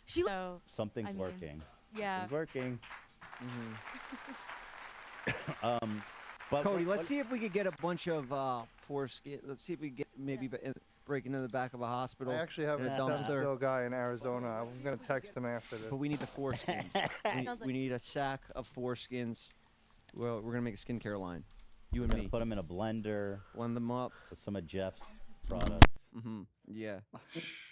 Something's working. Yeah. Something's working. But Cody, let's see if we could get a bunch of foreskin. Let's see if we get maybe break into the back of a hospital. I actually have a dumpster. still guy in Arizona. I was gonna text him after this. But we need the foreskins. we need a sack of foreskins. Well, we're gonna make a skincare line. You and me. Put them in a blender. Blend them up with some of Jeff's products. Yeah.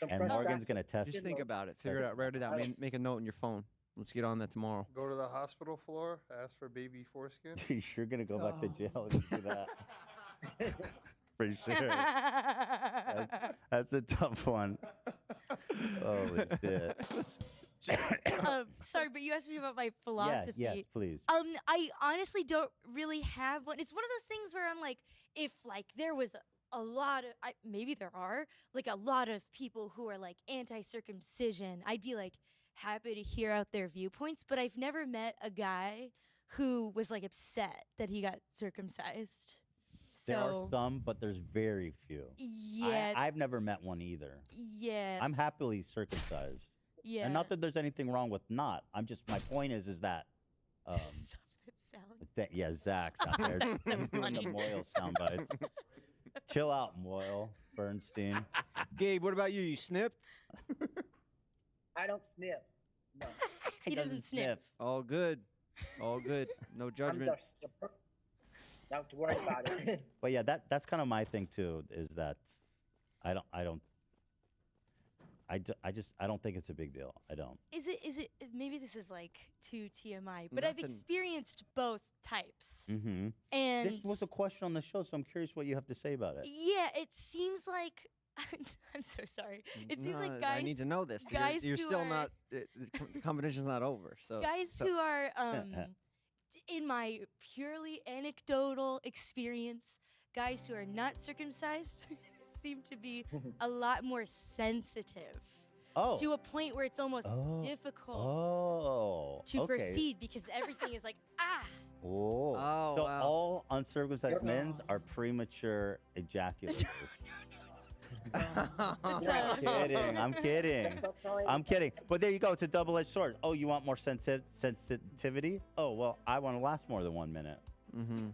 And Morgan's gonna test. Just think about it. Figure it out. Write it down. Make a note in your phone. Let's get on that tomorrow. Go to the hospital floor, ask for baby foreskin. You're gonna go back to jail if you do that. For sure. That's a tough one. Holy shit. Sorry, but you asked me about my philosophy. Yes, please. I honestly don't really have one. It's one of those things where I'm like, if like there was a lot of, maybe there are like a lot of people who are like anti-circumcision, I'd be like happy to hear out their viewpoints. But I've never met a guy who was like upset that he got circumcised. There are some, but there's very few. Yeah. I've never met one either. Yeah. I'm happily circumcised. Yeah. And not that there's anything wrong with not. I'm just, my point is that. Yeah, Zach's out there. He's doing the Moyle sound bites. Chill out, Moyle. Bernstein. Gabe, what about you? You snipped? I don't sniff. No. He doesn't sniff. All good. All good. No judgment. Don't worry about it. But yeah, that's kind of my thing too. Is that I don't think it's a big deal. I don't. Is it? Maybe this is like too TMI, but I've experienced both types. Mm-hmm. And this was a question on the show, so I'm curious what you have to say about it. Yeah, it seems like I'm so sorry. It seems like guys. I need to know this. Guys you're who still are, not. The competition's not over. So guys who are, in my purely anecdotal experience, guys who are not circumcised seem to be a lot more sensitive. Oh. To a point where it's almost difficult to proceed because everything is like, ah. Oh. So wow. all uncircumcised men are premature ejaculators. I'm kidding. But there you go. It's a double-edged sword. Oh, you want more sensitivity? Oh, well, I want to last more than 1 minute. Mm-hmm.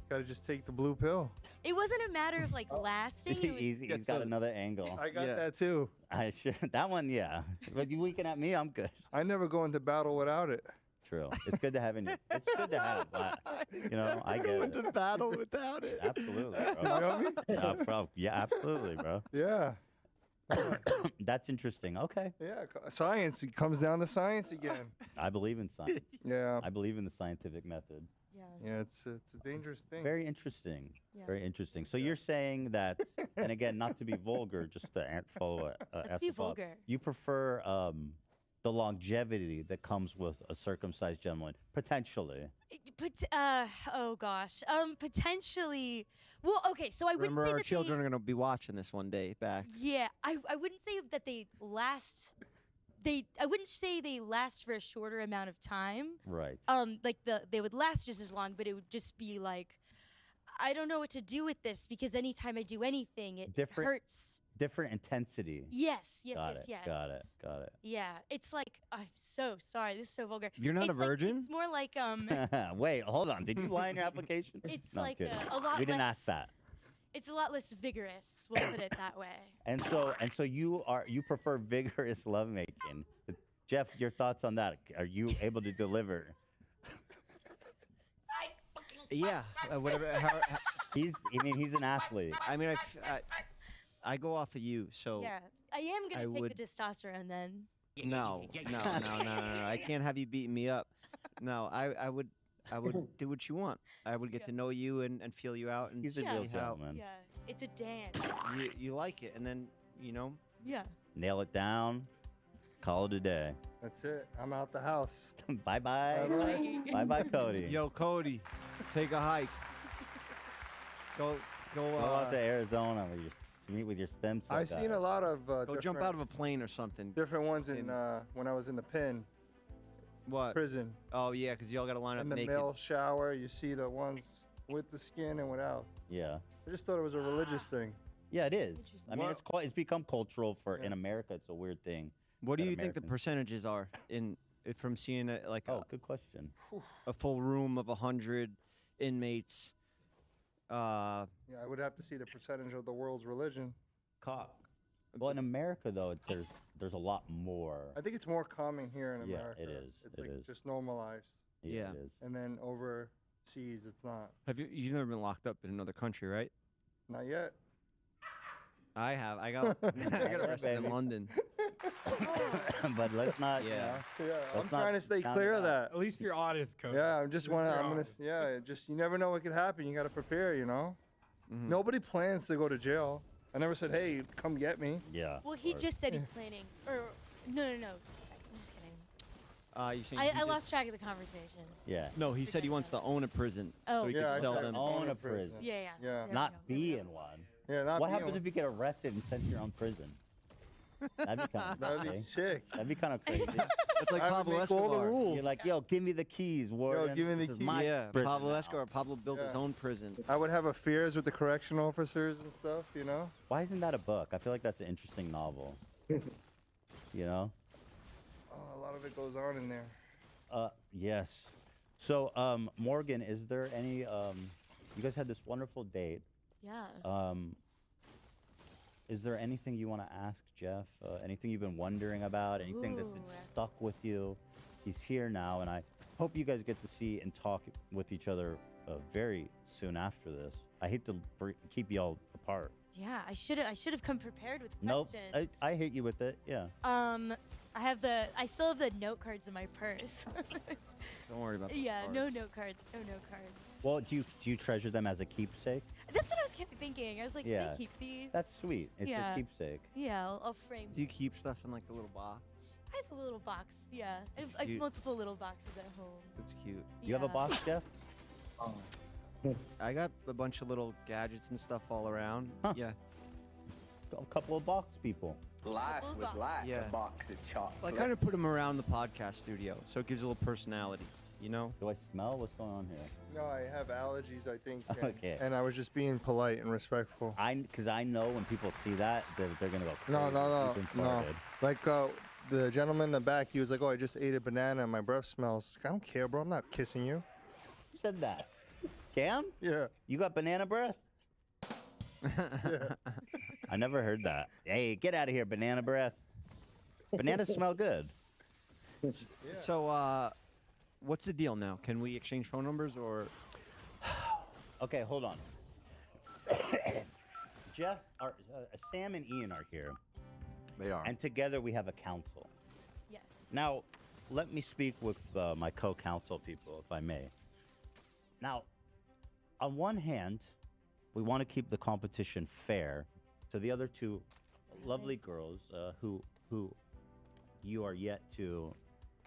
Gotta just take the blue pill. It wasn't a matter of like lasting. He's got another angle. I got that too. That one, yeah. But you weaken at me, I'm good. I never go into battle without it. True. It's good to have in. It's good to have. I get it. Into battle without it. Absolutely, bro. Yeah, absolutely, bro. Yeah. That's interesting. Okay. Yeah, science. It comes down to science again. I believe in science. Yeah. I believe in the scientific method. Yeah, it's a dangerous thing. Very interesting. Yeah. Very interesting. So you're saying that, and again, not to be vulgar, just to follow. Let's be vulgar. You prefer the longevity that comes with a circumcised gentleman, potentially. Potentially. Well, okay, so I wouldn't Remember, say our that children are going to be watching this one day back. Yeah, I wouldn't say that they last. I wouldn't say they last for a shorter amount of time. Right. They would last just as long, but it would just be like, I don't know what to do with this because anytime I do anything, it hurts. Different intensity. Yes. Got it. Yeah, it's like, I'm so sorry. This is so vulgar. You're not a virgin? It's more like Wait, hold on. Did you lie in your application? It's no, like a lot. We didn't ask that. It's a lot less vigorous. We'll put it that way. And so you prefer vigorous lovemaking. Jeff, your thoughts on that? Are you able to deliver? Yeah, whatever. He's an athlete. I mean, I go off of you, so. Yeah, I am gonna take the testosterone then. No. I can't have you beating me up. No, I would do what you want. I would get to know you and feel you out and He's a real gentleman. Yeah, it's a dance. You like it, and then Yeah. Nail it down. Call it a day. That's it. I'm out the house. Bye bye. Bye bye, Cody. Yo, Cody, take a hike. Go out to Arizona to meet with your stem cell. I've seen a lot of. Go jump out of a plane or something. Different ones in when I was in the pen. What? Prison. Oh yeah, because y'all got to line up in the naked. male shower. You see the ones with the skin and without. Yeah. I just thought it was a religious thing. Yeah, it is. I mean, it's become cultural in America. It's a weird thing What do that you think the American- percentages are from seeing it like Oh, good question. a full room of 100 inmates? Yeah, I would have to see the percentage of the world's religion. Cock. Well, in America though, there's a lot more. I think it's more common here in Yeah, America. it is, It's it like is. just normalized, Yeah. It is. and then overseas, it's not. You've never been locked up in another country, right? Not yet. I have. I got I got Yeah, arrested in baby. London. but let's not. You Yeah. know, Yeah, Let's I'm not trying to stay count clear it of out. that. At least you're honest, coach. Yeah, I'm just At least want to. you're I'm gonna. honest. Yeah, just you never know what could happen. You got to prepare. You know. Mhm. Nobody plans to go to jail. I never said, "Hey, come get me." Yeah. Well, of he course. just said he's planning. Or no. I'm just kidding. You saying I lost track of the conversation. Yeah. No, he said he wants to own a prison, Oh. so he Yeah, I could sell said them. Own a prison. Yeah. Yeah. There we Not go, there we be go. in one. Yeah, not What be happens on- if you get arrested and sent to your own prison? That'd be kind of That'd be sick. That'd be kind of crazy. It's like I would Pablo make all the Escobar. rules. You're like, yo, give me the keys, Warden. give me the This is keys. my Yeah, prison Pablo now." Escobar. Pablo built his Yeah. own prison. I would have affairs with the correction officers and stuff. You know. Why isn't that a book? I feel like that's an interesting novel. You know? Oh, a lot of it goes on in there. Yes. So, Morgan, is there any? You guys had this wonderful date. Yeah. Is there anything you want to ask Jeff? Anything you've been wondering about? Anything that's been Ooh. stuck with you? He's here now, and I hope you guys get to see and talk with each other very soon after this. I hate to keep y'all apart. Yeah. I should have come prepared with Nope, questions. I hit you with it. Yeah. I still have the note cards in my purse. Don't worry about that. Yeah. No note cards. No note cards. Well, do you treasure them as a keepsake? That's what I was kind of thinking. I was like, can Yeah. I keep these? That's sweet. It's Yeah. a keepsake. Yeah, I'll frame. Do you keep stuff in like a little box? I have a little box. Yeah, I have, That's I have cute. multiple little boxes at home. That's cute. You have a Yeah. box, Jeff? I got a bunch of little gadgets and stuff all around. Huh. Yeah. A couple of box people. Life Couple was boxes. like Yeah. a box of Well, I chocolates. kind of put them around the podcast studio, so it gives a little personality. You know? Do I smell? What's going on here? No, I have allergies. I think. And, Okay. And I was just being polite and respectful. Because I know when people see that, they're gonna go crazy. No, You've been no. farted. Like the gentleman in the back, he was like, "Oh, I just ate a banana and my breath smells." I don't care, bro. I'm not kissing you. Who said that? Cam? Yeah. You got banana breath? I never heard that. Hey, get out of here, banana breath. Bananas smell good. So, what's the deal now? Can we exchange phone numbers or? Okay, hold on. Jeff, Sam and Ian are here, They are. and together we have a council. Yes. Now, let me speak with my co-counsel people, if I may. Now, on one hand, we want to keep the competition fair to the other two lovely Right. girls who you are yet to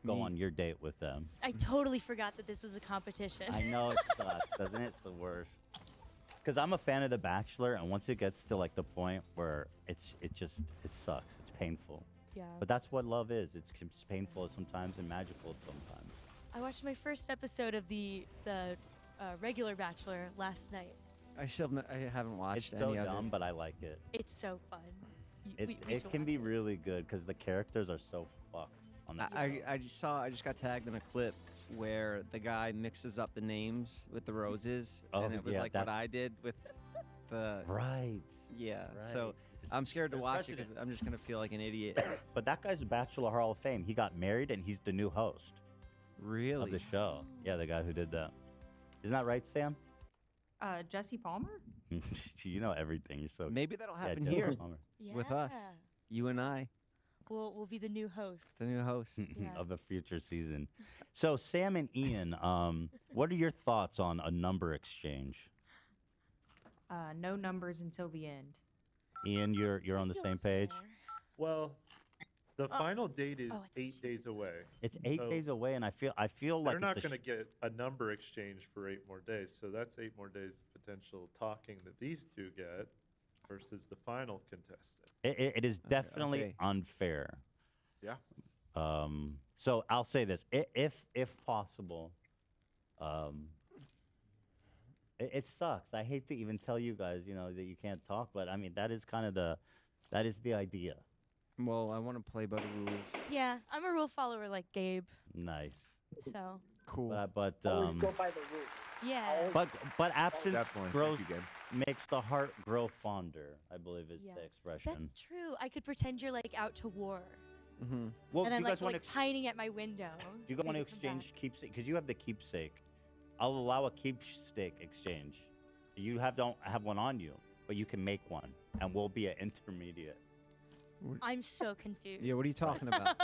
go Me. on your date with them. I totally forgot that this was a competition. I know it sucks, doesn't it? It's the worst. Because I'm a fan of The Bachelor, and once it gets to like the point where it sucks. It's painful. Yeah. But that's what love is. It's painful sometimes and magical sometimes. I watched my first episode of the regular Bachelor last night. I haven't watched It's so any of dumb, it. but I like it. It's so fun. It can be really good because the characters are so fucked on the I just got tagged in a clip where the guy mixes up the names with the roses, Oh, and it was yeah, like what that's- I did with the right. yeah. So Right. I'm scared to There's watch it precedent. because I'm just gonna feel like an idiot. But that guy's a Bachelor Hall of Fame. He got married and he's the new host of Really? the show. Yeah, the guy who did that. Isn't that right, Sam? Jesse Palmer? You know everything. You're so Maybe that'll yeah, happen Jesse here Palmer. with us. Yeah. You and I, We'll be the new hosts. the new host. Yeah. of a future season. So Sam and Ian, what are your thoughts on a number exchange? No numbers until the end. Ian, you're on the Feels same page. fair. Well, the Oh. final date is Oh, I thought 8 she days said- away. It's 8 So- days away, and I feel like They're not it's a going to get a number exchange for 8 more days. So that's 8 more days of potential talking that these two get versus the final contestant. it is definitely okay. unfair. Yeah. So I'll say this: if possible, it sucks. I hate to even tell you guys, that you can't talk, but I mean that is kind of that is the idea. Well, I want to play by the rules. Yeah, I'm a rule follower like Gabe. Nice. So Cool. But Always go by the rules. yeah. but absence Definitely. grows Thank you, Gabe. makes the heart grow fonder. I believe is Yeah. the expression. That's true. I could pretend you're like out to war, Mm-hmm. Well, and do I'm you guys want like to pining at my window. do you guys want to Maybe come back. exchange keepsake? Because you have the keepsake. I'll allow a keepsake exchange. You don't have one on you, but you can make one, and we'll be an intermediate. I'm so confused. Yeah, what are you talking about?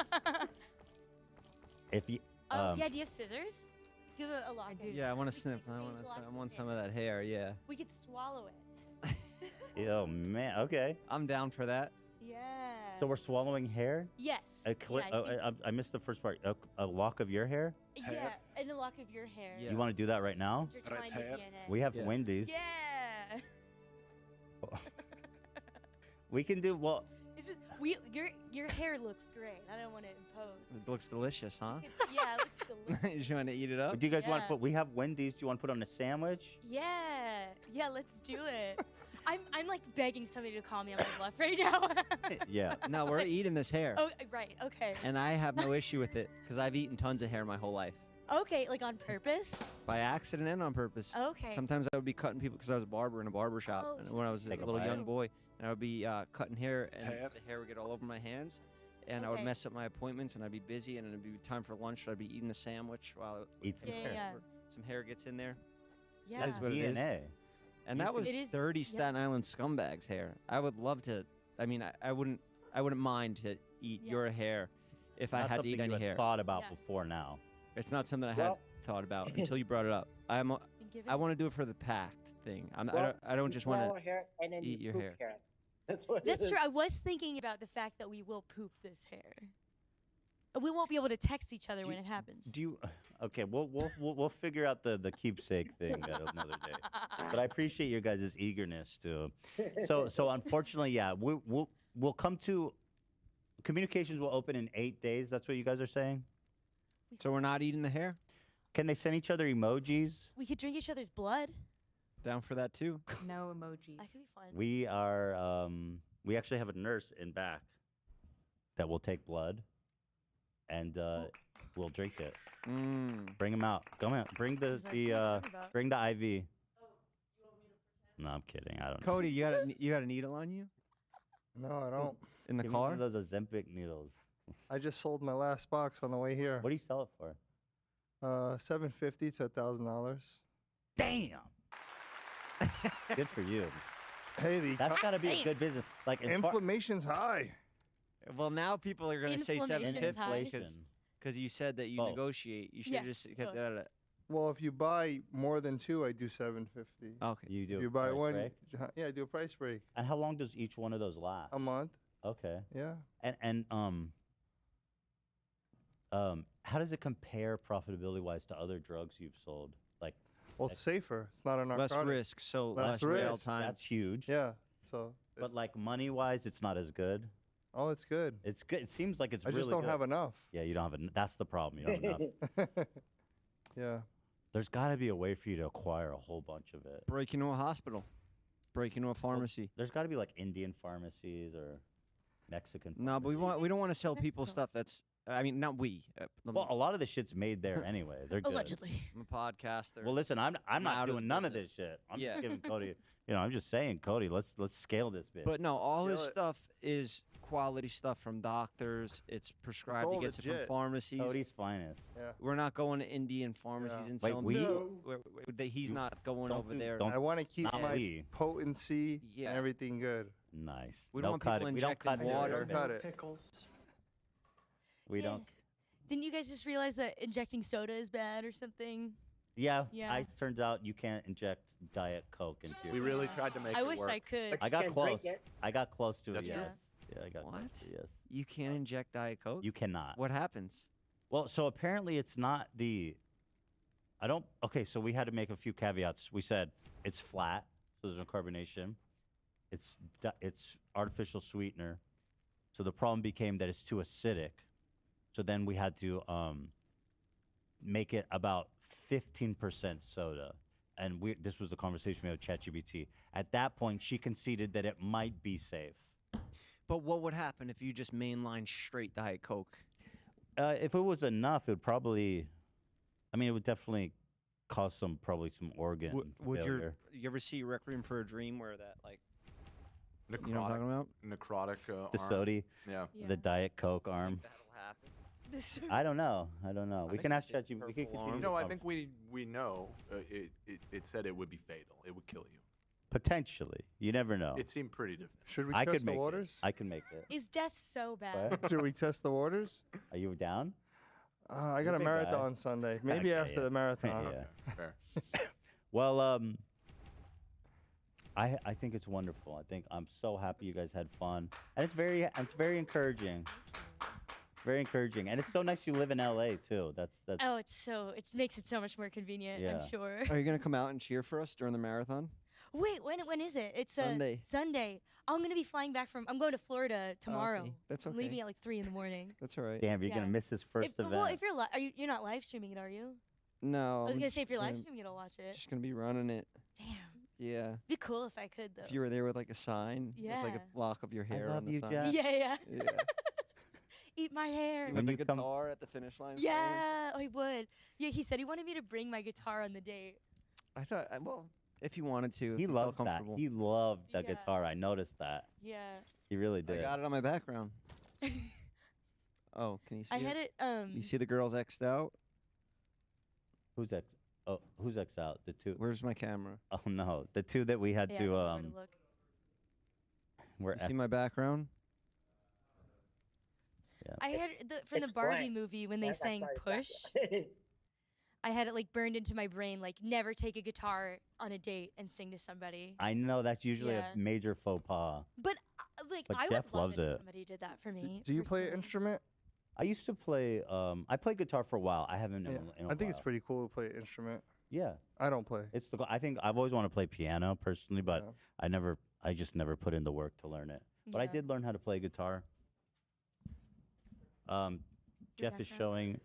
If you Oh yeah, do you have scissors? Give a lock. do. Yeah, I want to We sniff. could I exchange locks of want some hair. of that hair. Yeah, We could swallow it. oh man, okay. I'm down for that. Yeah. So we're swallowing hair. yes. A cli- yeah, I think- I missed the first part. A lock of your hair. yeah, and a lock of your hair. Yeah. You want to do that right now? Intertwine the DNA. We have Yeah. Wendy's. Yeah. We can do well. This is your hair looks great. I don't want to impose. It looks delicious, huh? Yeah, it looks delicious. You want to eat it up? Do you guys want to Yeah. put? We have Wendy's. Do you want to put on a sandwich? Yeah, let's do it. I'm like begging somebody to call me on my bluff right now. Yeah. No, we're eating this hair, Oh, right. Okay. and I have no issue with it because I've eaten tons of hair my whole life, Okay, like on purpose. by accident and on purpose. Okay. Sometimes I would be cutting people because I was a barber in a barber shop Oh, and when I was a Take a little bite. young boy, and I would be cutting hair, and the hair would get all over my hands, and I would Okay. mess up my appointments, and I'd be busy, and it'd be time for lunch, so I'd be eating a sandwich while Eat some Yeah, hair. yeah. some hair gets in there. Yeah. That is what it is. DNA. And You that can- was It is- 30 yeah. Staten Island scumbags hair. I would love to. I mean, I wouldn't mind to eat Yeah. your hair if I Not had to something eat you any had hair. thought about Yeah. before now. It's not something I Well- had thought about until you brought it up. I want to do it for the pact thing. I don't just want swallow to. hair and then eat you your poop hair. That's what. it That's is. true. I was thinking about the fact that we will poop this hair. We won't be able to text each other Do when you- it happens. Do you? Okay, we'll figure out the keepsake thing at another day. But I appreciate your guys' eagerness to. So unfortunately, yeah, we'll come to. Communications will open in 8 days. That's what you guys are saying. So we're not eating the hair. Can they send each other emojis? We could drink each other's blood. Down for that too. No emojis. That could be fun. We are. We actually have a nurse in back. That will take blood. And we'll drink it. Mm. Bring them out. Come on. Bring He's like, "What are you talking about?" bring the IV. No, I'm kidding. I don't. know. Cody, you got a needle on you No, I don't. in the Give me car? some of those Ozempic needles. I just sold my last box on the way here. What do you sell it for? $750 to $1,000. Damn. Good for you. Hey, the That's got to be a Damn. good business. Like inflammation's high. Well, now people are gonna say Inflammation's 750 high. inflation. because you said that you Oh. negotiate. You should have Yes, just kept go that at. Well, if you buy more than two, I do $750. Okay. You do. If a you buy price one, break? yeah, I do a price break. And how long does each one of those last? A month. Okay. Yeah. And how does it compare profitability wise to other drugs you've sold? Like Well, it's safer. It's not a Less narcotic. risk, so Less less jail risk. time. that's huge. Yeah. So. But it's- like money wise, it's not as good. Oh, it's good. It's good. It seems like it's I really just don't good. have enough. Yeah, you don't have enough. That's the problem. You don't have enough. Yeah. There's got to be a way for you to acquire a whole bunch of it. Break into a hospital. Break into a pharmacy. There's got to be like Indian pharmacies or Mexican. No, but we don't want to sell people Mexico. stuff that's. I mean, not we. Well, a lot of the shit's made there anyway. They're good. Allegedly. I'm a podcaster. Well, listen, I'm I'm not out of doing none of this business. shit. I'm Yeah. just giving Cody. I'm just saying, Cody, let's scale this bit. But no, all his Scale it. stuff is quality stuff from doctors. It's prescribed. He all gets it from legit. pharmacies. Cody's finest. We're not going to Indian pharmacies Yeah. and Wait, selling. we- people- he's You- not going don't over do- there. don't- I want to keep Not my we. potency Yeah. and everything good. Nice. We no don't want cut people it. We don't injecting cut I said water. don't cut it. Pickles. We Yeah. don't. Didn't you guys just realize that injecting soda is bad or something? Yeah. Yeah. It turns out you can't inject Diet Coke into your. We really tried to make I it wish work. I could. But I you got can't close. drink it. I got close to That's it. true. Yes. Yeah, I got close What? to it, yes. You can't inject Diet Coke. You cannot. What happens? Well, so apparently it's not the. I don't. Okay, so we had to make a few caveats. We said it's flat, so there's no carbonation. It's artificial sweetener, so the problem became that it's too acidic. So then we had to make it about 15% soda, and this was the conversation we had with ChatGPT. At that point, she conceded that it might be safe. But what would happen if you just mainline straight Diet Coke? If it was enough, it would probably. I mean, it would definitely cause probably some organ Would failure. you ever see Requiem for a Dream where that like Necrotic, you know what I'm talking about? necrotic The arm. sodi, Yeah. Yeah. the Diet Coke arm. That'll happen. This- I don't know. We think can ask it's ChatGPT. We purple can continue. arm. the No, I conversation. think we know. It said it would be fatal. It would kill you. Potentially. You never know. It seemed pretty definitive. Should we I test could the make waters? it. I can make it. Is death so bad? What? Should we test the waters? Are you down? I You're got a a big guy. marathon Sunday. Maybe Okay, after yeah. the marathon. Yeah. Fair. Well, I think it's wonderful. I think I'm so happy you guys had fun, and it's very encouraging. Very encouraging, and it's so nice you live in LA too. That's Oh, it makes it so much more convenient. Yeah. I'm sure. Are you gonna come out and cheer for us during the marathon? Wait, when is it? It's Sunday. Sunday. I'm gonna be flying back from. I'm going to Florida tomorrow. Okay. That's I'm okay. leaving at like 3 in the morning. That's all right. damn. You're Yeah. gonna miss his first event. Well, if you're not live streaming it, are you? No. I was I'm gonna say if you're live gonna- streaming it, I'll watch it. Just gonna be running it. Damn, Yeah. be cool if I could though. If you were there with like a sign, with like Yeah. a lock of your hair love on the you, sign. Jeff. Yeah. Yeah. Eat my hair. With When the you come- guitar at the finish line. playing. Yeah, I would. Yeah, he said he wanted me to bring my guitar on the date. I thought, well, if you wanted to, if he you felt loves that. comfortable. He loved the Yeah. guitar. I noticed that. Yeah. He really I did. got it on my background. Oh, can you see I it? had it. You see the girls X'd out? Who's X? Oh, who's X out? The two. Where's my camera? Oh no, the two that we had Yeah, I to don't know where to look. were You see my background? I had from the it's Barbie blank. movie when they That's sang not "Push." exactly- I had it like burned into my brain, like never take a guitar on a date and sing to somebody. I know that's usually Yeah. a major faux pas. But like But I Jeff would love loves it if it. somebody did that for me. Do you play an personally. instrument? I used to play. I played guitar for a while. I haven't. Yeah. In a I think it's while. pretty cool to play an instrument. Yeah, I don't play. it's the. I think I've always wanted to play piano personally, but Yeah. I just never put in the work to learn it. But I Yeah. did learn how to play guitar. Jeff is background. showing.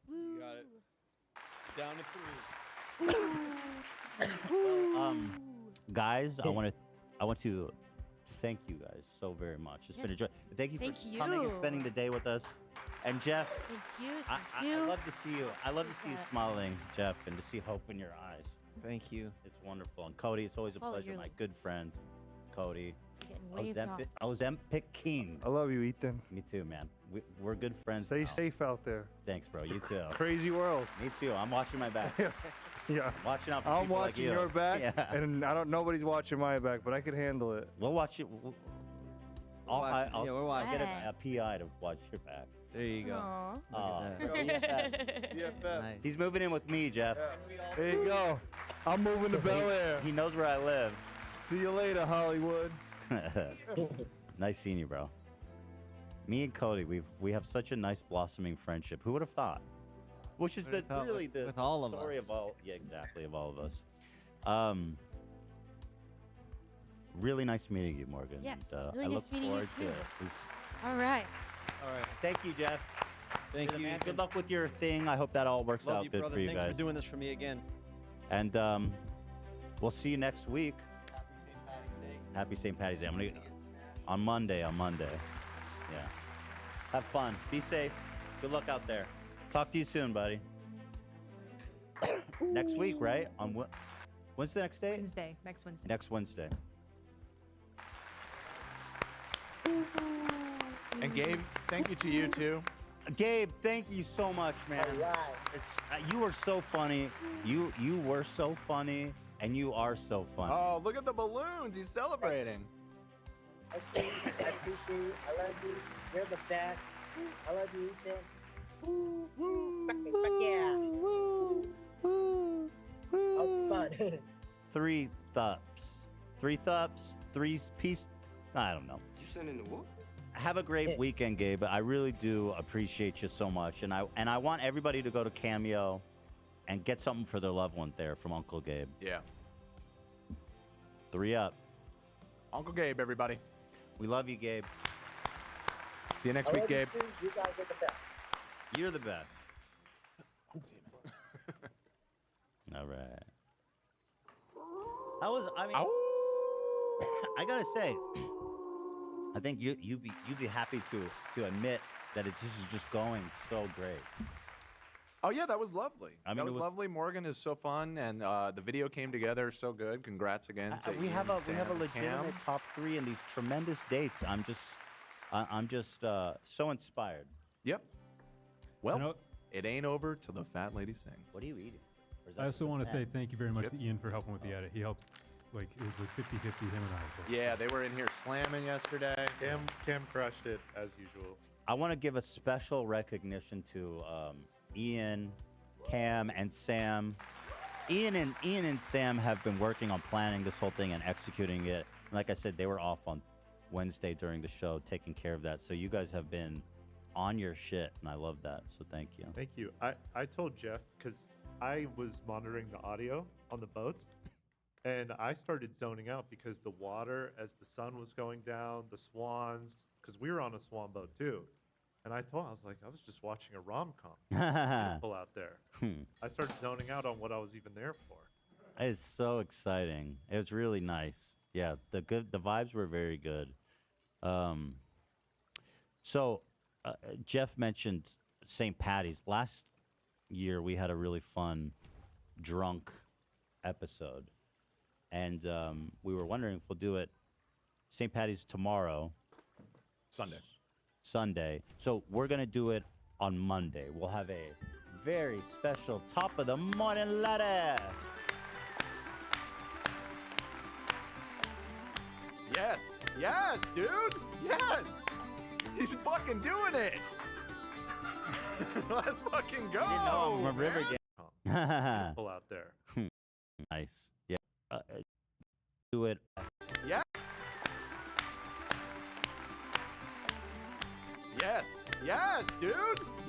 Woo. got it. Down to 3. Guys, I want to thank you guys so very much. It's been a joy. Thank you for Thank coming and you. spending the day with us. And Jeff, Thank you. I Thank you. love to see you. I love to see you that? smiling, Jeff, and to see hope in your eyes. Thank you. It's wonderful. And Cody, it's always a Follow pleasure. your My lead. good friend, Cody. Getting waved off. Ozempic King. I love you, Ethan. Me too, man. We're good friends. Stay now. safe out there. Thanks, bro. You too. Crazy world. Me too. I'm watching my back. Yeah. I'm watching out for I'm people like watching you. your back, Yeah. and nobody's watching my back, but I can handle it. We'll watch it. I'll, watching- I'll, yeah, we're I'll watching. get it. a PI to watch your back. There you go. Aw. Look Aw. at that. BFF. Nice. He's moving in with me, Jeff. There you go. I'm moving to Bel Air. He knows where I live. See you later, Hollywood. Nice seeing you, bro. Me and Cody, we have such a nice blossoming friendship. Who would have thought? Which is Who'd have thought really with- the with all of story us. of all. Yeah, exactly, of all of us. Really nice meeting you, Morgan. Yes, and, really I nice look meeting you forward to too. it. All right. All right. Thank you, Jeff. Thank You're the you. man. Ethan. Good luck with your thing. I hope that all works Love out you, good brother. for you Thanks guys. for doing this for me again. And we'll see you next week. Happy St. Patty's Day. Happy St. Patty's Day. On Monday. Yeah. Have fun. Be safe. Good luck out there. Talk to you soon, buddy. Next week, right? When's the next date? Wednesday, next Wednesday. Next Wednesday. And Gabe, thank you to you too. Gabe, thank you so much, man. All right. It's you were so funny. You were so funny, and you are so funny. Oh, look at the balloons. He's celebrating. Okay, I appreciate you. I love you. You're the best. I love you, Ethan. Woo, woo. Fuck yeah. That was fun. 3 thups. 3 thups. 3 piece. I don't know. You sending the what? Have a great weekend, Gabe. I really do appreciate you so much, and I want everybody to go to Cameo and get something for their loved one there from Uncle Gabe. Yeah. 3 up. Uncle Gabe, everybody. We love you, Gabe. See you next I week, love you Gabe. too. You guys are the best. You're the best. All right. I mean, I gotta say, I think you'd be happy to admit that this is just going so great. Oh yeah, that was lovely. I mean, that it was was- lovely. Morgan is so fun, and the video came together so good. Congrats again to we Ian, have a Sam, and legitimate Cam. top 3 in these tremendous dates. I'm just so inspired. Yep. Well, You know, it ain't over till the fat lady sings. What are you eating? Or is that I also for the want to say cat? thank you very much Chips? to Ian for helping with the edit. He helps, like, it was like 50-50, him and I. so- Yeah, they were in here slamming yesterday. Cam crushed it as usual. I want to give a special recognition to Ian, Cam, and Sam. Ian and Sam have been working on planning this whole thing and executing it. Like I said, they were off on Wednesday during the show, taking care of that. So you guys have been on your shit, and I love that. So thank you. Thank you. I told Jeff because I was monitoring the audio on the boats, and I started zoning out because the water, as the sun was going down, the swans, because we were on a swan boat too. And I was like, I was just watching a rom-com. Beautiful out there. I started zoning out on what I was even there for. It's so exciting. It was really nice. Yeah, the vibes were very good. So Jeff mentioned St. Patty's. Last year we had a really fun drunk episode, and we were wondering if we'll do it St. Patty's tomorrow, Sunday. So we're gonna do it on Monday. We'll have a very special top of the morning ladder. Yes, yes, dude. Yes, he's fucking doing it. Let's fucking go. I didn't know I'm from man. Riverdale. Beautiful out there. Nice. Yeah. Do it. Yeah. Yes, yes, dude.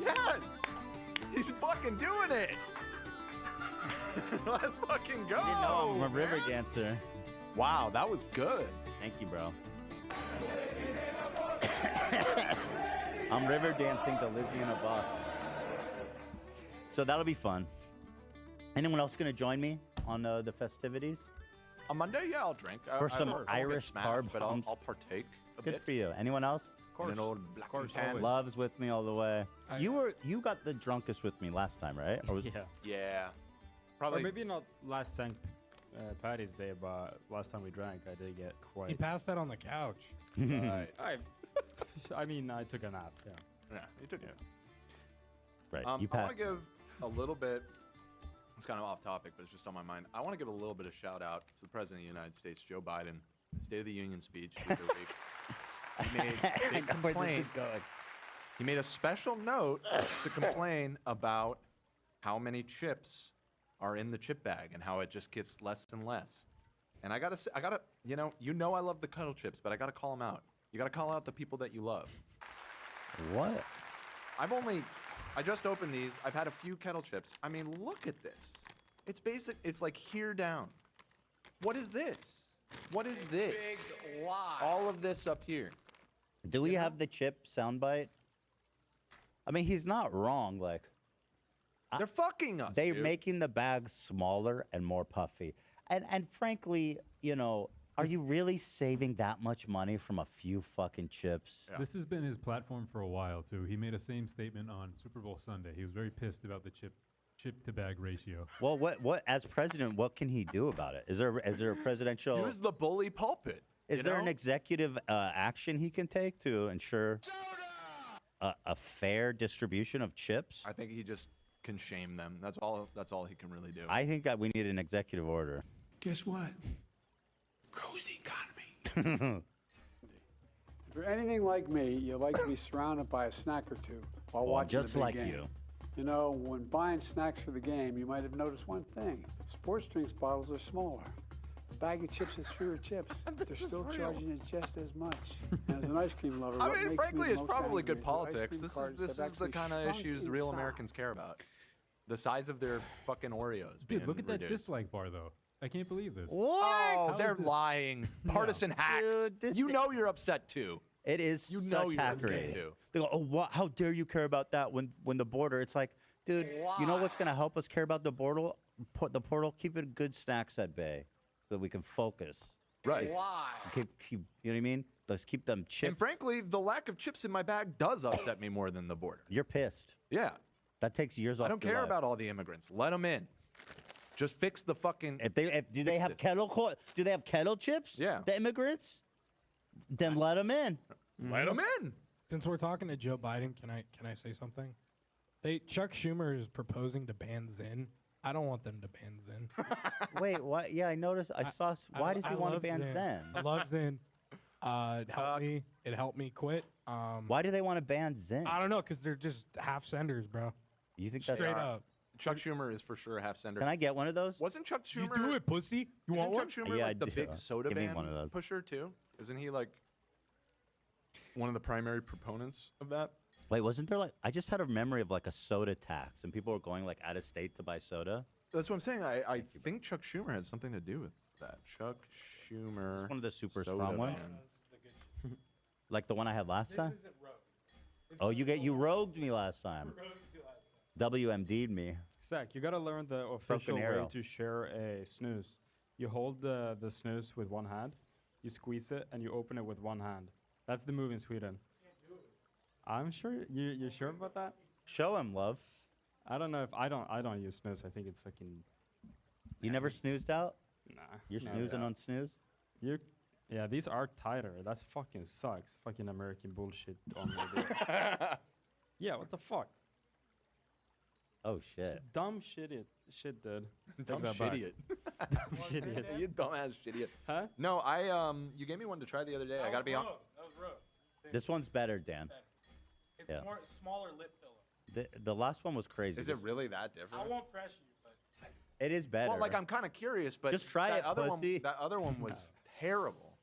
Yes, he's fucking doing it. Let's fucking go. I didn't know I'm a river man. dancer. Wow, that was good. Thank you, bro. I'm river dancing to Lizzie in a box. So that'll be fun. Anyone else gonna join me on the festivities? On Monday, yeah, I'll drink. For some I won't get Irish smashed, carb but bombs. I'll partake a Good bit. for you. Anyone else? In an old black course, tan. always. Love's with me all the way. You got the drunkest with me last time, right? Or was Yeah. Yeah, Or probably. maybe not last St. Patty's Day, but last time we drank, I did get quite. He passed that on the couch. Right. I mean, I took a nap. Yeah. Yeah, you took it. Right. I you want passed. to give a little bit. It's kind of off topic, but it's just on my mind. I want to give a little bit of shout out to the President of the United States, Joe Biden. State of the Union speech the other week. He made a big Where this complaint. is going. He made a special note to complain about how many chips are in the chip bag and how it just gets less and less. And I gotta, you know, I love the Cuddle Chips, but I gotta call them out. You gotta call out the people that you love. What? I just opened these. I've had a few Kettle Chips. I mean, look at this. It's basic. It's like here down. What is this? What is this? Big lie. All of this up here. Do we have the chip soundbite? I mean, he's not wrong. Like, They're fucking us. they're dude. making the bag smaller and more puffy. And frankly, you know, are you really saving that much money from a few fucking chips? Yeah. This has been his platform for a while, too. He made a same statement on Super Bowl Sunday. He was very pissed about the chip to bag ratio. Well, what as president, what can he do about it? Is there a presidential? Use the bully pulpit. Is you there an know? executive action he can take to ensure a fair distribution of chips? I think he just can shame them. That's all. That's all he can really do. I think that we need an executive order. Guess what? Grows the economy. If you're anything like me, you like to be surrounded by a snack or two while Well, watching just the big like game. you. You know, when buying snacks for the game, you might have noticed one thing. Sports drinks bottles are smaller. A bag of chips has fewer chips. They're still charging you just as much. And as an ice cream lover, I what mean, makes frankly, me it's most probably angry good is that ice politics. cream This is cartons this have is the actually kind of shrunk issues in real size. Americans care about. The size of their fucking Oreos. Dude, being look at that reduced. dislike bar, though. I can't believe this. What? Oh, How they're is this- lying. Partisan hacks. Dude, this you is- know you're upset too. It is You such know you're hackery. upset too. They go, oh, what? How dare you care about that when the border? It's like, dude, you know what's gonna help us care about the portal? The portal. Keep it good snacks at bay, so that we can focus. Right. Why? You know what I mean? Let's keep them chips. And frankly, the lack of chips in my bag does upset me more than the border. You're pissed. Yeah. That takes years off. I don't your care life. about all the immigrants. Let them in. Just fix the fucking. Do they have do they have kettle chips? Yeah. The immigrants. Then let them in. Let them in. Since we're talking to Joe Biden, can I say something? Chuck Schumer is proposing to ban Zen. I don't want them to ban Zen. Wait, what? Yeah, I noticed. I saw. Why does he want to love ban Zen? I love Zen. It helped me. It helped me quit. Why do they want to ban Zen? I don't know, because they're just half senders, bro. You think that's Straight up? Chuck Schumer is for sure a half sender. Can I get one of those? Wasn't Chuck Schumer? You do it, pussy. You want one? Chuck Schumer Yeah, I like the do. big soda Give me ban one of those. pusher too? Isn't he like one of the primary proponents of that? Wait, wasn't there like? I just had a memory of like a soda tax, and people were going like out of state to buy soda. That's what I'm saying. I think Chuck Schumer had something to do with that. Chuck Schumer. One of the super soda strong ones. ban. Like the one I had last time. Oh, you rogued me last time. WMD'd me. Zach, you gotta learn the official way arrow. to share a snooze. You hold the snooze with one hand, you squeeze it, and you open it with one hand. That's the move in Sweden. I'm sure you're sure about that. Show him, love. I don't know if I don't use snooze. I think it's fucking. You never snoozed out? Nah. You're no. snoozing on snooze? Yeah, these are tighter. That's fucking sucks. Fucking American bullshit on me, dude. Yeah, what the fuck? Oh shit. Dumb shit, dude. Dumb Take that back. shidiot. Dumb shidiot. You dumbass shidiot. Huh? No, you gave me one to try the other day. I gotta be on. That was rough. This one's better, Dan. It's Yeah. more smaller lip filler. The last one was crazy. Is it really that different? I won't press you, but It is better. Well, like I'm kind of curious, but Just try that it, other pussy. one. That other one was terrible.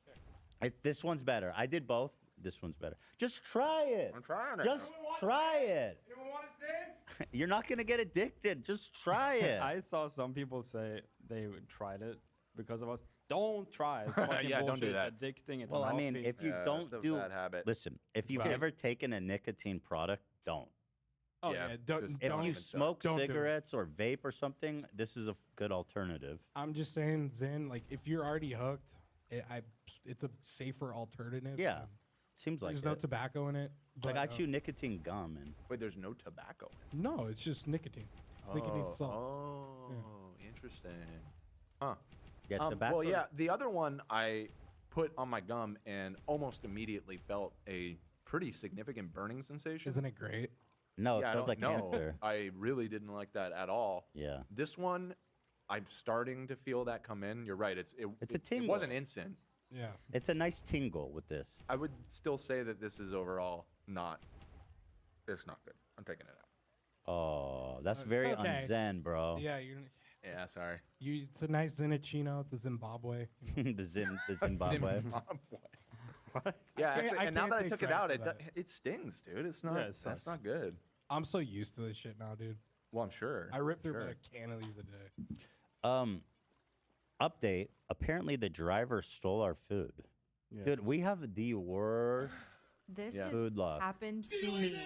This one's better. I did both. This one's better. Just try it. I'm trying it. Just try it. anyone want to say? You're not gonna get addicted. Just try it. I saw some people say they tried it because of us. Don't try it. It's fucking Yeah, don't bullshit. do that. It's addicting. It's well, I mean, unhealthy. if you Yeah, don't that's a do, bad habit. listen. If you've Right. never taken a nicotine product, don't. Oh Yeah, yeah, don't. just If don't you even so. smoke Don't do it. cigarettes or vape or something, this is a good alternative. I'm just saying, Zen. Like, if you're already hooked, it's a safer alternative. Yeah, seems like There's no it. tobacco in it. I but, got you nicotine gum and Wait, there's no tobacco. No, it's just nicotine. It's nicotine salt. Oh, interesting. Huh. yeah, tobacco. Well, yeah, the other one I put on my gum and almost immediately felt a pretty significant burning sensation. Isn't it great? No, Yeah, it I feels don't like know. cancer. I really didn't like that at all. Yeah. This one, I'm starting to feel that come in. You're right. It's a It tingle. wasn't instant. Yeah. It's a nice tingle with this. I would still say that this is overall not. It's not good. I'm taking it out. Oh, that's very okay. un-zen, bro. Yeah, you're. Yeah, sorry. It's a nice Zenachino. It's a Zimbabwe. the Zimbabwe. What? Yeah, can't- actually, I and now can't that I take took it credit out, for that. it stings, dude. It's not. Yeah, it That's sucks. not good. I'm so used to this shit now, dude. Well, I'm sure. I rip through sure. about a can of these a day. Update. Apparently, the driver stole our food. Yeah. Dude, we have the worst This Yeah. has food luck. happened to me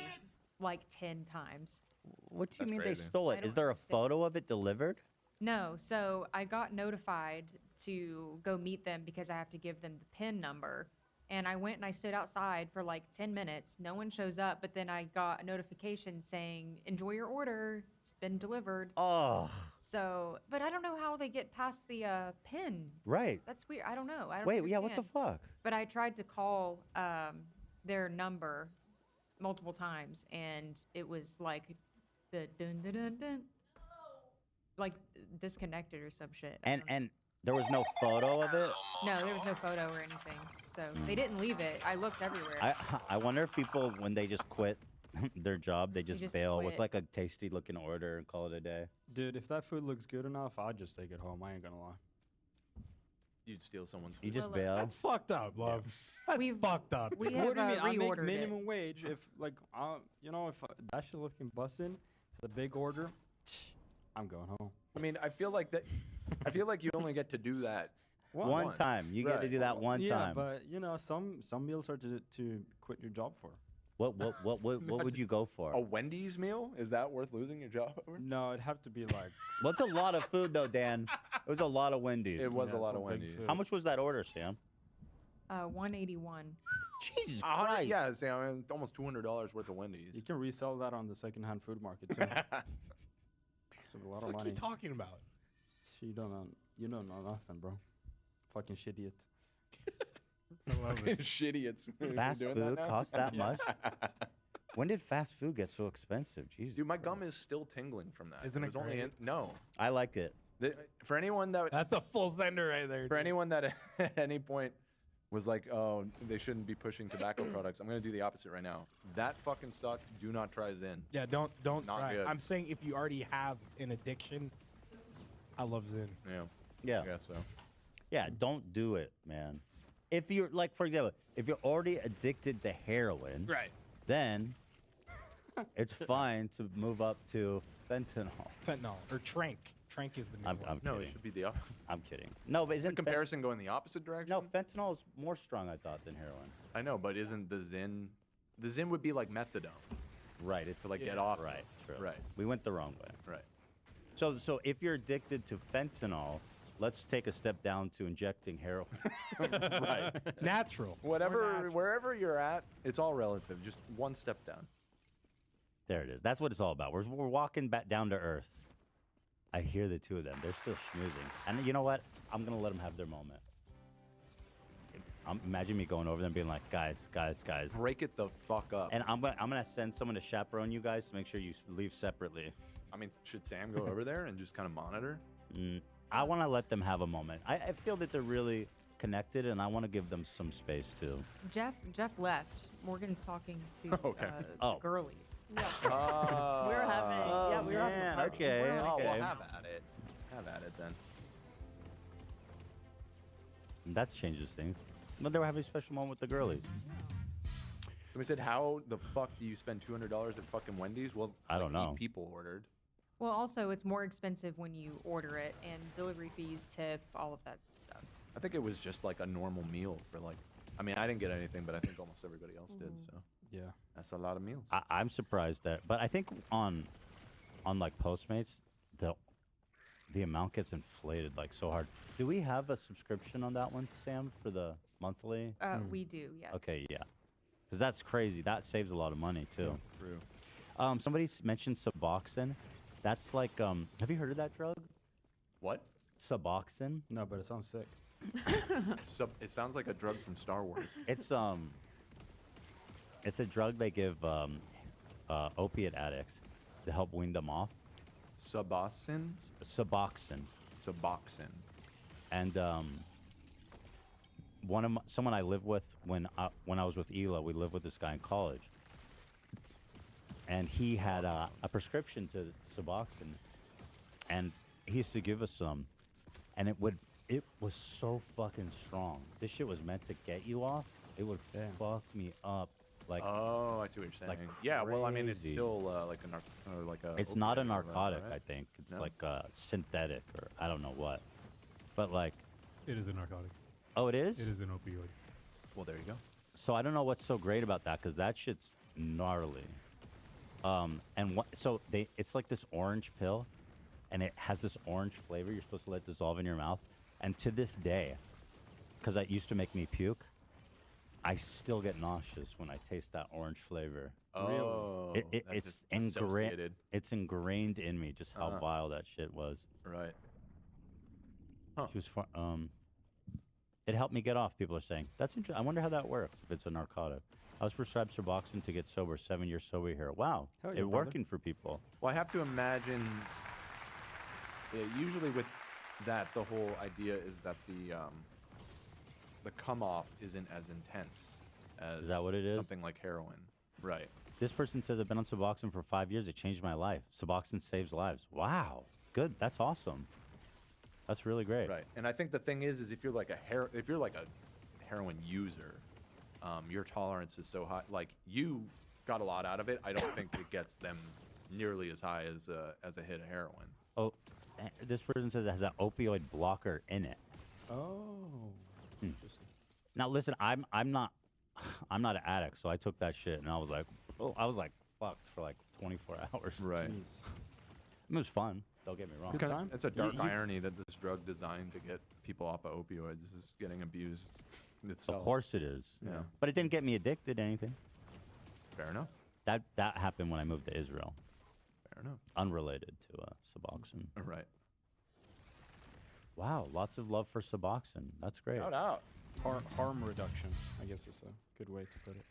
like 10 times. What do you That's mean crazy. they stole I it? Is don't there a understand. photo of it delivered? No, so I got notified to go meet them because I have to give them the PIN number. And I went and I stood outside for like 10 minutes. No one shows up, but then I got a notification saying, enjoy your order. It's been delivered. Oh, So, but I don't know how they get past the PIN. right. That's weird. I don't know. I don't Wait, yeah, what the understand. fuck? But I tried to call their number multiple times, and it was like the dun dun dun dun, like disconnected or some shit. I don't know. And there was no photo of it? No, there was no photo or anything. So they didn't leave it. I looked everywhere. I wonder if people, when they just quit their job, they just just bail with quit. like a tasty looking order and call it a day. Dude, if that food looks good enough, I'll just take it home. I ain't gonna lie. You'd steal someone's food. You just Well, bail. That's fucked up, love. That's We've- fucked up. we dude. have What do you mean? I make reordered it. minimum wage. If like, you know, if that shit looking bussin', it's a big order. I'm going home. I mean, I feel like that. I feel like you only get to do that. One time. You get to Right. do that one yeah, time. but you know, some meals are to quit your job for. What would you go for? A Wendy's meal? Is that worth losing your job over? No, it'd have to be like. What's a lot of food though, Dan? It was a lot of Wendy's. It was Yeah, a lot some of big Wendy's. food. How much was that order, Sam? 181. Jesus Christ. Yeah, Sam, I mean, almost $200 worth of Wendy's. You can resell that on the secondhand food market too. It's a lot What of the fuck money. you talking about? You don't know. You don't know nothing, bro. Fucking shit idiot. I love it. Shitty. It's Fast doing food that now? costs that Yeah. much? When did fast food get so expensive? Jesus. Dude, my gum is still tingling from that. Isn't it was only great? no. I liked it. For anyone that That's a full sender right there. for dude. anyone that at any point was like, oh, they shouldn't be pushing tobacco products, I'm gonna do the opposite right now. That fucking sucks. Do not try Zyn. Yeah, don't Not try. it. good. I'm saying if you already have an addiction, I love Zyn. Yeah. Yeah. I guess so. Yeah, don't do it, man. If you're like, for example, if you're already addicted to heroin, Right. then it's fine to move up to fentanyl. Fentanyl or Trank. Trank is the new I'm one. No, it kidding. should be the opposite. I'm kidding. No, but Isn't isn't comparison going the opposite direction? No, fentanyl is more strong, I thought, than heroin. I know, but isn't the Zyn would be like methadone Right. It's to like get Yeah. off. right. True. Right. We went the wrong way. Right. So if you're addicted to fentanyl, let's take a step down to injecting heroin. Right. Natural. More Whatever, natural. wherever you're at, it's all relative. Just one step down. There it is. That's what it's all about. We're walking back down to earth. I hear the two of them. They're still schmoozing. And you know what? I'm going to let them have their moment. Imagine me going over them being like, guys. Break it the fuck up. And I'm gonna send someone to chaperone you guys to make sure you leave separately. I mean, should Sam go over there and just kind of monitor? I want to let them have a moment. I feel that they're really connected, and I want to give them some space too. Jeff left. Morgan's talking to Okay. Oh. girlies. We were having, yeah, we were having a party. Okay. Oh, well, okay. have at it. Have at it then. That changes things. But they were having a special moment with the girlies. Somebody said, how the fuck do you spend $200 at fucking Wendy's? Well, I don't like, know. 8 people ordered. Well, also it's more expensive when you order it, and delivery fees, tip, all of that stuff. I think it was just like a normal meal for like, I mean, I didn't get anything, but I think almost everybody else did. So Yeah. that's a lot of meals. I'm surprised that, but I think on like Postmates, the amount gets inflated like so hard. Do we have a subscription on that one, Sam, for the monthly? We do, yes. Okay, yeah, because that's crazy. That saves a lot of money too. True. Somebody mentioned Suboxone. That's like, have you heard of that drug? What? Suboxone? No, but it sounds sick. It sounds like a drug from Star Wars. It's a drug they give opiate addicts to help wean them off. Suboxone? Suboxone. Suboxone. And someone I lived with when I was with Ela, we lived with this guy in college, and he had a prescription to Suboxone, and he used to give us some, and it was so fucking strong. This shit was meant to get you off. It would fuck me up. Like, oh, I see what you're saying. like Yeah, well, I mean, it's crazy. still like a It's not a opiate or whatever, narcotic, right? I think. It's No? like synthetic or I don't know what. But like, It is a narcotic. oh, it is? It is an opioid. Well, there you go. So I don't know what's so great about that because that shit's gnarly. So it's like this orange pill, and it has this orange flavor. You're supposed to let it dissolve in your mouth. And to this day, because that used to make me puke, I still get nauseous when I taste that orange flavor. Oh, that's it's just ingrained. associated. It's ingrained in me just how Uh-huh. vile that shit was. Right. She was it helped me get off. People are saying that's interesting. I wonder how that works. If it's a narcotic, I was prescribed Suboxone to get sober. 7 years sober here. Wow, Hell yeah, it's brother. working for people. Well, I have to imagine. Usually with that, the whole idea is that the come off isn't as intense as Is that what it is? something like heroin. Right. This person says I've been on Suboxone for 5 years. It changed my life. Suboxone saves lives. Wow, good. That's awesome. That's really great. Right. And I think the thing is if you're like a heroin user, your tolerance is so high. Like you got a lot out of it. I don't think it gets them nearly as high as a hit of heroin. Oh, this person says it has an opioid blocker in it. Oh. Now listen, I'm not I'm not an addict, so I took that shit and I was like, fucked for like 24 hours. Right. It was fun. Don't get me wrong. It's a dark irony that this drug designed to get people off of opioids is getting abused itself. Of course it is. Yeah. But it didn't get me addicted to anything. Fair enough. That happened when I moved to Israel. Fair enough. Unrelated to Suboxone. Right. Wow, lots of love for Suboxone. That's great. Shout out. Harm reduction, I guess is a good way to put it.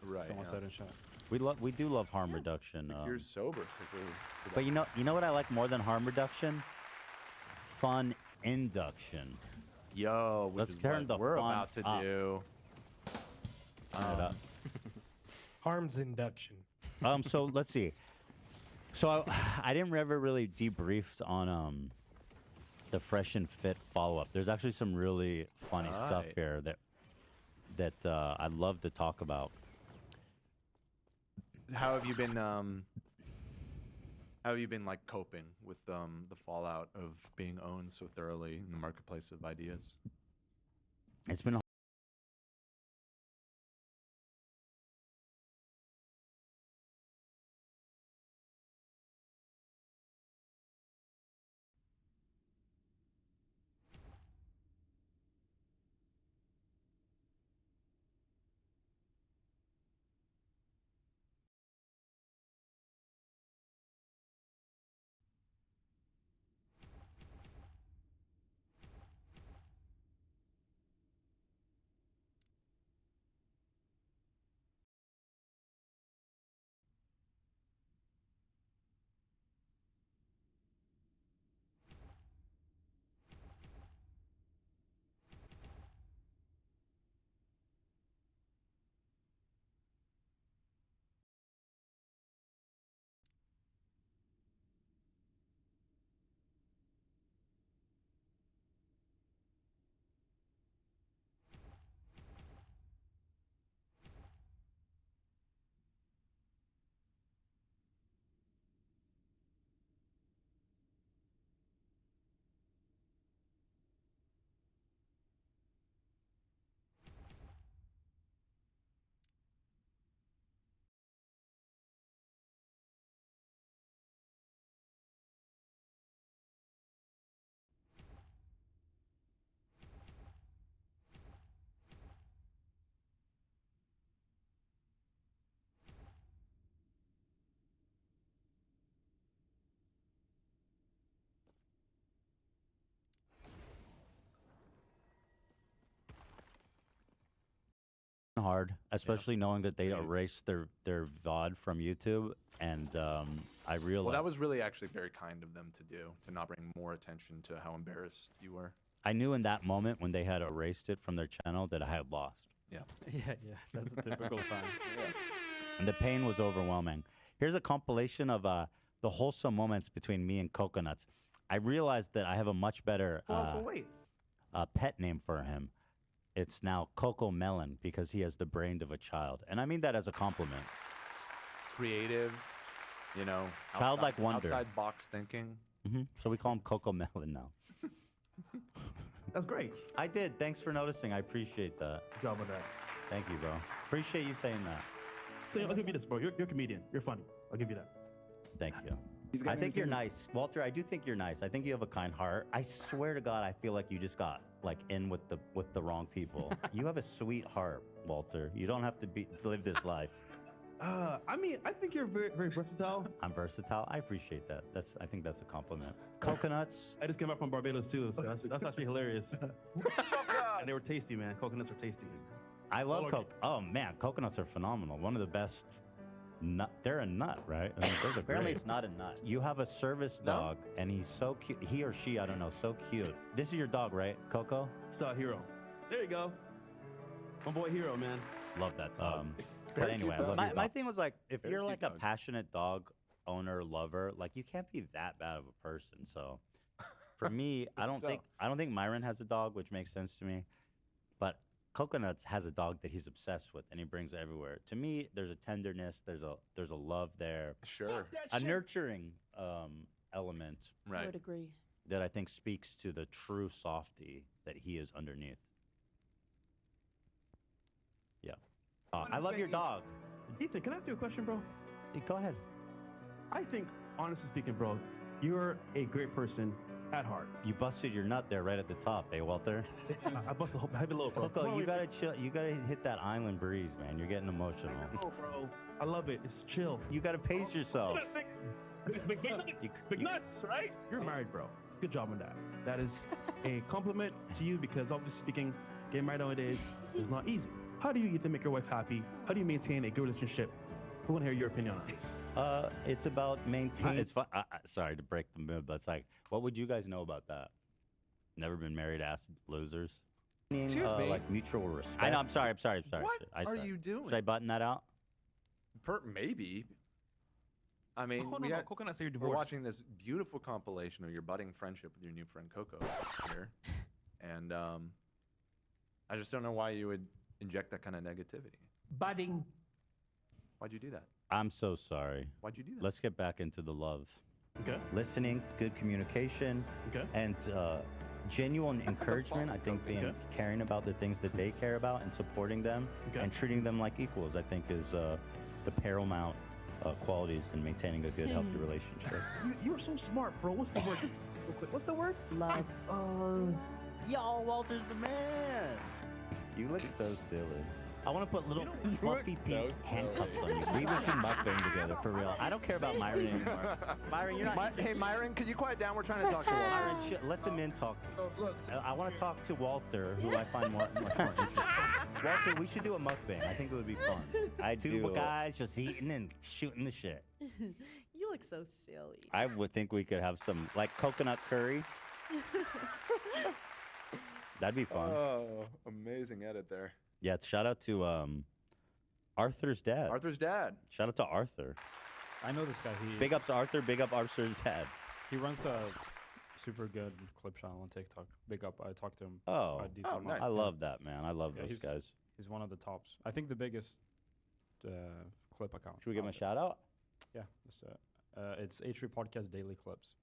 Right. Someone said in chat. We do love harm reduction. You're sober. 'cause of But you know what I like more than harm reduction? Fun induction. Yo, which Let's is turn what the we're fun about to up. do. Turn it up. Harm's induction. So let's see. So I didn't ever really debrief on the Fresh and Fit follow-up. There's actually some really funny stuff Right. here that I'd love to talk about. How have you been? How have you been like coping with the fallout of being owned so thoroughly in the marketplace of ideas? It's been hard, especially knowing that they erased their VOD from YouTube, and I realized. Well, that was really actually very kind of them to do, to not bring more attention to how embarrassed you were. I knew in that moment when they had erased it from their channel that I had lost. Yeah. Yeah, that's a typical sign. And the pain was overwhelming. Here's a compilation of the wholesome moments between me and Coconuts. I realized that I have a much better pet name for him. It's now Coco Melon because he has the brain of a child. And I mean that as a compliment. Creative, you know. Childlike wonder. Outside box thinking. So we call him Coco Melon now. That's great. I did. Thanks for noticing. I appreciate that. Good job with that. Thank you, bro. Appreciate you saying that. So I'll give you this, bro. You're a comedian. You're funny. I'll give you that. Thank you. got I think you're entertainment. nice. Walter, I do think you're nice. I think you have a kind heart. I swear to God, I feel like you just got like in with the wrong people. You have a sweet heart, Walter. You don't have to live this life. I mean, I think you're very, very versatile. I'm versatile. I appreciate that. I think that's a compliment. Coconuts. I just came back from Barbados too, so that's actually hilarious. And they were tasty, man. Coconuts were tasty. I love All coke. Oh man, coconuts are phenomenal. One of the best. Nut. They're a nut, right? I mean, those are Apparently, great. it's not a nut. You have a service dog, and he's so cute. He or she, I don't know, so cute. This is your dog, right, Coco? So Hero. There you go. My boy Hero, man. Love that dog. But Very anyway, cute dog. my thing was like, if Very you're cute like dog. a passionate dog owner, lover, like you can't be that bad of a person. So, for me, I don't think Myron has a dog, which makes sense to me. But Coconuts has a dog that he's obsessed with, and he brings everywhere. To me, there's a tenderness, there's a love there, Sure. a nurturing element, I would agree. that I think speaks to the true softy that he is underneath. Yeah. I love your dog. Ethan, can I ask you a question, bro? Hey, go ahead. I think, honestly speaking, bro, you're a great person at heart. You busted your nut there right at the top, eh, Walter? I bust a heavy load, bro. Coco, you gotta chill. You gotta hit that island breeze, man. You're getting emotional. Oh, bro. I love it. It's chill. You gotta pace yourself. Big nuts, right? You're married, bro. Good job on that. That is a compliment to you because, obviously speaking, getting married nowadays is not easy. How do you get to make your wife happy? How do you maintain a good relationship? We want to hear your opinion on this. It's about maintaining. It's fun. Sorry to break the mood, but it's like, what would you guys know about that? Never been married, ass losers. Excuse me. Like mutual respect. I know. I'm sorry. What I are sorry. you doing? Should I button that out? Maybe. I mean, Oh, no, Coconut, say you're we're divorced. watching this beautiful compilation of your budding friendship with your new friend Coco here, and I just don't know why you would inject that kind of negativity. Budding. Why'd you do that? I'm so sorry. Why'd you do that? Let's get back into the love. Okay. Listening, good communication, Okay. and genuine encouragement. I think being caring about the things that they care about and supporting them Okay. and treating them like equals, I think, is the paramount qualities in maintaining a good, healthy relationship. You are so smart, bro. What's the word? Just real quick. What's the word? Love. Y'all, Walter's the man. You look so silly. I want to put little fluffy pink handcuffs on you. We should mukbang together for real. I don't care about Myron anymore. Myron, you're not. Hey, Myron, could you quiet down? We're trying to talk to Walter. Myron, let the men talk. I want to talk to Walter, who I find much more interesting. Walter, we should do a mukbang. I think it would be fun. Two guys just eating and shooting the shit. You look so silly. I would think we could have some, like, coconut curry. That'd be fun. Oh, amazing edit there. Yeah, shout out to Arthur's dad. Arthur's dad. Shout out to Arthur. I know this guy. Big ups Arthur, big up Arthur's dad. He runs a super good clip channel on TikTok. Big up. I talked to him. Oh, a decent amount. I love that, man. I love those he's, guys. He's one of the tops. I think the biggest clip account. Should we give him a shout out? Yeah, let's do it. It's H3 Podcast Daily Clips.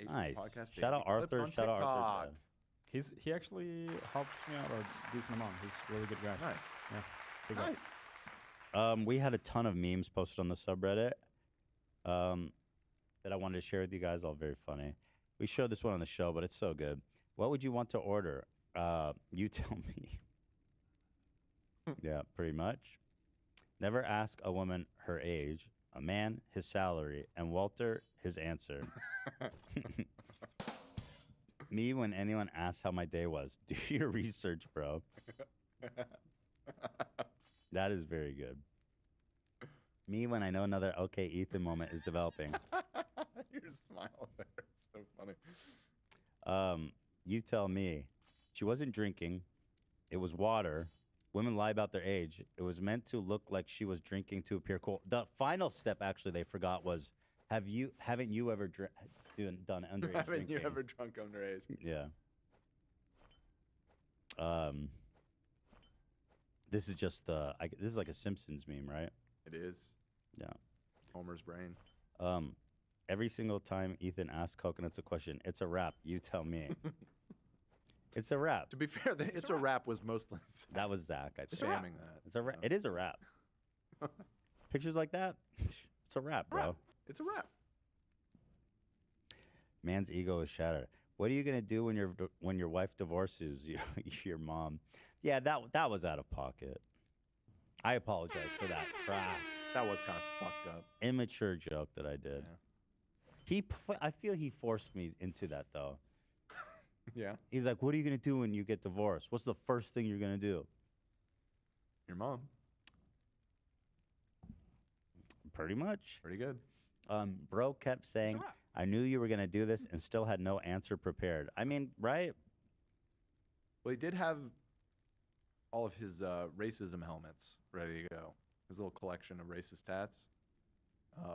Nice. Shout out Arthur. Shout out Arthur. He actually helped me out a decent amount. He's a really good guy. Nice. Yeah. Big up. Nice. We had a ton of memes posted on the subreddit that I wanted to share with you guys. All very funny. We showed this one on the show, but it's so good. What would you want to order? You tell me. Yeah, pretty much. Never ask a woman her age, a man his salary, and Walter his answer. Me when anyone asks how my day was. Do your research, bro. That is very good. Me when I know another okay Ethan moment is developing. Your smile there is so funny. You tell me. She wasn't drinking. It was water. Women lie about their age. It was meant to look like she was drinking to appear cool. The final step, actually, they forgot was, haven't you ever done underage Haven't drinking? you ever drunk underage? Yeah. This is just this is like a Simpsons meme, right? It is. Yeah. Homer's brain. Every single time Ethan asks Coconuts a question, it's a rap. You tell me. It's a rap. To be fair, it's a rap was mostly That was Zach. I think. spamming that. It's a rap. It is a rap. Pictures like that, it's a rap, bro. It's a rap. Man's ego is shattered. What are you gonna do when your wife divorces your mom? Yeah, that was out of pocket. I apologize for that crap. That was kind of fucked up. Immature joke that I did. I feel he forced me into that though. Yeah. He's like, "What are you gonna do when you get divorced? What's the first thing you're gonna do?" Your mom. Pretty much. Pretty good. Bro kept saying, "I knew you were gonna do this," and still had no answer prepared. I mean, right? Well, he did have all of his racism helmets ready to go. His little collection of racist tats.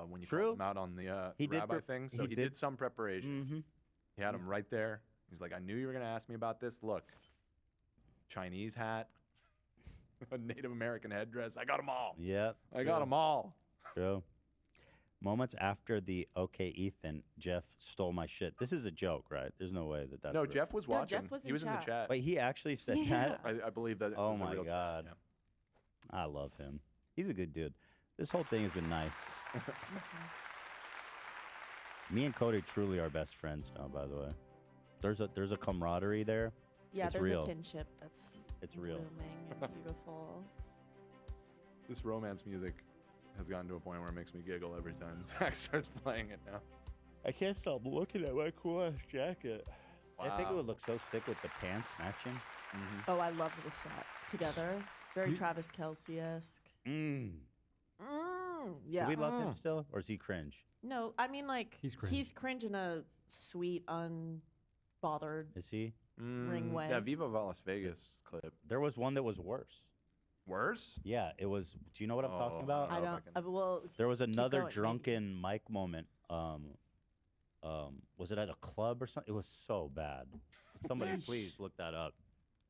When you called him out on the rabbi thing, so he did some preparation. Mm-hmm. He had them right there. He's like, I knew you were going to ask me about this. Look, Chinese hat, a Native American headdress. I got them all. Yep. I got them all. True. Moments after the "Okay, Ethan," Jeff stole my shit. This is a joke, right? There's no way that that's No, real. Jeff was watching. Jeff was he in was in the chat. chat. Wait, he actually said Yeah. that? I believe that. Oh was a my real chat, god. I love him. He's a good dude. This whole thing has been nice. Me and Cody truly are best friends now, by the way. There's a camaraderie there. Yeah, It's there's real. a kinship that's It's real. blooming and beautiful. This romance music has gotten to a point where it makes me giggle every time Zach starts playing it now. I can't stop looking at my cool ass jacket. I think it Wow. would look so sick with the pants matching. Oh, I love the set together. Very You- Travis Kelce-esque. Yeah. Do we love him still, or is he cringe? No, I mean like He's cringe. cringe in a sweet, unbothered Is he? ring way. That Viva Las Vegas clip. There was one that was worse. Worse? Yeah, it was. Do you know what I'm talking Oh, about? I don't. Well, There was keep another going, maybe. drunken mic moment. Was it at a club or something? It was so bad. Somebody please look that up.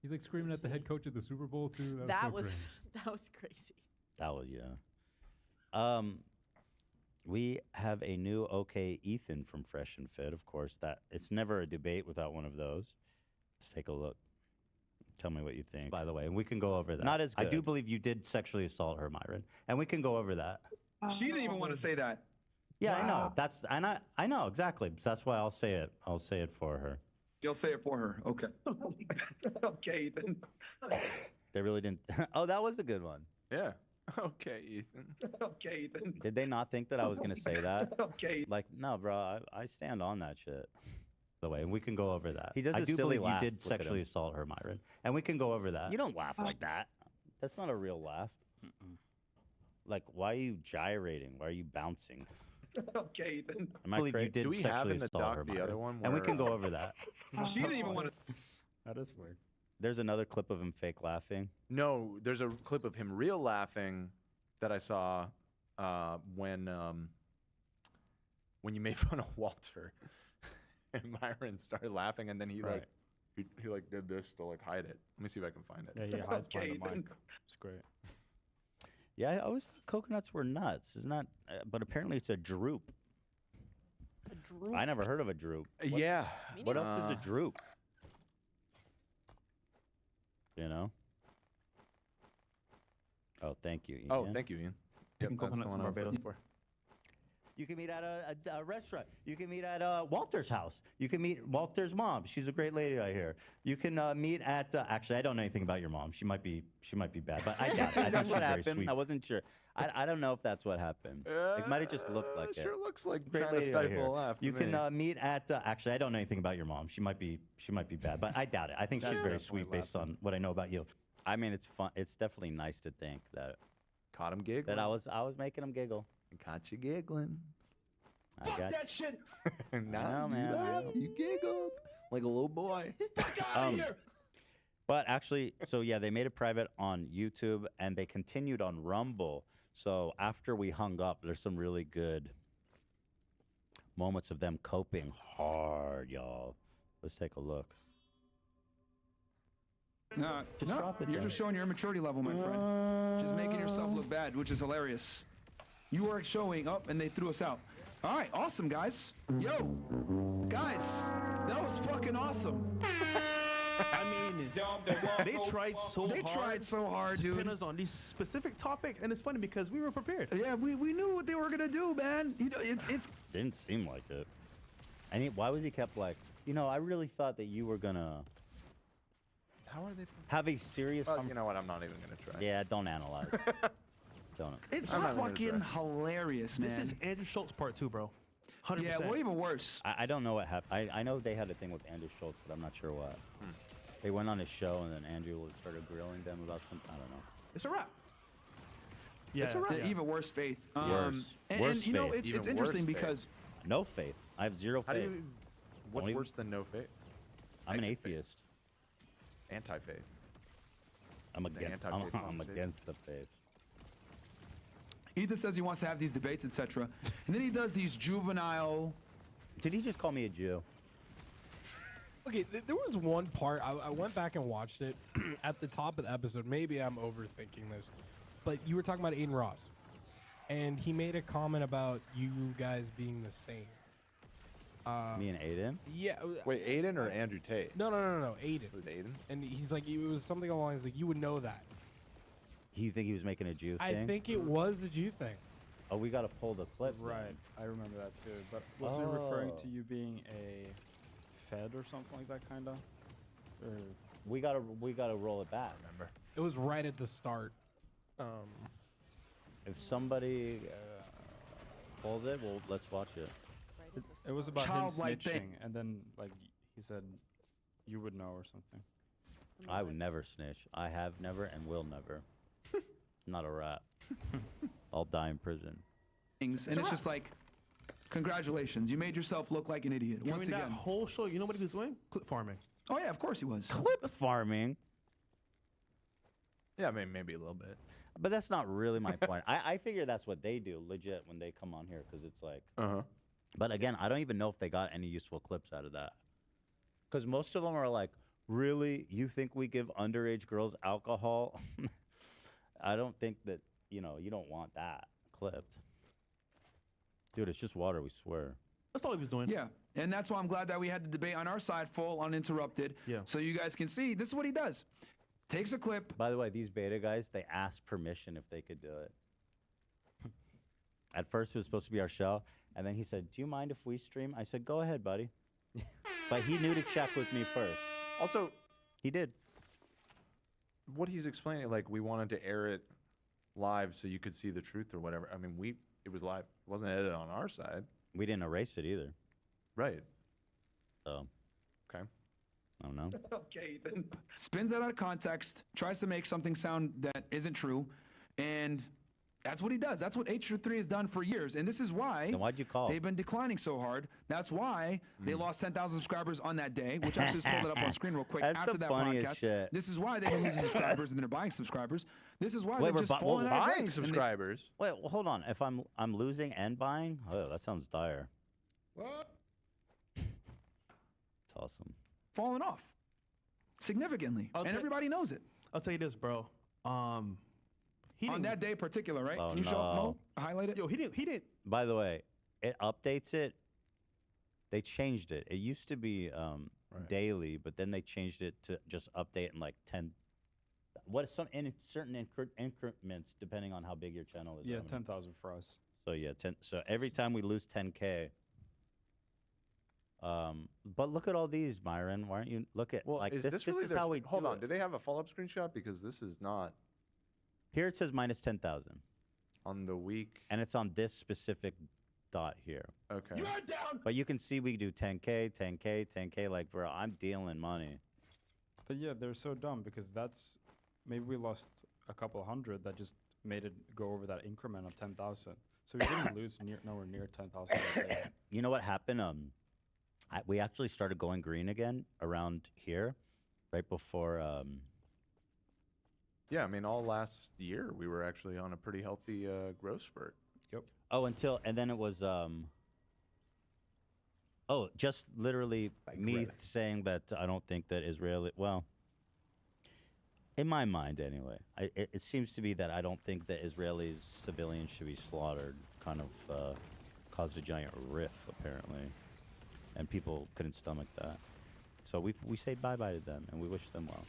He's like screaming at the head coach of the Super Bowl too. That was was so cringe. that was crazy. That was we have a new OK Ethan from Fresh and Fit. Of course, that it's never a debate without one of those. Let's take a look. Tell me what you think. By the way, and we can go over that. Not as good. I do believe you did sexually assault her, Myron, and we can go over that. She didn't even want to say that. Yeah, I know. That's and I know exactly. That's why I'll say it. I'll say it for her. You'll say it for her. Okay. Okay, Ethan. They really didn't. Oh, that was a good one. Yeah. Okay, Ethan. Okay, Ethan. Did they not think that I was gonna say that? Okay. Like, no, bro. I stand on that shit. By the way, and we can go over that. He does I a do silly believe laugh. you did Look at sexually him. assault her, Myron, and we can go over that. You don't laugh like that. That's not a real laugh. Like, why are you gyrating? Why are you bouncing? Okay, Ethan. Am I believe you correct? did Do we have sexually in the assault doc her, the Myron. other one? And we can go over that. She didn't even want to. That is weird. There's another clip of him fake laughing. No, there's a clip of him real laughing that I saw when you made fun of Walter and Myron started laughing, and then he Right. he like did this to like hide it. Let me see if I can find it. Yeah, he hides behind the mic. It's great. Yeah, I always thought coconuts were nuts. It's not, but apparently it's a droop. A droop. I never heard of a droop. What- Yeah. What else is a Uh, droop? You know? Oh, thank you, Ian. Oh, thank you, Ian. Yep, Picking that's the coconuts one in I was Barbados. looking for. You can meet at a restaurant. You can meet at Walter's house. You can meet Walter's mom. She's a great lady, I hear. You can meet at. Actually, I don't know anything about your mom. She might be bad, but I doubt it. I think That's she's what very happened. sweet. I wasn't sure. I don't know if that's what happened. It might have just looked like it. Sure looks like Great trying to lady, I stifle hear. a laugh. to You me. can meet at. Actually, I don't know anything about your mom. She might be bad, but I doubt it. I think she's That's very definitely sweet based on what I know about you. I mean, it's fun. It's definitely nice to think that Caught him giggling. that I was making him giggle. Caught you giggling. I got shit. Now know, man, I know. You giggled like a little boy. But actually, so yeah, they made it private on YouTube and they continued on Rumble. So after we hung up, there's some really good moments of them coping hard, y'all. Let's take a look. No, drop it you're down. just showing your immaturity level, my friend. Just making yourself look bad, which is hilarious. You weren't showing up, and they threw us out. All right, awesome, guys. Yo, guys, that was fucking awesome. I mean, they tried so hard. They tried so hard, to dude. pin us on this specific topic, and it's funny because we were prepared. Yeah, we knew what they were gonna do, man. You know, it's. Didn't seem like it. And why was he kept like, I really thought that you were gonna How are they? have a serious. You know what? I'm not even gonna try. Yeah, don't analyze. Don't. It's I'm not gonna fucking try. hilarious, man. This is Andrew Schultz part 2, bro. 100%. Yeah, well, even worse. I don't know what happened. I know they had a thing with Andrew Schultz, but I'm not sure what. They went on his show, and then Andrew started grilling them about something. I don't know. It's a wrap. Yeah, It's even worse, Faith. Worse. And Worse you know, Faith. it's Even interesting worse Faith. because No faith. I have zero How faith. do you? What's Only- worse than no faith? I'm an Anti-faith. atheist. Anti-faith. I'm The against. anti-faith I'm conversation. against the faith. Ethan says he wants to have these debates, etc. And then he does these juvenile. Did he just call me a Jew? Okay, there was one part I went back and watched it at the top of the episode. Maybe I'm overthinking this, but you were talking about Aiden Ross, and he made a comment about you guys being the same. Me and Aiden? Yeah. Wait, Aiden or Andrew Tate? No, Aiden. It was Aiden. And he's like, it was something along the lines like, you would know that. You think he was making a Jew I thing? think it was a Jew thing. Oh, we gotta pull the clip. then. Right, I remember that too. But was he referring to Oh. you being a Fed or something like that, kinda? Or We gotta roll it back. Remember? It was right at the start. If somebody pulls it, well, let's watch it. it was about him Childlike snitching, thing. and then like he said, you would know or something. I would never snitch. I have never and will never. Not a rat. I'll die in prison. Things, and it's just like, congratulations, you made yourself look like an idiot once During that again. whole show, you know what he was doing? Clip farming. Oh yeah, of course he was. Clip farming. Yeah, maybe a little bit. But that's not really my point. I figure that's what they do legit when they come on here because it's like. Uh-huh. But again, I don't even know if they got any useful clips out of that. Because most of them are like, really? You think we give underage girls alcohol? I don't think that, you don't want that clipped. Dude, it's just water, we swear. That's all he was doing. Yeah, and that's why I'm glad that we had the debate on our side full, uninterrupted. Yeah. So you guys can see, this is what he does. Takes a clip. By the way, these beta guys, they asked permission if they could do it. At first, it was supposed to be our show. And then he said, do you mind if we stream? I said, go ahead, buddy. But he knew to check with me first. Also, he did. What he's explaining, like we wanted to air it live so you could see the truth or whatever. I mean, it was live. It wasn't edited on our side. We didn't erase it either. Right. So. Okay. I don't know. Okay, then spins that out of context, tries to make something sound that isn't true, and that's what he does. That's what H3 has done for years, and this is why Then why'd you call? they've been declining so hard. That's why they lost 10,000 subscribers on that day, which I just pulled it up on screen real quick That's after the that funniest podcast. shit. This is why they've been losing subscribers and then they're buying subscribers. This is why Wait, they're we're just bu- falling we're out of Buying grace, and they- subscribers. Wait, well, hold on. If I'm losing and buying, oh, that sounds dire. What? It's awesome. Falling off significantly, and everybody knows it. I'll tell you this, bro. He On didn't- that day in particular, right? Oh, Can you show Mo? Highlight it. Yo, he didn't. By the way, it updates it. They changed it. It used to be daily, but then they changed it to just update in like 10. In certain increments, depending on how big your channel is. Yeah, I mean. 10,000 for us. So yeah, 10. So every time we lose 10K. But look at all these, Myron. Why aren't you look at Well, like is this? this This really is their how sc- we Hold do on. it. Do they have a follow-up screenshot? Because this is not Here it says minus 10,000, on the week. and it's on this specific dot here. Okay. down. But you can see we do 10K, 10K, 10K. Like, bro, I'm dealing money. But yeah, they're so dumb because that's maybe we lost a couple hundred that just made it go over that increment of 10,000. So we didn't lose nowhere near 10,000. that day. You know what happened? We actually started going green again around here, right before. Yeah, I mean, all last year we were actually on a pretty healthy growth spurt. Yep. Oh, and then it was. Just literally me saying that I don't think that Israeli. Well, in my mind anyway, it seems to be that I don't think that Israeli civilians should be slaughtered. Kind of caused a giant riff apparently, and people couldn't stomach that. So we say bye bye to them and we wish them well.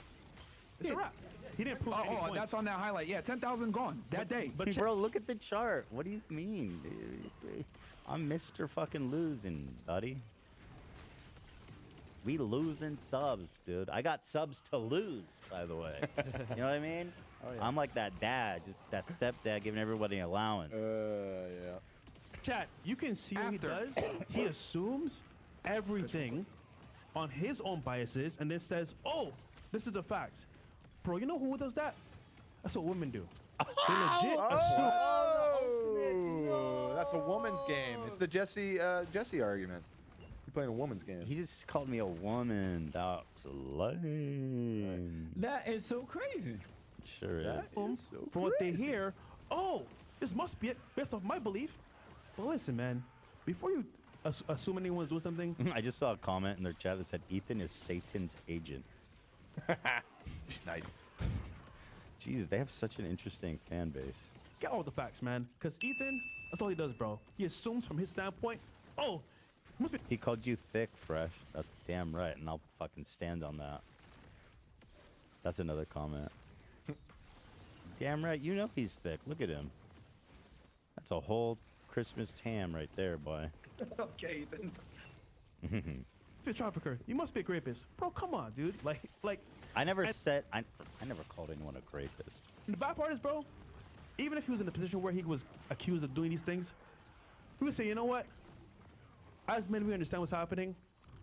It's a wrap. He didn't prove any Oh, points. that's on that highlight. Yeah, 10,000 gone that day. But Bro, look at the chart. What do you mean, dude? I'm Mr. fucking losing, buddy. We losing subs, dude. I got subs to lose, by the way. You know what I mean? Oh, yeah. I'm like that dad, just that stepdad giving everybody an allowance. Yeah. Chat, you can see what he does. He assumes everything on his own biases and then says, oh, this is the facts. Bro, you know who does that? That's what women do. They legit assume. Oh, that's a woman's game. It's the Jesse argument. You're playing a woman's game. He just called me a woman. That's lame. That is so crazy. Sure is. From what they hear, oh, this must be it based off my belief. But listen, man, before you assume anyone's doing something, I just saw a comment in their chat that said Ethan is Satan's agent. Nice. Jeez, they have such an interesting fan base. get all the facts, man. Because Ethan, that's all he does, bro. He assumes from his standpoint, oh, must be. He called you thick, Fresh. That's damn right, and I'll fucking stand on that. That's another comment. Damn right, you know he's thick. Look at him. That's a whole Christmas tam right there, boy. Okay, then. If you're a trafficker, you must be a rapist, bro. Come on, dude. Like. I never said I never called anyone a rapist. The bad part is, bro, even if he was in a position where he was accused of doing these things, we would say, you know what? As men, we understand what's happening.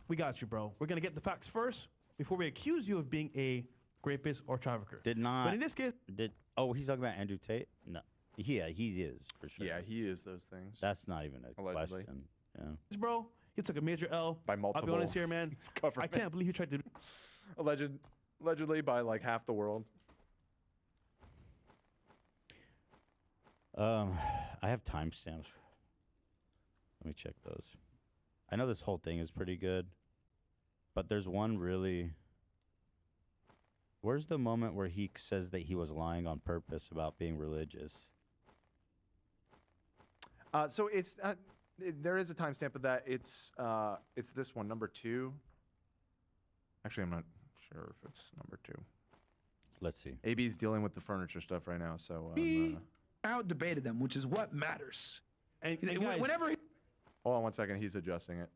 We got you, bro. We're gonna get the facts first before we accuse you of being a rapist or trafficker. Did not. But in this case, oh, he's talking about Andrew Tate? No. Yeah, he is for sure. Yeah, he is those things. That's not even a Allegedly. question. Yeah. bro, he took a major L. By multiple I'll be honest here, man. I governments. can't believe he tried to. Allegedly by like half the world. I have timestamps. Let me check those. I know this whole thing is pretty good, but there's one really. Where's the moment where he says that he was lying on purpose about being religious? So it's there is a timestamp of that. It's this one, number 2. Actually, I'm not sure if it's number 2. Let's see. AB's dealing with the furniture stuff right now, so He out debated them, which is what matters. And Wh- whenever he hold on one second. He's adjusting it.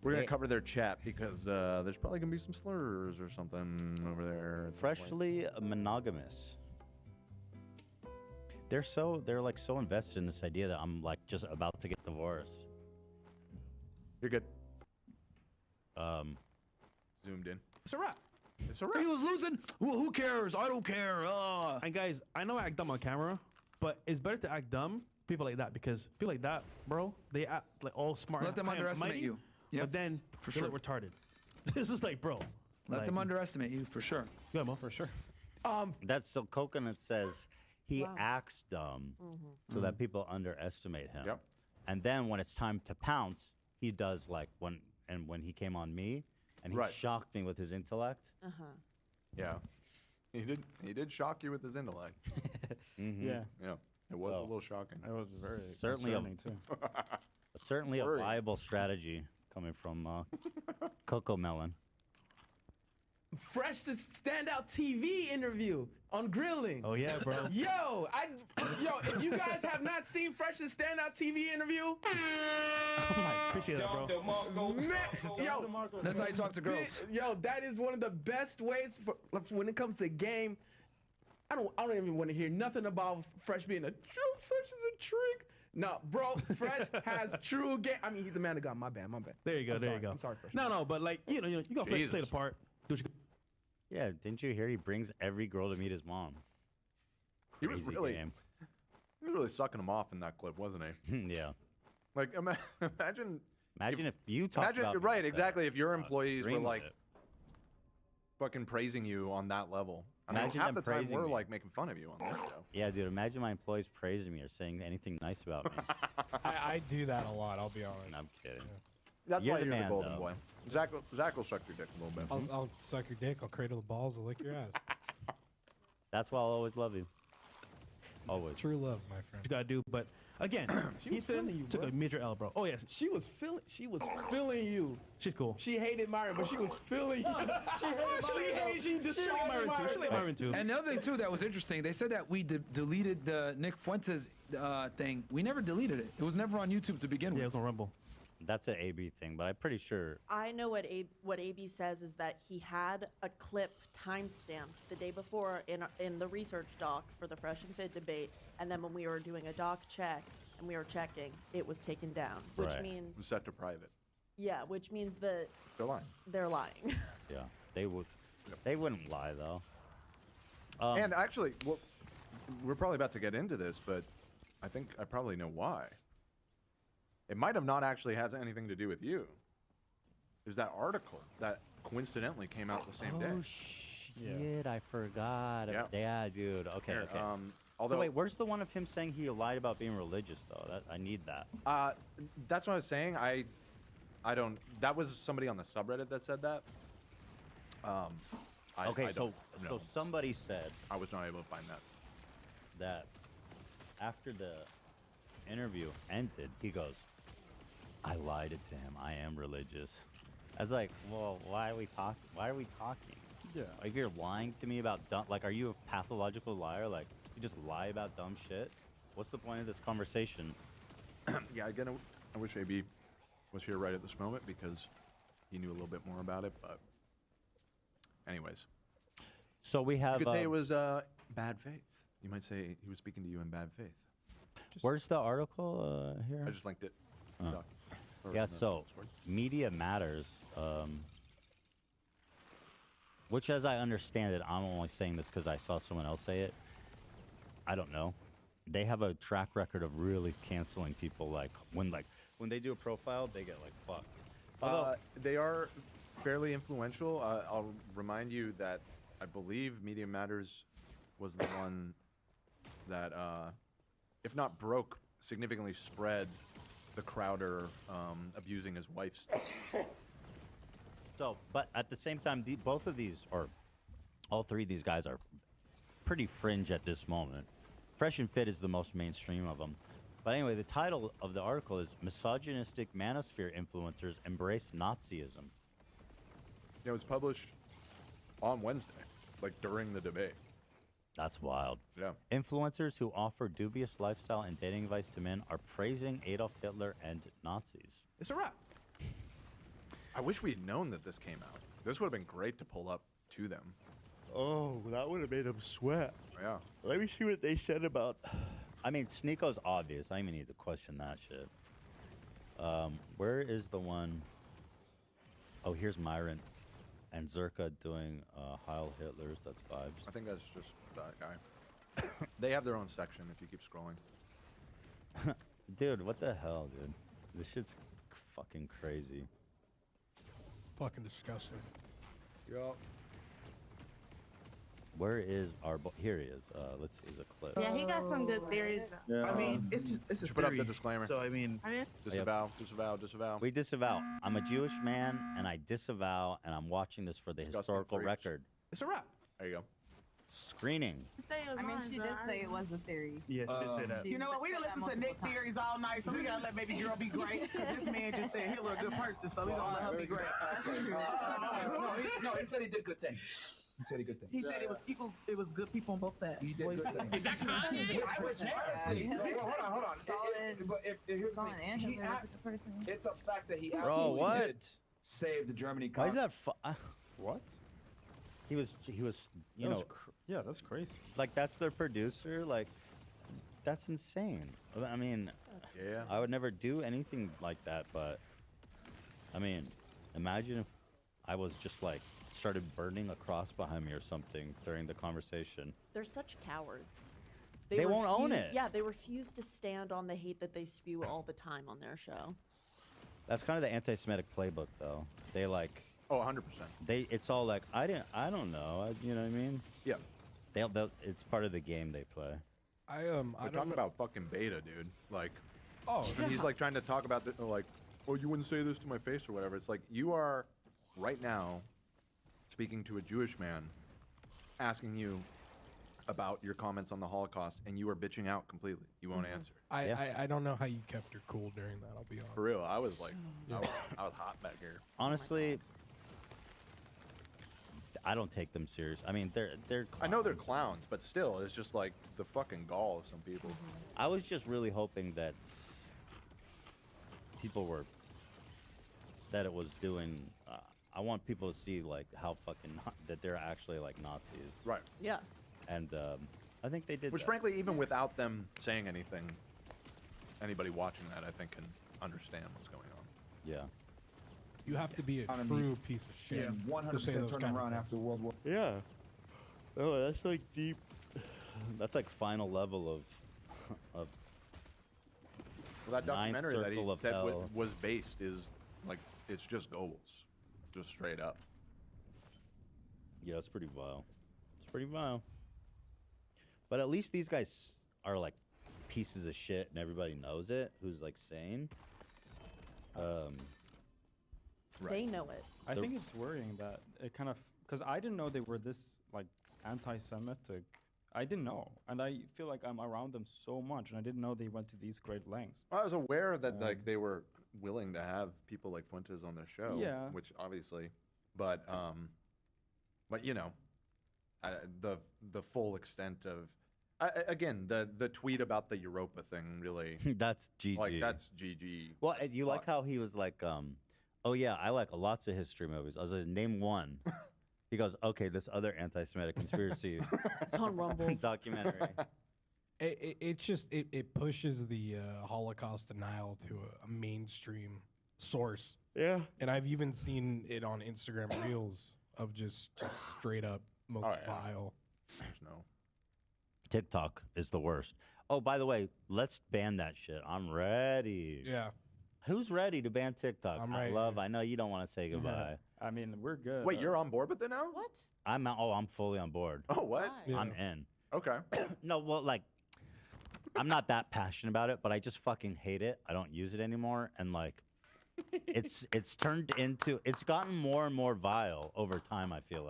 We're gonna cover their chat because there's probably gonna be some slurs or something over there. at some point. Freshly monogamous. They're like so invested in this idea that I'm like just about to get divorced. You're good. Zoomed in. It's a wrap. It's a wrap. He was losing. Who cares? I don't care. And guys, I know I act dumb on camera, but it's better to act dumb. People like that, because people like that, bro, they act like all smart. Let them high and underestimate mighty, you. Yep, But then for they sure. look retarded. This is like, bro. Let them underestimate you for sure. Yeah, Mo, for sure. That's so Coconut says he Wow. acts dumb so that people underestimate him. Yep. And then when it's time to pounce, he does like when he came on me and he Right. shocked me with his intellect. Uh-huh. Yeah. He did shock you with his intellect. Mhm. Yeah. Yeah. It was a Well, little shocking. It was very Certainly a- concerning too. Certainly a Worried. viable strategy coming from Coco Melon. Fresh to Standout TV interview on grilling. Oh yeah, bro. Yo, if you guys have not seen Fresh to Standout TV interview, Appreciate that, bro. man, yo, That's how you talk to girls. Yo, that is one of the best ways for when it comes to game. I don't even want to hear nothing about Fresh being a true Fresh is a trick. No, bro, Fresh has true game. I mean, he's a man of God. My bad. There you go. I'm there sorry, you go. I'm sorry, Fresh. No, but like you gotta play the part. Do what you Yeah, didn't you hear he brings every girl to meet his mom? He was Crazy really game. he was really sucking him off in that clip, wasn't he? Yeah. Like imagine if you talked imagine about me right like that, exactly if your I'd employees were dream of like it. fucking praising you on that level. I mean, Imagine half the them time praising we're me. like making fun of you on this show. Yeah, dude, imagine my employees praising me or saying anything nice about me. I do that a lot. I'll be honest. I'm kidding. That's You're why the you're man, the golden though. boy. Zach will suck your dick a little bit. I'll suck your dick. I'll cradle the balls. I'll lick your ass. That's why I'll always love you. Always. True love, my friend. you gotta do. But again, Ethan feeling you, took bro. a major L, bro. Oh yeah, She was feeling you. she's cool. She hated Myron, but she was feeling you. she hated you. She like Myron too. She like Myron too. And the other thing too that was interesting, they said that we deleted the Nick Fuentes thing. We never deleted it. It was never on YouTube to begin Yeah, it with. was on Rumble. That's an AB thing, but I'm pretty sure. I know what AB says is that he had a clip timestamped the day before in the research doc for the Fresh and Fit debate, and then when we were doing a doc check and we were checking, it was taken down, which Right. means It was set to private. yeah, which means that They're lying. they're lying. Yeah, they would. They wouldn't lie though. And actually, well, we're probably about to get into this, but I think I probably know why. It might have not actually had anything to do with you. It was that article that coincidentally came out the same day. Oh shit! I forgot. Yeah. Yeah, dude. Okay. Here, Okay. although so wait, where's the one of him saying he lied about being religious though? I need that. that's what I was saying. I don't. That was somebody on the subreddit that said that. Okay, I so don't know. so somebody said I was not able to find that. that after the interview ended, he goes, "I lied to him. I am religious." I was like, "Well, why are we talking? Why are we talking?" Yeah. Like you're lying to me about dumb. Like, are you a pathological liar? Like, you just lie about dumb shit? What's the point of this conversation? Yeah, again, I wish AB was here right at this moment because he knew a little bit more about it. But, anyways, So we have. you could say it was bad faith. You might say he was speaking to you in bad faith. Where's the article here? I just linked it. Oh. Doc. Or Yeah, in the so Discord. Media Matters, which, as I understand it, I'm only saying this because I saw someone else say it. I don't know. They have a track record of really canceling people. Like when they do a profile, they get like fucked. Although They are fairly influential. I'll remind you that I believe Media Matters was the one that, if not broke, significantly spread the Crowder abusing his wife stuff. So, but at the same time, both of these, or all three of these guys, are pretty fringe at this moment. Fresh and Fit is the most mainstream of them. But anyway, the title of the article is Misogynistic Manosphere Influencers Embrace Nazism. It was published on Wednesday, like during the debate. That's wild. Yeah. Influencers who offer dubious lifestyle and dating advice to men are praising Adolf Hitler and Nazis. It's a wrap. I wish we'd known that this came out. This would have been great to pull up to them. Oh, that would have made them sweat. Yeah. Let me see what they said about. I mean, Sneeko's obvious. I don't even need to question that shit. Where is the one? Oh, here's Myron and Zerka doing Heil Hitlers. That's vibes. I think that's just that guy. They have their own section if you keep scrolling. Dude, what the hell, dude? This shit's fucking crazy. Fucking disgusting. Yup. Where is our? Here he is. Let's see. Is a clip. Yeah, he got some good theories. I mean, it's a Should put up the theory. disclaimer. So I mean, Disavow, disavow, disavow. We disavow. I'm a Jewish man, and I disavow, and I'm watching this for the Disgusting historical freaks. record. it's a wrap. There you go. Screening. I mean, she did say it was a theory. Yeah, she did say that. She You know what? We said done that listened to Nick multiple times. theories all night, so we gotta let baby girl be great. Cause this man just said Hitler a good person, so we gonna let her be great. No, he said he did good things. He said he good things. He said it was good people on both sides. He So did he good said- things. I would never say. Hold on. But if here's the Stalin and thing, Hitler was a good person. it's a fact that he Bro, absolutely what? did save the Germany. Why is that? What? He was. You That was know. yeah, that's crazy. Like that's their producer. Like, that's insane. I mean, Yeah. I would never do anything like that. But, I mean, imagine if I was just like started burning a cross behind me or something during the conversation. They're such cowards. They won't own refuse- it. Yeah, they refuse to stand on the hate that they spew all the time on their show. That's kind of the anti-Semitic playbook, though. They like. Oh, 100%. It's all like I don't know. You know what I mean? Yeah. They'll. It's part of the game they play. I We're don't talking know- about fucking beta, dude. Like, Oh, and he's like trying to talk about the, like, oh, you wouldn't say this to my face or whatever. It's like you are right now speaking to a Jewish man, asking you about your comments on the Holocaust, and you are bitching out completely. You won't answer. I don't know how you kept your cool during that. I'll be honest. For real, I was like, Yeah. I was hot back here. Honestly, I don't take them serious. I mean, they're. I know they're clowns, but still, it's just like the fucking gall of some people. I was just really hoping that people were that it was doing. I want people to see like how fucking that they're actually like Nazis. Right. Yeah. And I think they did. Which, that. frankly, even without them saying anything, anybody watching that, I think, can understand what's going on. Yeah. You have to be a Economy. true piece of shit. And to say 100% those turn kind of around things. after World War. Yeah. Oh, that's like deep. That's like final level of. Well, that Ninth documentary that he Circle of said Hell. was based is like it's just Goebbels, just straight up. Yeah, it's pretty vile. It's pretty vile. But at least these guys are like pieces of shit, and everybody knows it. Who's like sane. They know it. I think it's worrying that it kind of because I didn't know they were this like anti-Semitic. I didn't know, and I feel like I'm around them so much, and I didn't know they went to these great lengths. I was aware that like they were willing to have people like Fuentes on their show. Yeah. Which obviously, but But the full extent of again the tweet about the Europa thing really That's GG. like that's GG. Well, and you like how he was like, oh yeah, I like lots of history movies. I was like, name one. He goes, okay, this other anti-Semitic conspiracy It's on Rumble. documentary. It pushes the Holocaust denial to a mainstream source. Yeah. And I've even seen it on Instagram Reels of just straight up most vile. There's no. TikTok is the worst. Oh, by the way, let's ban that shit. I'm ready. Yeah. Who's ready to ban TikTok? I'm right Love, I know you don't want to say goodbye. I mean, we're good. Wait, you're on board with it now? What? I'm fully on board. Oh, what? Why? I'm in. Okay. No, well, like, I'm not that passionate about it, but I just fucking hate it. I don't use it anymore, and like, it's gotten more and more vile over time. I feel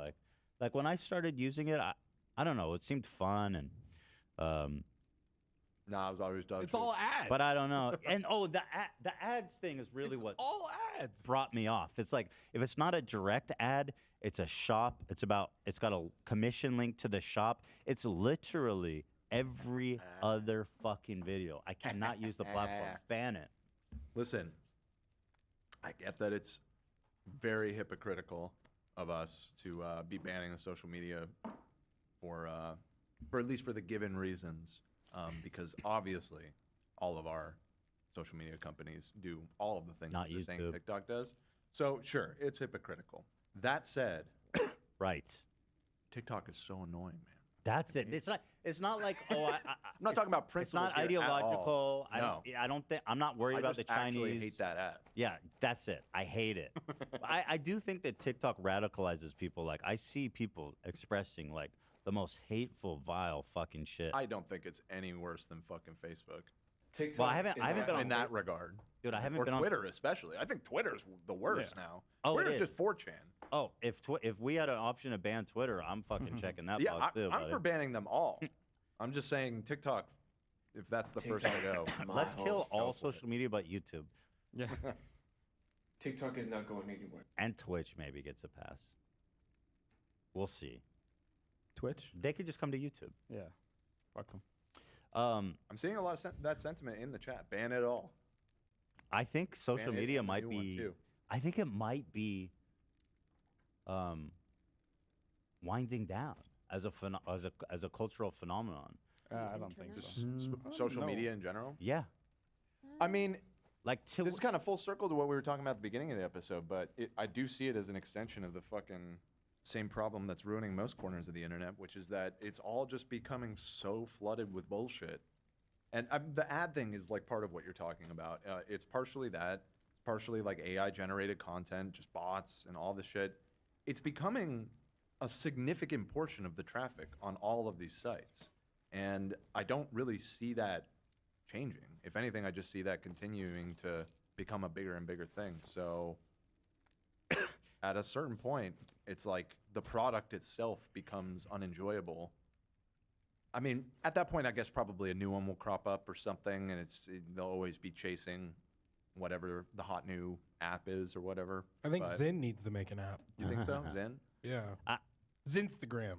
like when I started using it, I don't know, it seemed fun and Nah, I was always dog It's shit. all ads. but I don't know. And the ads thing is really what all ads. brought me off. It's like if it's not a direct ad, it's a shop. It's got a commission link to the shop. It's literally every other fucking video. I cannot use the platform. Ban it. Listen, I get that it's very hypocritical of us to be banning the social media for at least for the given reasons, because obviously all of our social media companies do all of the things Not that you're saying YouTube. TikTok does. So sure, it's hypocritical. That said, Right. TikTok is so annoying, man. That's it. It's not like I'm not talking about principles It's not here at all. ideological. No. I don't think I'm not worried I about the just actually Chinese. hate that ad. Yeah, that's it. I hate it. I do think that TikTok radicalizes people. Like I see people expressing like the most hateful, vile fucking shit. I don't think it's any worse than fucking Facebook. Well, I haven't been on in that regard. Dude, I haven't or been on Twitter especially. I think Twitter's the worst now. Oh, it Twitter's is. just 4chan. Oh, if we had an option to ban Twitter, I'm fucking checking that Yeah, box too. I'm buddy. for banning them all. I'm just saying TikTok, if that's the first to go. Let's kill all social media but YouTube. Yeah. TikTok is not going anywhere. And Twitch maybe gets a pass. We'll see. Twitch? They could just come to YouTube. Yeah. Fuck them. I'm seeing a lot of that sentiment in the chat. Ban it all. I think social Ban it media and the might new one, be. too. I think it might be winding down as a cultural phenomenon. I don't think so. Social media in general. Yeah. I mean, like this is kind of full circle to what we were talking about at the beginning of the episode, but I do see it as an extension of the fucking same problem that's ruining most corners of the internet, which is that it's all just becoming so flooded with bullshit. And the ad thing is like part of what you're talking about. It's partially that. It's partially like AI generated content, just bots and all this shit. It's becoming a significant portion of the traffic on all of these sites. And I don't really see that changing. If anything, I just see that continuing to become a bigger and bigger thing. So at a certain point, it's like the product itself becomes unenjoyable. I mean, at that point, I guess probably a new one will crop up or something, and they'll always be chasing whatever the hot new app is or whatever. I think But- Zen needs to make an app. You think so, Zen? Yeah. Zinstagram.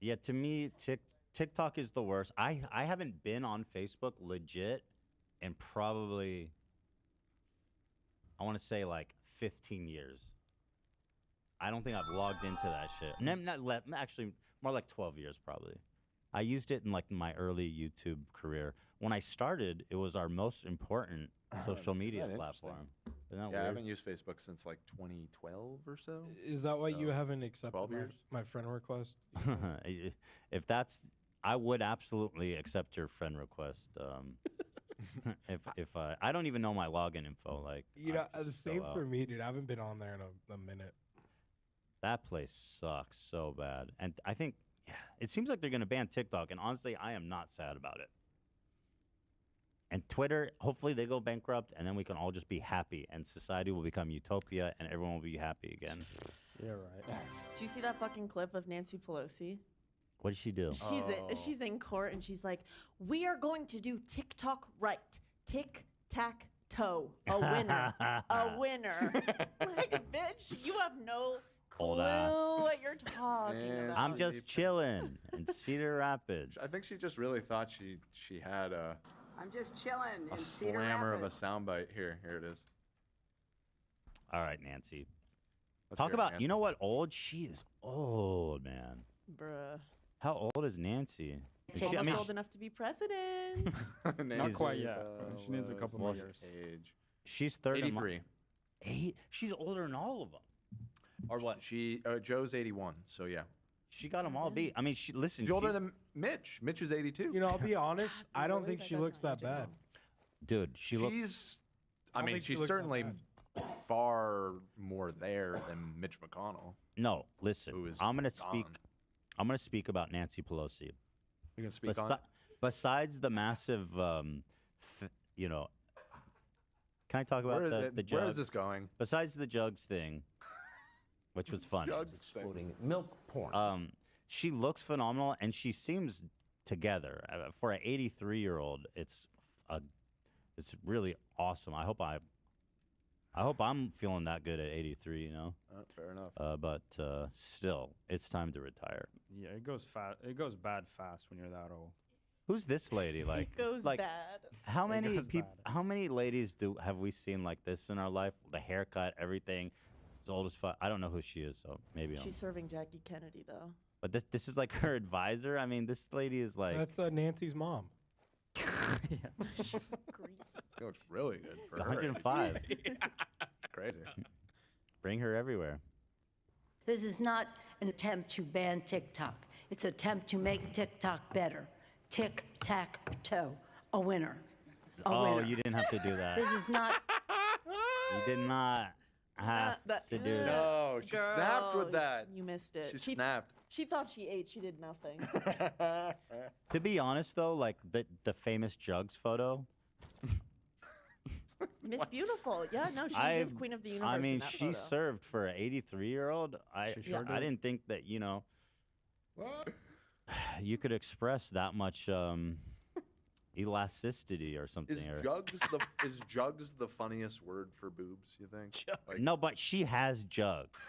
Yeah, to me, TikTok is the worst. I haven't been on Facebook legit in probably, I want to say like 15 years. I don't think I've logged into that shit. Actually, more like 12 years probably. I used it in like my early YouTube career. When I started, it was our most important social media Yeah, platform. Isn't that Yeah, I weird? haven't used Facebook since like 2012 or so. Is that why you So, haven't accepted 12 years? my friend request? If that's, I would absolutely accept your friend request. If I don't even know my login info, like You know, I'm the so same out. for me, dude. I haven't been on there in a minute. That place sucks so bad, and I think it seems like they're gonna ban TikTok, and honestly, I am not sad about it. And Twitter, hopefully they go bankrupt, and then we can all just be happy, and society will become utopia, and everyone will be happy again. Yeah, right. Do you see that fucking clip of Nancy Pelosi? What did she do? She's in court and she's like, "We are going to do TikTok right. Tick tack toe. A winner. A winner." Like, bitch, you have no old ass. what you're talking about. I'm just chilling in Cedar Rapids. I think she just really thought she had a I'm just chilling a in Cedar slammer of a Rapids. soundbite. Here it is. All right, Nancy. Let's Talk hear it, about, Nancy. you know what? Old? She is old, man. Bruh. How old is Nancy? Is she- Almost I mean, old enough to be president. Not quite yet. Nancy She needs a couple more Well, years. Age. she's 30. 83. She's older than all of them. Or what? Joe's 81. So yeah. She got them all beat. I mean, listen. She's older she's- than Mitch. Mitch is 82. You know, I'll be honest. I don't think she looks that bad. Dude, she looks. She's. I I don't mean, think she she's looks that certainly far more there than Mitch McConnell. No, listen. Who is I'm gonna speak. gone. I'm gonna speak about Nancy Pelosi. You gonna speak on it? Besides the massive, you know. Can I talk about Where is the it- the where is jugs? this going? Besides the jugs thing, which was funny. Exploding milk porn. She looks phenomenal, and she seems together. For an 83-year-old, it's really awesome. I hope I'm feeling that good at 83. You know. Fair enough. But still, it's time to retire. Yeah, it goes fast. It goes bad fast when you're that old. Who's this lady? Like, It goes like, bad. How It many goes people? How many ladies have we seen like this in our life? The haircut, everything. It's old as fuck. I don't know who she is, so maybe. She's serving Jackie Kennedy though. But this is like her advisor. I mean, this lady is like. That's Nancy's mom. She looks really good for her. 105. Crazy. Bring her everywhere. This is not an attempt to ban TikTok. It's an attempt to make TikTok better. Tic-tac-toe. A winner. A Oh, winner. you didn't have to do that. This is not. You did not have to do that. No, she snapped with Girl, that. You missed it. She snapped. She thought she ate. She did nothing. To be honest, though, like the famous Jugs photo. Miss Beautiful. Yeah, no, she I is Queen of the Universe. I mean, in that she photo. served for an 83-year-old. I She sure I did. didn't think that you could express that much elasticity or something. Is jugs the funniest word for boobs? You think? Like, No, but she has jugs.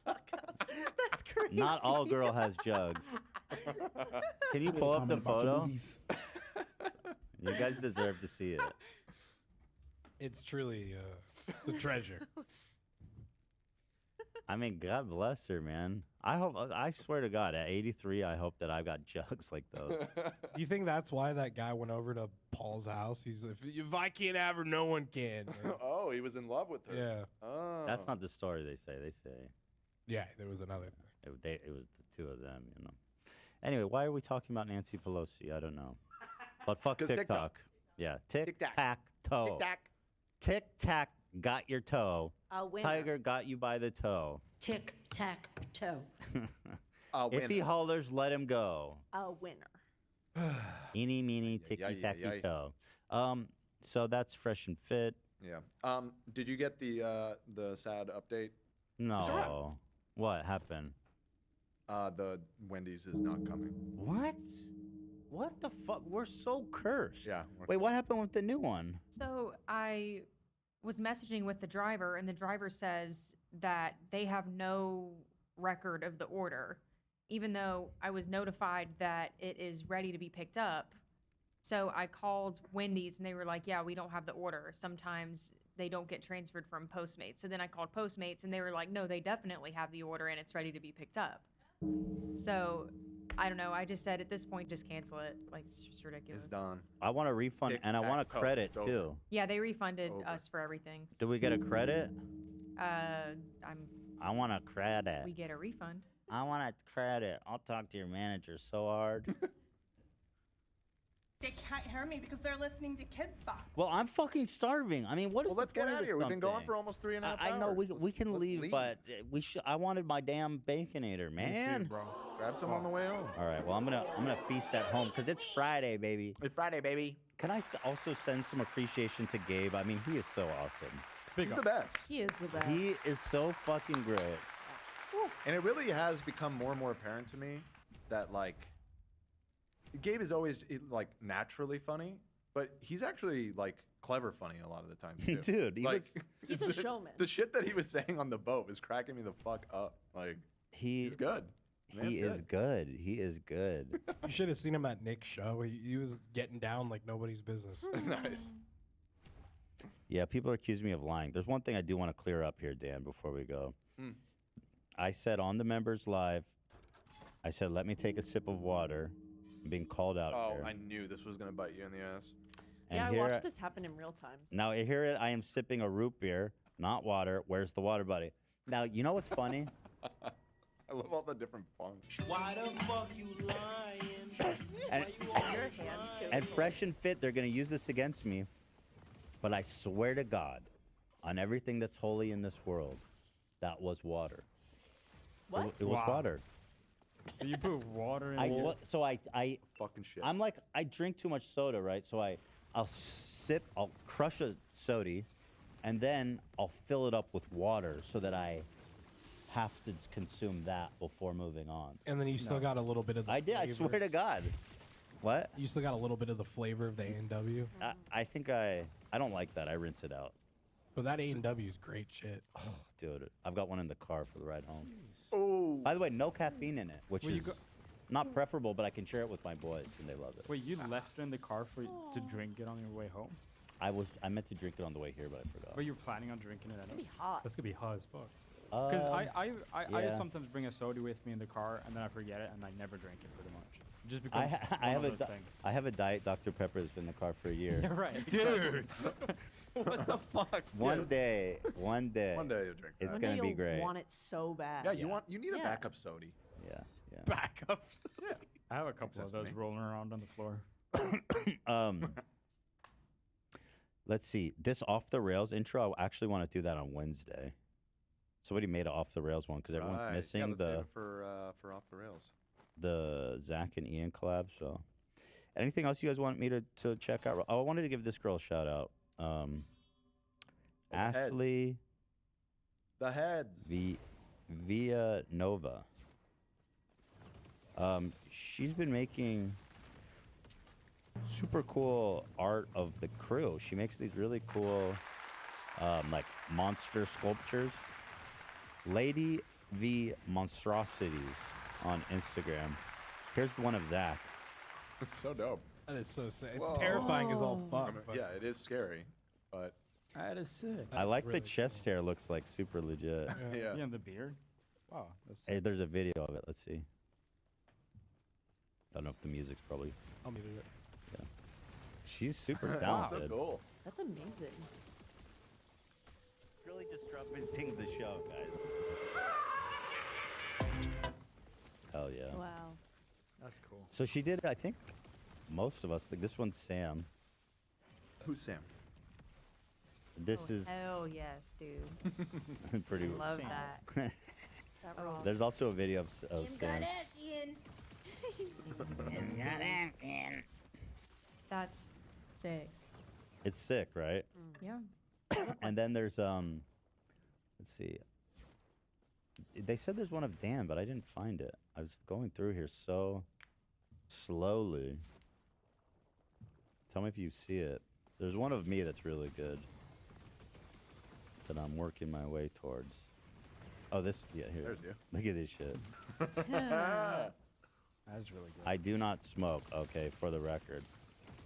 That's crazy. Not all girl has jugs. Can you pull up the photo? You guys deserve to see it. It's truly the treasure. I mean, God bless her, man. I swear to God, at 83, I hope that I've got jugs like those. Do you think that's why that guy went over to Paul's house? He's like, if I can't have her, no one can. Oh, he was in love with her. Yeah. Oh. That's not the story they say. They say Yeah, there was another thing. it was the two of them, you know. Anyway, why are we talking about Nancy Pelosi? I don't know. But fuck 'Cause TikTok. TikTok. Yeah, tic-tac-toe. Tic-tac. Tic-tac got your toe. A winner. Tiger got you by the toe. Tic-tac-toe. If he hollers, let him go. A winner. Eeny, meeny, Ay, ay, ay, ticky-tacky ay. toe. So that's fresh and fit. Yeah. Did you get the sad update? No. What happened? The Wendy's is not coming. What? What the fuck? We're so cursed. Yeah. Wait, what happened with the new one? So I was messaging with the driver, and the driver says that they have no record of the order, even though I was notified that it is ready to be picked up. So I called Wendy's, and they were like, yeah, we don't have the order. Sometimes they don't get transferred from Postmates. So then I called Postmates, and they were like, no, they definitely have the order, and it's ready to be picked up. So I don't know. I just said at this point, just cancel it. Like, it's just ridiculous. It's done. I want a refund and I want a Tic-tac-toe. credit It's over. too. Yeah, they refunded us for everything. Do we get a credit? I want a credit. We get a refund. I want a credit. I'll talk to your manager so hard. They can't hear me because they're listening to Kids Stuff. Well, I'm fucking starving. I mean, what is Well, the let's get point out of this here. We've dumb been going thing? for almost 3.5 hours. I know we can Let's leave, but we should. I wanted my damn baconator, man. bro. Grab some on the way home. All right. Well, I'm gonna feast at home because it's Friday, baby. It's Friday, baby. Can I also send some appreciation to Gabe? I mean, he is so awesome. He's the best. He is the best. He is so fucking great. And it really has become more and more apparent to me that, like, Gabe is always, like, naturally funny, but he's actually, like, clever funny a lot of the time too. Dude, he like, He's a showman. The shit that he was saying on the boat was cracking me the fuck up. Like he's good. Man's He is good. He is good. You should have seen him at Nick's show. He was getting down like nobody's business. Nice. Yeah, people are accusing me of lying. There's one thing I do want to clear up here, Dan, before we go. Hmm. I said on the members live, I said, let me take a sip of water. I'm being called out Oh, here. I knew this was gonna bite you in the ass. And Yeah, I here watched this happen in real time. Now, here I am sipping a root beer, not water. Where's the water, buddy? Now, you know what's funny? I love all the different puns. Why the fuck you lying? And, Your hand too. and Fresh and Fit, they're going to use this against me. But I swear to God, on everything that's holy in this world, that was water. What? It was Wow. water. So you put water in I it. so I fucking shit. I'm like, I drink too much soda, right? So I'll crush a soda, and then I'll fill it up with water so that I have to consume that before moving on. And then you still got a little bit of the I did. I swear to God. What? You still got a little bit of the flavor of the A&W. I think I don't like that. I rinse it out. But that A&W is great shit. Dude, I've got one in the car for the ride home. Oh. By the way, no caffeine in it, which Well, you is go- not preferable, but I can share it with my boys and they love it. Wait, you left it in the car to drink it on your way home? I meant to drink it on the way here, but I forgot. But you're planning on drinking it anyway? hot. That's gonna be hot as fuck. Because I yeah. sometimes bring a soda with me in the car and then I forget it and I never drink it pretty much. It just I, becomes I one have of a those di- things. I have a diet Dr Pepper that's been in the car for a year. Yeah, right. Dude. What the fuck? One day. One day you'll drink It's One gonna day be you'll great. want it so bad. Yeah, you need a Yeah. backup soda. Yeah, yeah. Backup. Yeah. I have a couple of those me. rolling around on the floor. Let's see. This off the rails intro, I actually want to do that on Wednesday. Somebody made an off the rails one because everyone's Right. missing yeah, let's save the it for off the rails. Zach and Ian collab. So, anything else you guys want me to check out? Oh, I wanted to give this girl a shout out. Ashley The heads. Via Nova. She's been making super cool art of the crew. She makes these really cool, like monster sculptures. Lady V Monstrosities on Instagram. Here's the one of Zach. It's so dope. That is so sad. It's Whoa. terrifying as all fuck. but Yeah, it is scary, but That is sick. I like really the chest hair. Looks like super legit. yeah. Yeah, and the beard. Wow. That's Hey, there's a video of it. Let's see. I don't know if the music's probably. I'll mute it. Yeah. She's super Wow. talented. So cool. That's amazing. Really disrupting the show, guys. Hell yeah. Wow. That's cool. So she did, I think, most of us. Like this one's Sam. Who's Sam? This is Hell yes, dude. pretty. Love that. That rocks. There's also a video of Sam. That's sick. It's sick, right? Yeah. And then there's let's see. They said there's one of Dan, but I didn't find it. I was going through here so slowly. Tell me if you see it. There's one of me that's really good that I'm working my way towards. Oh, this, yeah, here. There's you. Look at this shit. That's really good. I do not smoke, okay, for the record.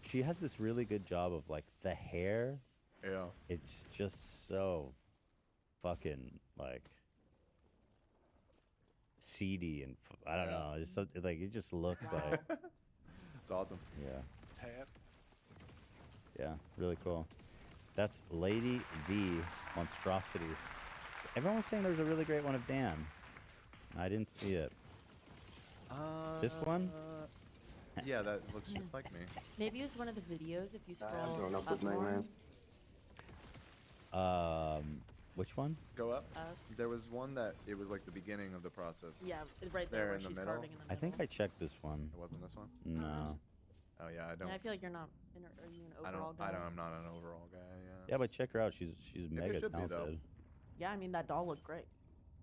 She has this really good job of, like, the hair. Yeah. It's just so fucking, like, seedy and, I don't know. It's so, like, it just looks like, It's awesome. yeah. Yeah, really cool. That's Lady V Monstrosity. Everyone was saying there's a really great one of Dan. I didn't see it. This one? Yeah, that looks just like me. Maybe it was one of the videos if you scroll growing up up with Mega more. Man. Which one? Go up. Up. There was one that it was like the beginning of the process. Yeah, right there, where in the she's middle. carving in the I think I checked this one. It wasn't this one. No. Oh yeah, I don't. And I feel like you're not. Are you an I overall don't. guy? I'm not an overall guy. Yeah. Yeah, but check her out. She's Maybe I mega should be, though. talented. Yeah, I mean that doll looked great.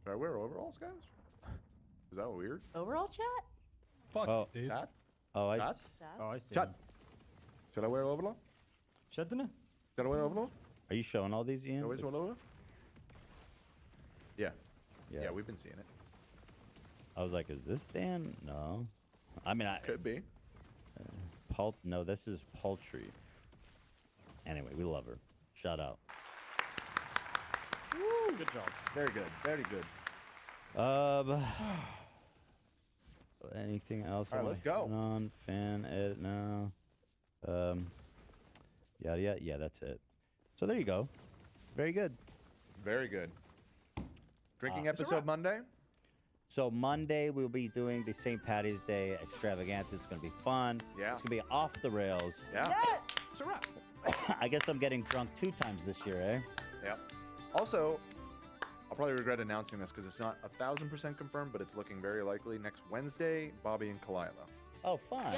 Should I wear overalls, guys? Is that weird? Overall chat? Fuck, Oh. dude. Chat? Oh, I. Chat? Chat? Oh, I see. Chat. Should I wear overall? Chattene? Gotta win over? Are you showing all these, Ian? Always win over? Yeah. Yeah. Yeah, we've been seeing it. I was like, is this Dan? No. I mean, I Could be. No, this is Poultry. Anyway, we love her. Shout out. Woo. Good job. Very good. Very good. Anything else? All right, I wanna let's go. hit on fan edit now. Yeah, that's it. So there you go. Very good. Very good. Drinking It's a episode wrap. Monday? So Monday we'll be doing the St. Patty's Day extravaganza. It's gonna be fun. Yeah. It's gonna be off the rails. Yeah. It's a wrap. I guess I'm getting drunk 2 times this year, eh? Yep. Also, I'll probably regret announcing this because it's not 1,000% confirmed, but it's looking very likely. Next Wednesday, Bobby and Kalila. Oh, fun.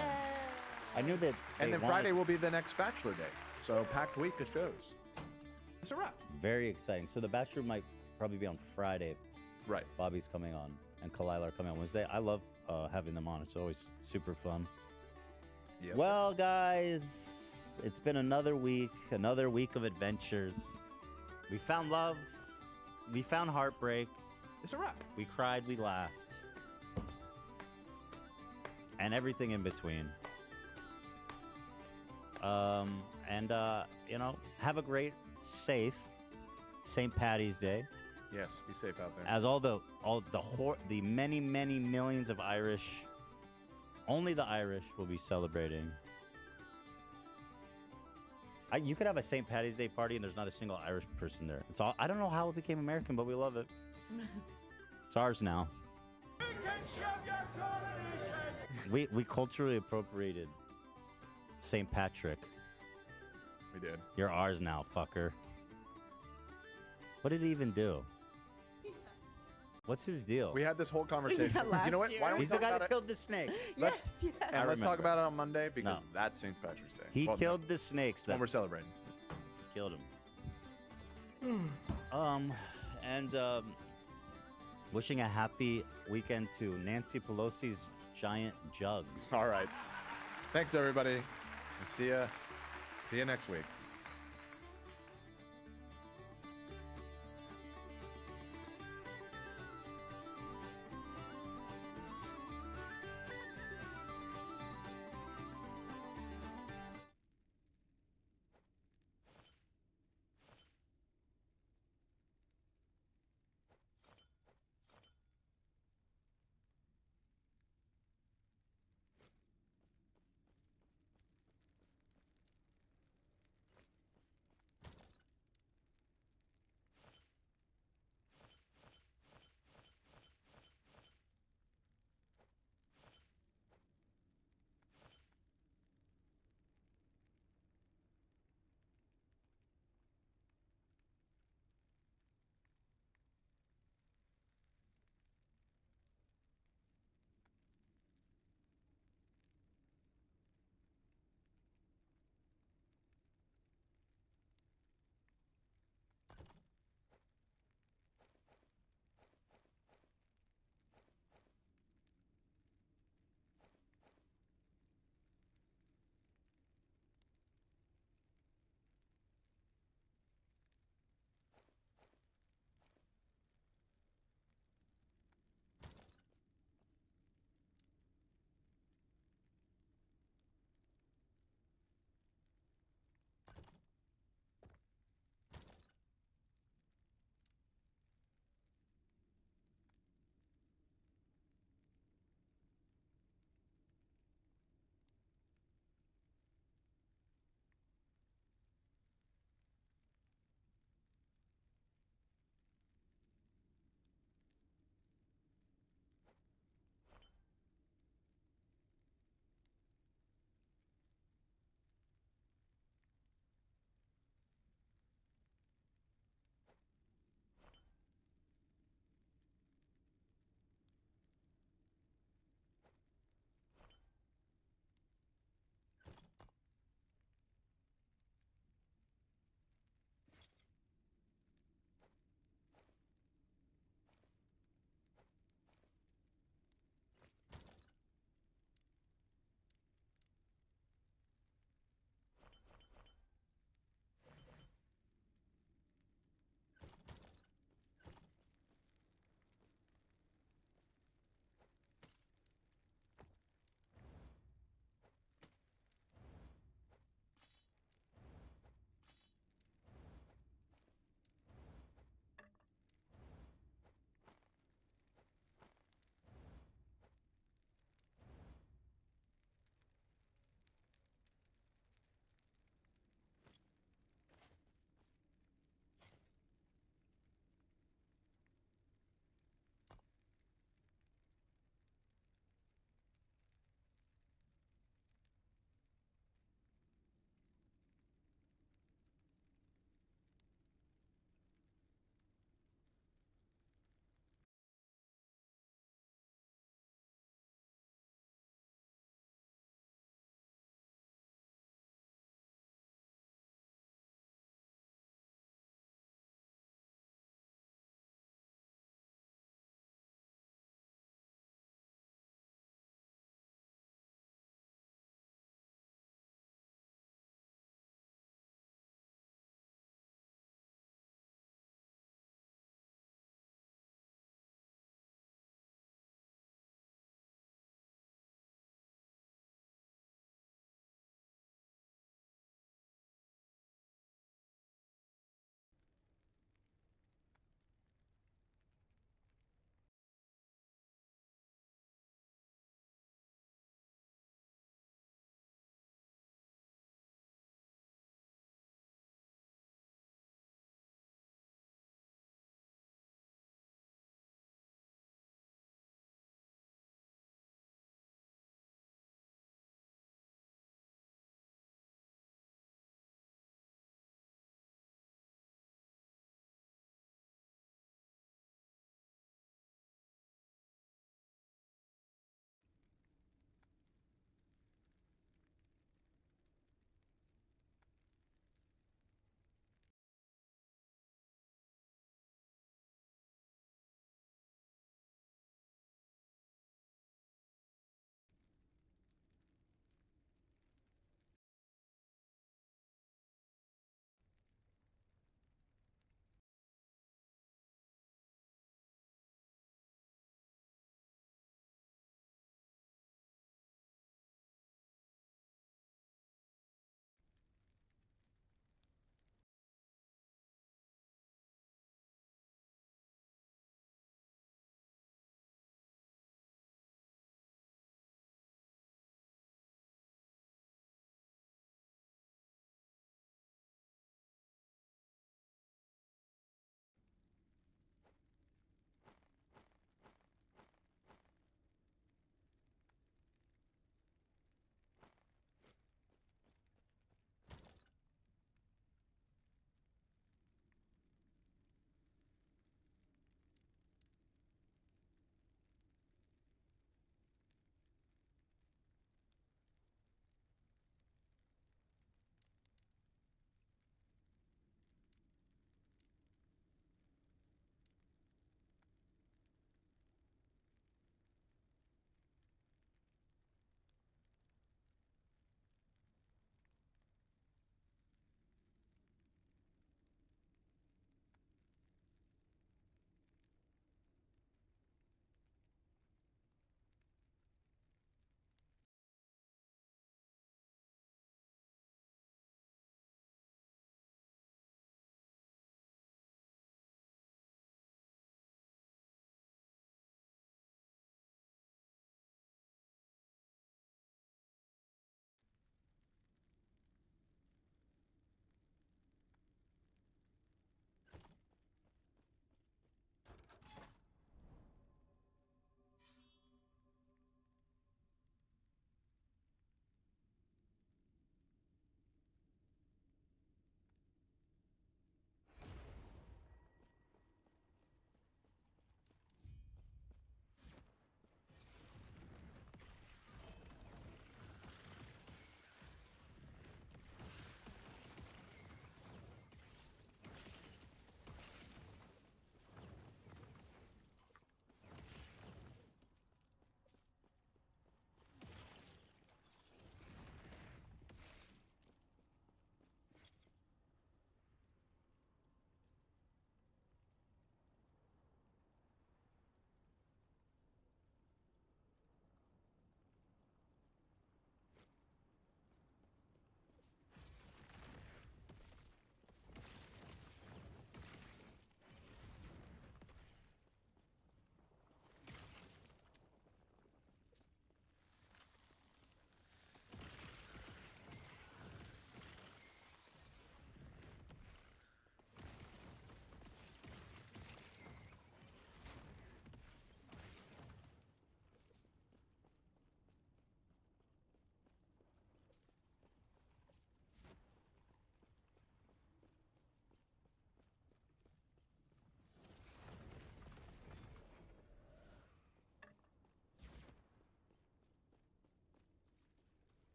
I knew that. And they then wanted- Friday will be the next Bachelor Day. So packed week of shows. It's a wrap. Very exciting. So the Bachelor might probably be on Friday. Right. Bobby's coming on, and Kalila are coming on Wednesday. I love having them on. It's always super fun. Yep. Well, guys, it's been another week of adventures. We found love. We found heartbreak. It's a wrap. We cried. We laughed. And everything in between. Have a great, safe St. Patty's Day. Yes, be safe out there. As the many millions of Irish, only the Irish will be celebrating. You could have a St. Patty's Day party and there's not a single Irish person there. It's all. I don't know how it became American, but we love it. It's ours now. We culturally appropriated St. Patrick. We did. You're ours now, fucker. What did he even do? What's his deal? We had this whole conversation. last You know what? year. Why don't we He's the talk guy about that it? killed the snake. Let's- yes. And let's talk remember. about it on Monday because No. that's St. Patrick's Day. He Well, no, killed the snakes. when That we're celebrating. killed him. Wishing a happy weekend to Nancy Pelosi's giant jugs. All right. Thanks, everybody. See ya next week.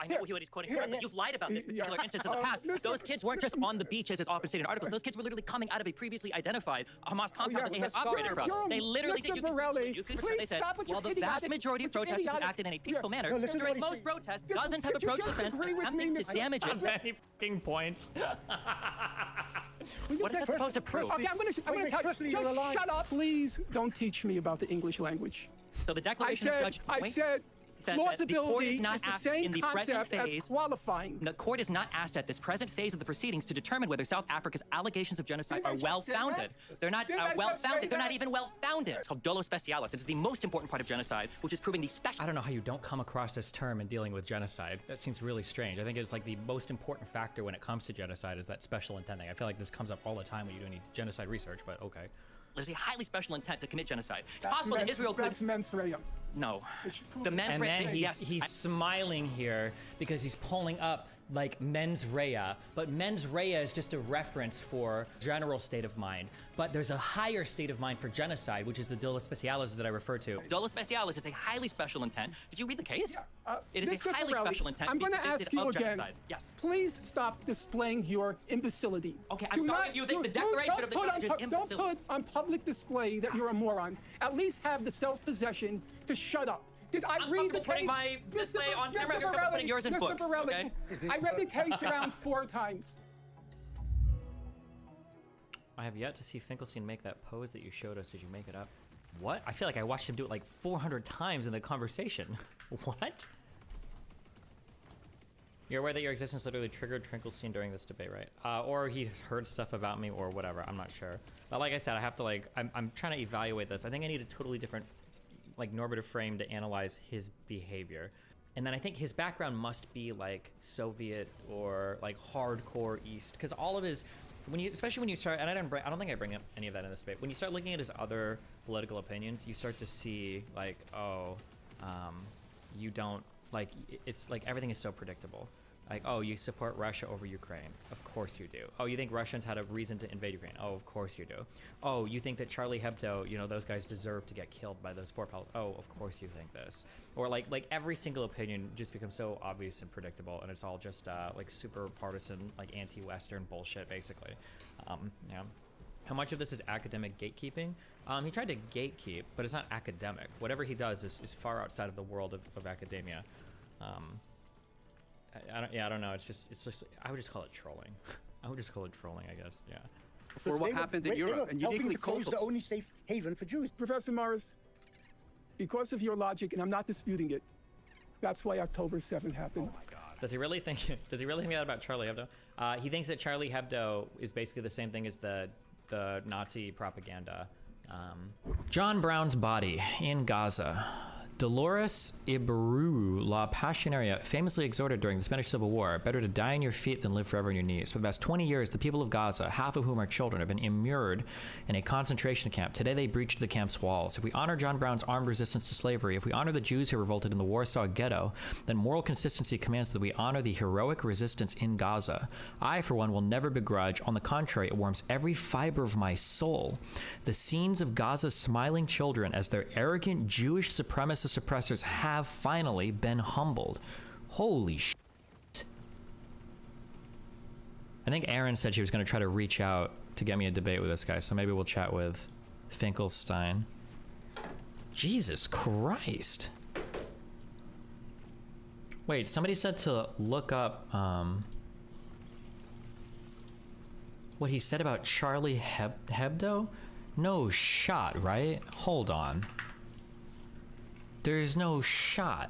I know what he's quoting from, but you've lied about this particular instance in the past. Those kids weren't just on the beaches as often stated in articles. Those kids were literally coming out of a previously identified Hamas compound that they had operated from. They literally did. They said, well, the vast majority of protesters who acted in a peaceful manner. During most protests, dozens have approached the fence attempting to damage it. Any fucking points. What is that supposed to prove? Okay, I'm going to just shut up, please. Don't teach me about the English language. So the Declaration of Judge I said plausibility is the same concept as qualifying. The court is not asked at this present phase of the proceedings to determine whether South Africa's allegations of genocide are well-founded. They're not well-founded. They're not even well-founded. It's called dolo specialis. It is the most important part of genocide, which is proving the special. I don't know how you don't come across this term in dealing with genocide. That seems really strange. I think it's like the most important factor when it comes to genocide is that special intent thing. I feel like this comes up all the time when you do any genocide research, but okay. There's a highly special intent to commit genocide. It's possible that Israel could... That's mens rea. No. The mens and rea... then yes. he's smiling here because he's pulling up like mens rea, but mens rea is just a reference for general state of mind. But there's a higher state of mind for genocide, which is the dolo specialis that I refer to. Dolo specialis is a highly special intent. Did you read the case? It is Mr. a highly Borelli, special intent. I'm going to ask you again. Genocide. Yes. Please stop displaying your imbecility. Okay, I'm sorry if you think the Declaration of the Judge is imbecile. Don't put on public display that you're a moron. At least have the self-possession to shut up. Did I read the case? My display on camera. You're putting yours in books. Borelli, Okay? I read the case around 4 times. I have yet to see Finkelstein make that pose that you showed us. Did you make it up? What? I feel like I watched him do it like 400 times in the conversation. What? You're aware that your existence literally triggered Finkelstein during this debate, right? Or he heard stuff about me or whatever. I'm not sure. But like I said, I have to like, I'm trying to evaluate this. I think I need a totally different like normative frame to analyze his behavior. And then I think his background must be like Soviet or like hardcore East, because all of his, especially when you start, and I don't think I bring up any of that in this debate. When you start looking at his other political opinions, you start to see like, oh, you don't like, it's like everything is so predictable. Like, oh, you support Russia over Ukraine. Of course you do. Oh, you think Russians had a reason to invade Ukraine. Oh, of course you do. Oh, you think that Charlie Hebdo, you know, those guys deserve to get killed by those poor pals. Oh, of course you think this. Or like every single opinion just becomes so obvious and predictable, and it's all just like super partisan, like anti-Western bullshit, basically. Yeah. How much of this is academic gatekeeping? He tried to gatekeep, but it's not academic. Whatever he does is far outside of the world of academia. I don't know. It's just. I would just call it trolling. I would just call it trolling, I guess. Yeah. For what happened in Europe, and uniquely close the only safe haven for Jews. Professor Morris, because of your logic, and I'm not disputing it, that's why October 7th happened. Oh my God. Does he really think? Does he really think that about Charlie Hebdo? He thinks that Charlie Hebdo is basically the same thing as the Nazi propaganda. John Brown's body in Gaza. Dolores Iburu La Passionaria famously exhorted during the Spanish Civil War, better to die on your feet than live forever on your knees. For the past 20 years, the people of Gaza, half of whom are children, have been immured in a concentration camp. Today, they breached the camp's walls. If we honor John Brown's armed resistance to slavery, if we honor the Jews who revolted in the Warsaw Ghetto, then moral consistency commands that we honor the heroic resistance in Gaza. I, for one, will never begrudge. On the contrary, it warms every fiber of my soul. The scenes of Gaza's smiling children as their arrogant Jewish supremacist oppressors have finally been humbled. Holy shit. I think Aaron said she was going to try to reach out to get me a debate with this guy, so maybe we'll chat with Finkelstein. Jesus Christ. Wait, somebody said to look up what he said about Charlie Hebdo? No shot, right? Hold on. There's no shot.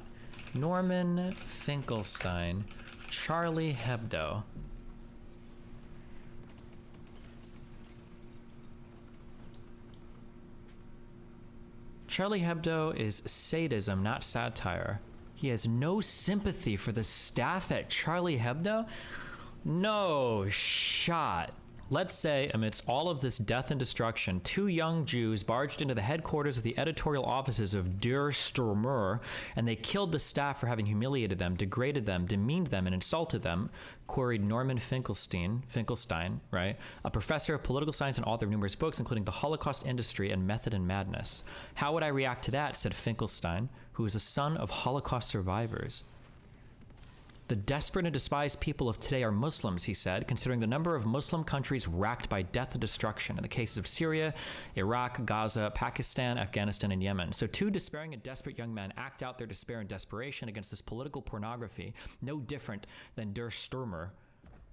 Norman Finkelstein, Charlie Hebdo. Charlie Hebdo is sadism, not satire. He has no sympathy for the staff at Charlie Hebdo? No shot. Let's say, amidst all of this death and destruction, 2 young Jews barged into the headquarters of the editorial offices of Der Stürmer, and they killed the staff for having humiliated them, degraded them, demeaned them, and insulted them, queried Norman Finkelstein, right? A professor of political science and author of numerous books, including The Holocaust Industry and Method and Madness. How would I react to that, said Finkelstein, who is a son of Holocaust survivors. The desperate and despised people of today are Muslims, he said, considering the number of Muslim countries racked by death and destruction in the cases of Syria, Iraq, Gaza, Pakistan, Afghanistan, and Yemen. So two despairing and desperate young men act out their despair and desperation against this political pornography, no different than Der Stürmer,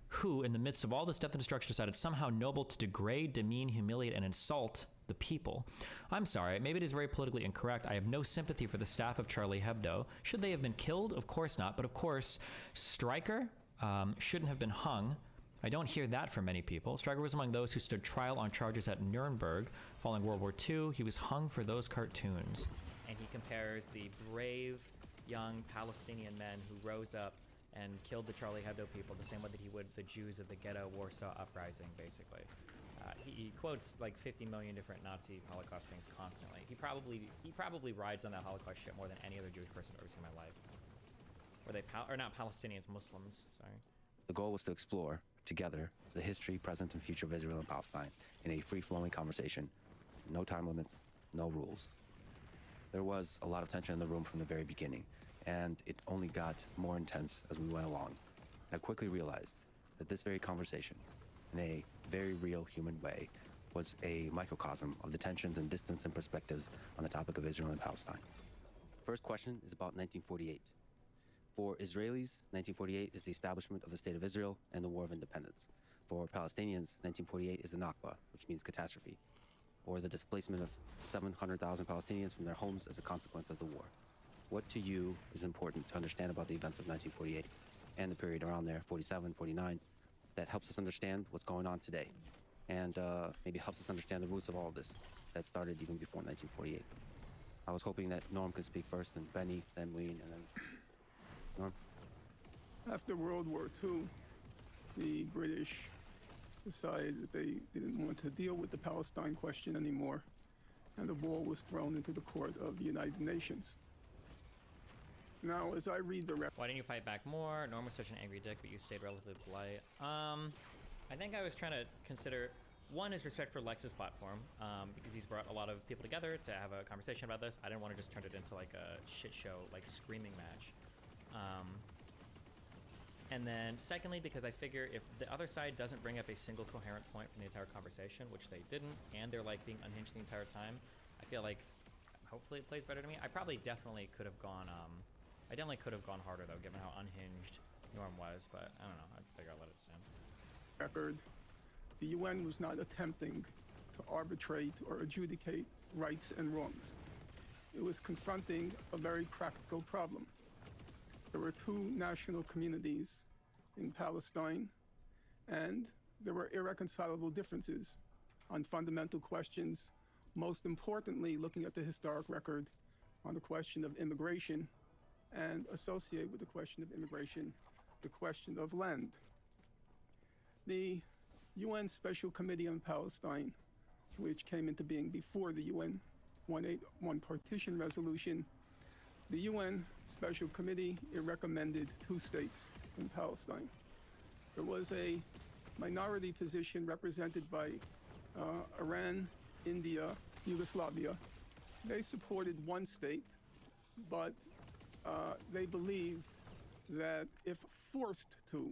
who, in the midst of all this death and destruction, decided somehow noble to degrade, demean, humiliate, and insult the people. I'm sorry, maybe it is very politically incorrect. I have no sympathy for the staff of Charlie Hebdo. Should they have been killed? Of course not. But of course, Stryker shouldn't have been hung. I don't hear that from many people. Stryker was among those who stood trial on charges at Nuremberg. Following World War II, he was hung for those cartoons. And he compares the brave young Palestinian men who rose up and killed the Charlie Hebdo people the same way that he would the Jews of the Ghetto Warsaw Uprising, basically. He quotes like 50 million different Nazi Holocaust things constantly. He probably rides on that Holocaust shit more than any other Jewish person I've ever seen in my life. Or not Palestinians, Muslims, sorry. The goal was to explore, together, the history, present, and future of Israel and Palestine in a free-flowing conversation. No time limits, no rules. There was a lot of tension in the room from the very beginning, and it only got more intense as we went along. I quickly realized that this very conversation, in a very real human way, was a microcosm of the tensions and distance and perspectives on the topic of Israel and Palestine. First question is about 1948. For Israelis, 1948 is the establishment of the State of Israel and the War of Independence. For Palestinians, 1948 is the Nakba, which means catastrophe, or the displacement of 700,000 Palestinians from their homes as a consequence of the war. What to you is important to understand about the events of 1948 and the period around there, 47, 49, that helps us understand what's going on today, and maybe helps us understand the roots of all of this that started even before 1948. I was hoping that Norm could speak first, then Benny, then Wayne, and then Norm. After World War II, the British decided that they didn't want to deal with the Palestine question anymore, and the ball was thrown into the court of the United Nations. Now, as I read the Why didn't you fight back more? Norm was such an angry dick, but you stayed relatively polite. I think I was trying to consider, one, his respect for Lex's platform, because he's brought a lot of people together to have a conversation about this. I didn't want to just turn it into like a shit show, like screaming match. And then secondly, because I figure if the other side doesn't bring up a single coherent point from the entire conversation, which they didn't, and they're like being unhinged the entire time, I feel like hopefully it plays better to me. I definitely could have gone, I definitely could have gone harder though, given how unhinged Norm was, but I don't know, I figure I'll let it stand. record, the UN was not attempting to arbitrate or adjudicate rights and wrongs. It was confronting a very practical problem. There were two national communities in Palestine, and there were irreconcilable differences on fundamental questions, most importantly, looking at the historic record on the question of immigration, and associate with the question of immigration, the question of land. The UN Special Committee on Palestine, which came into being before the UN 181 partition resolution, the UN Special Committee, it recommended two states in Palestine. There was a minority position represented by Iran, India, Yugoslavia. They supported one state, but they believed that if forced to,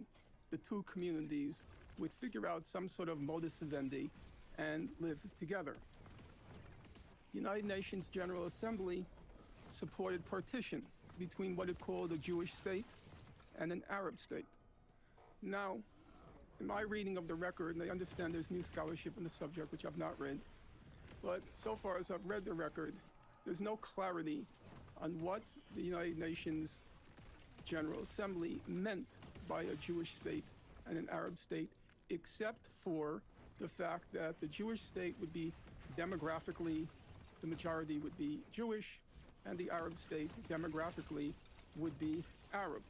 the two communities would figure out some sort of modus vivendi and live together. The United Nations General Assembly supported partition between what it called a Jewish state and an Arab state. Now, in my reading of the record, and I understand there's new scholarship on the subject, which I've not read, but so far as I've read the record, there's no clarity on what the United Nations General Assembly meant by a Jewish state and an Arab state, except for the fact that the Jewish state would be demographically, the majority would be Jewish, and the Arab state demographically would be Arab.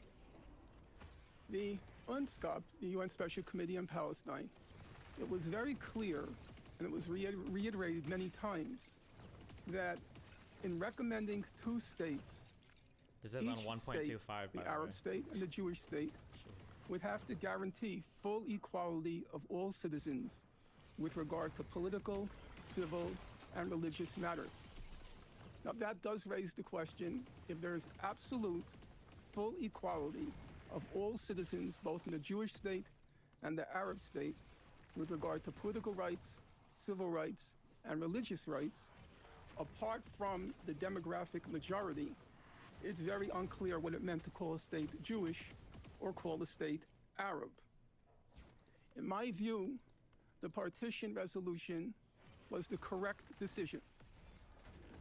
The UNSCOP, the UN Special Committee on Palestine, it was very clear, and it was reiterated many times, that in recommending two states, this is on 1.25, the Arab state and the Jewish state, would have to guarantee full equality of all citizens with regard to political, civil, and religious matters. Now that does raise the question, if there is absolute full equality of all citizens, both in the Jewish state and the Arab state, with regard to political rights, civil rights, and religious rights, apart from the demographic majority, it's very unclear what it meant to call a state Jewish or call a state Arab. In my view, the partition resolution was the correct decision.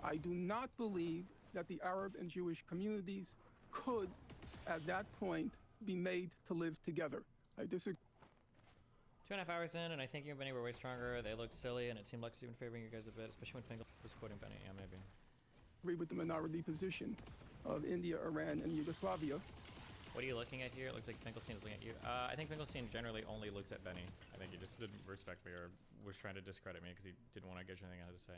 I do not believe that the Arab and Jewish communities could, at that point, be made to live together. I disagree. 2.5 hours in, and I think you and Benny were way stronger. They looked silly, and it seemed like Steven favoring you guys a bit, especially when Fingal was quoting Benny. Yeah, maybe. Agree with the minority position of India, Iran, and Yugoslavia. What are you looking at here? It looks like Finkelstein is looking at you. I think Finkelstein generally only looks at Benny. I think he just didn't respect me or was trying to discredit me because he didn't want to get anything I had to say.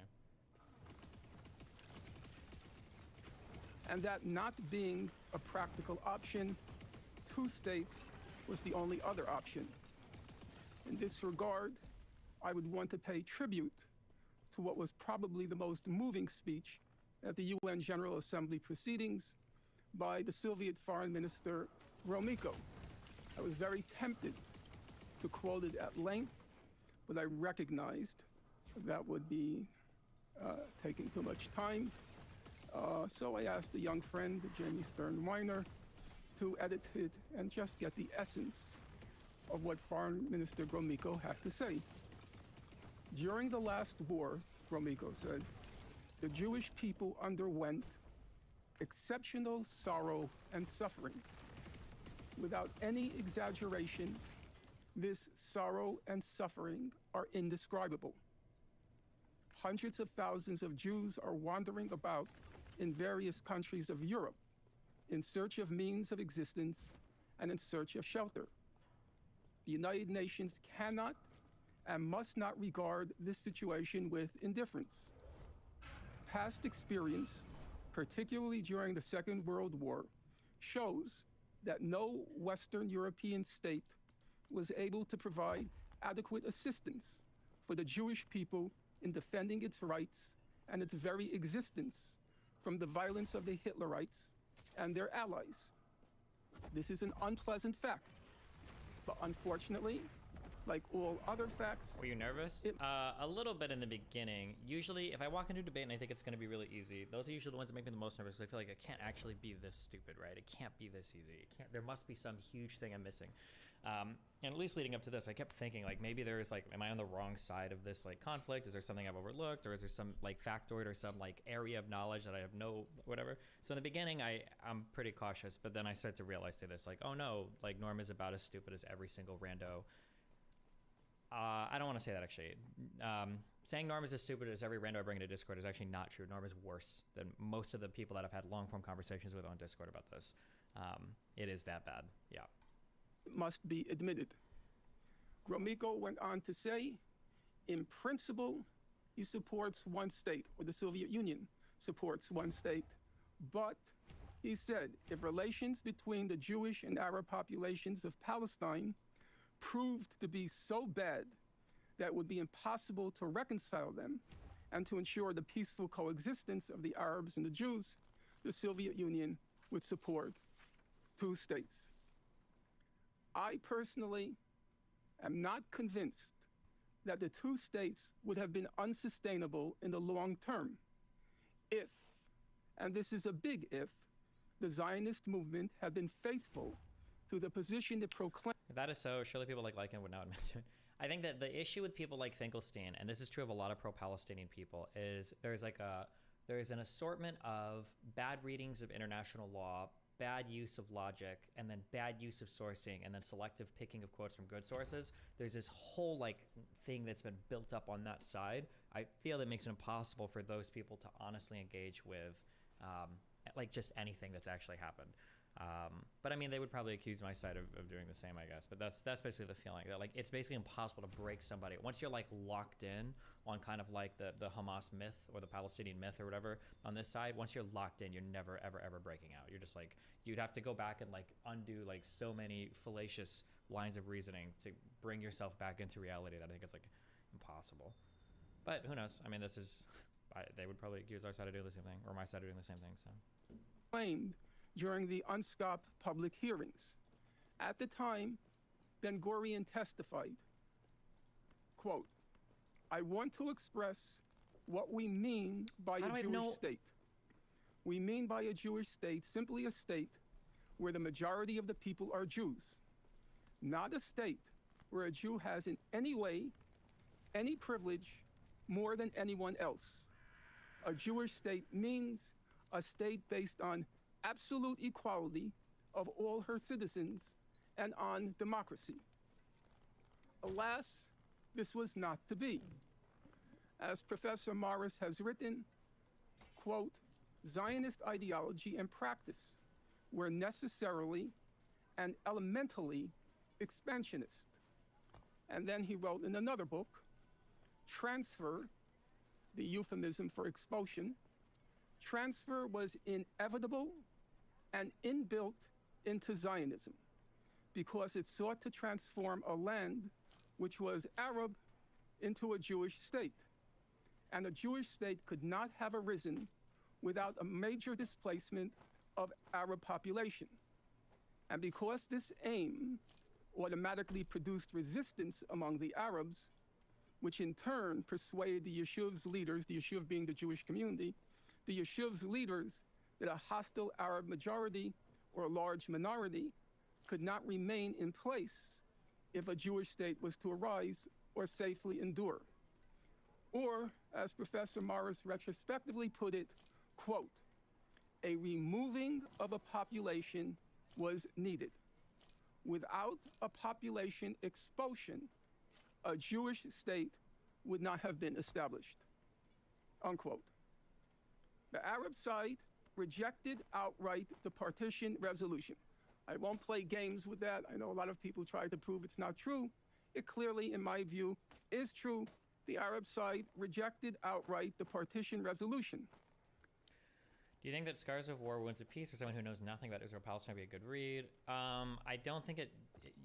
And that not being a practical option, 2 states was the only other option. In this regard, I would want to pay tribute to what was probably the most moving speech at the UN General Assembly proceedings by the Soviet Foreign Minister Gromyko. I was very tempted to quote it at length, but I recognized that would be taking too much time. So I asked a young friend, Jamie Stern Weiner, to edit it and just get the essence of what Foreign Minister Gromyko had to say. During the last war, Gromyko said, the Jewish people underwent exceptional sorrow and suffering. Without any exaggeration, this sorrow and suffering are indescribable. Hundreds of thousands of Jews are wandering about in various countries of Europe in search of means of existence and in search of shelter. The United Nations cannot and must not regard this situation with indifference. Past experience, particularly during the Second World War, shows that no Western European state was able to provide adequate assistance for the Jewish people in defending its rights and its very existence from the violence of the Hitlerites and their allies. This is an unpleasant fact, but unfortunately, like all other facts... Were you nervous? A little bit in the beginning. Usually, if I walk into a debate and I think it's going to be really easy, those are usually the ones that make me the most nervous because I feel like it can't actually be this stupid, right? It can't be this easy. It can't. There must be some huge thing I'm missing. And at least leading up to this, I kept thinking, like, maybe there's, like, am I on the wrong side of this, like, conflict? Is there something I've overlooked? Or is there some, like, factoid or some, like, area of knowledge that I have no, whatever? So in the beginning, I'm pretty cautious, but then I start to realize through this, like, oh, no, like, Norm is about as stupid as every single rando. I don't want to say that, actually. Saying Norm is as stupid as every rando I bring into Discord is actually not true. Norm is worse than most of the people that I've had long-form conversations with on Discord about this. It is that bad, yeah. Must be admitted. Gromyko went on to say, in principle, he supports one state, or the Soviet Union supports one state. But, he said, if relations between the Jewish and Arab populations of Palestine proved to be so bad that it would be impossible to reconcile them and to ensure the peaceful coexistence of the Arabs and the Jews, the Soviet Union would support 2 states. I personally am not convinced that the 2 states would have been unsustainable in the long term if, and this is a big if, the Zionist movement had been faithful to the position it proclaimed. If that is so, surely people like Lycan would not admit to it. I think that the issue with people like Finkelstein, and this is true of a lot of pro-Palestinian people, is there's an assortment of bad readings of international law, bad use of logic, and then bad use of sourcing, and then selective picking of quotes from good sources. There's this whole like thing that's been built up on that side. I feel that makes it impossible for those people to honestly engage with like just anything that's actually happened. But I mean, they would probably accuse my side of doing the same, I guess. But that's basically the feeling that like it's basically impossible to break somebody once you're like locked in on kind of like the Hamas myth or the Palestinian myth or whatever on this side. Once you're locked in, you're never ever breaking out. You're just like you'd have to go back and like undo like so many fallacious lines of reasoning to bring yourself back into reality that I think it's like impossible. But who knows? I mean, this is they would probably accuse our side of doing the same thing or my side of doing the same thing. So claimed during the UNSCOP public hearings. At the time, Ben-Gurion testified, quote, "I want to express what we mean by How do a I Jewish know- state. We mean by a Jewish state simply a state where the majority of the people are Jews, not a state where a Jew has in any way any privilege more than anyone else. A Jewish state means a state based on absolute equality of all her citizens and on democracy. Alas, this was not to be. As Professor Morris has written, quote, Zionist ideology and practice were necessarily and elementally expansionist. And then he wrote in another book, Transfer, the euphemism for expulsion, transfer was inevitable and inbuilt into Zionism because it sought to transform a land which was Arab into a Jewish state. And a Jewish state could not have arisen without a major displacement of Arab population. And because this aim automatically produced resistance among the Arabs, which in turn persuaded the Yeshuv's leaders, the Yeshuv being the Jewish community, the Yeshuv's leaders that a hostile Arab majority or a large minority could not remain in place if a Jewish state was to arise or safely endure. Or, as Professor Morris retrospectively put it, quote, a removing of a population was needed. Without a population expulsion, a Jewish state would not have been established, unquote. The Arab side rejected outright the partition resolution. I won't play games with that. I know a lot of people try to prove it's not true. It clearly, in my view, is true. The Arab side rejected outright the partition resolution. Do you think that Scars of War, Wounds of Peace, for someone who knows nothing about Israel-Palestine, would be a good read? I don't think it...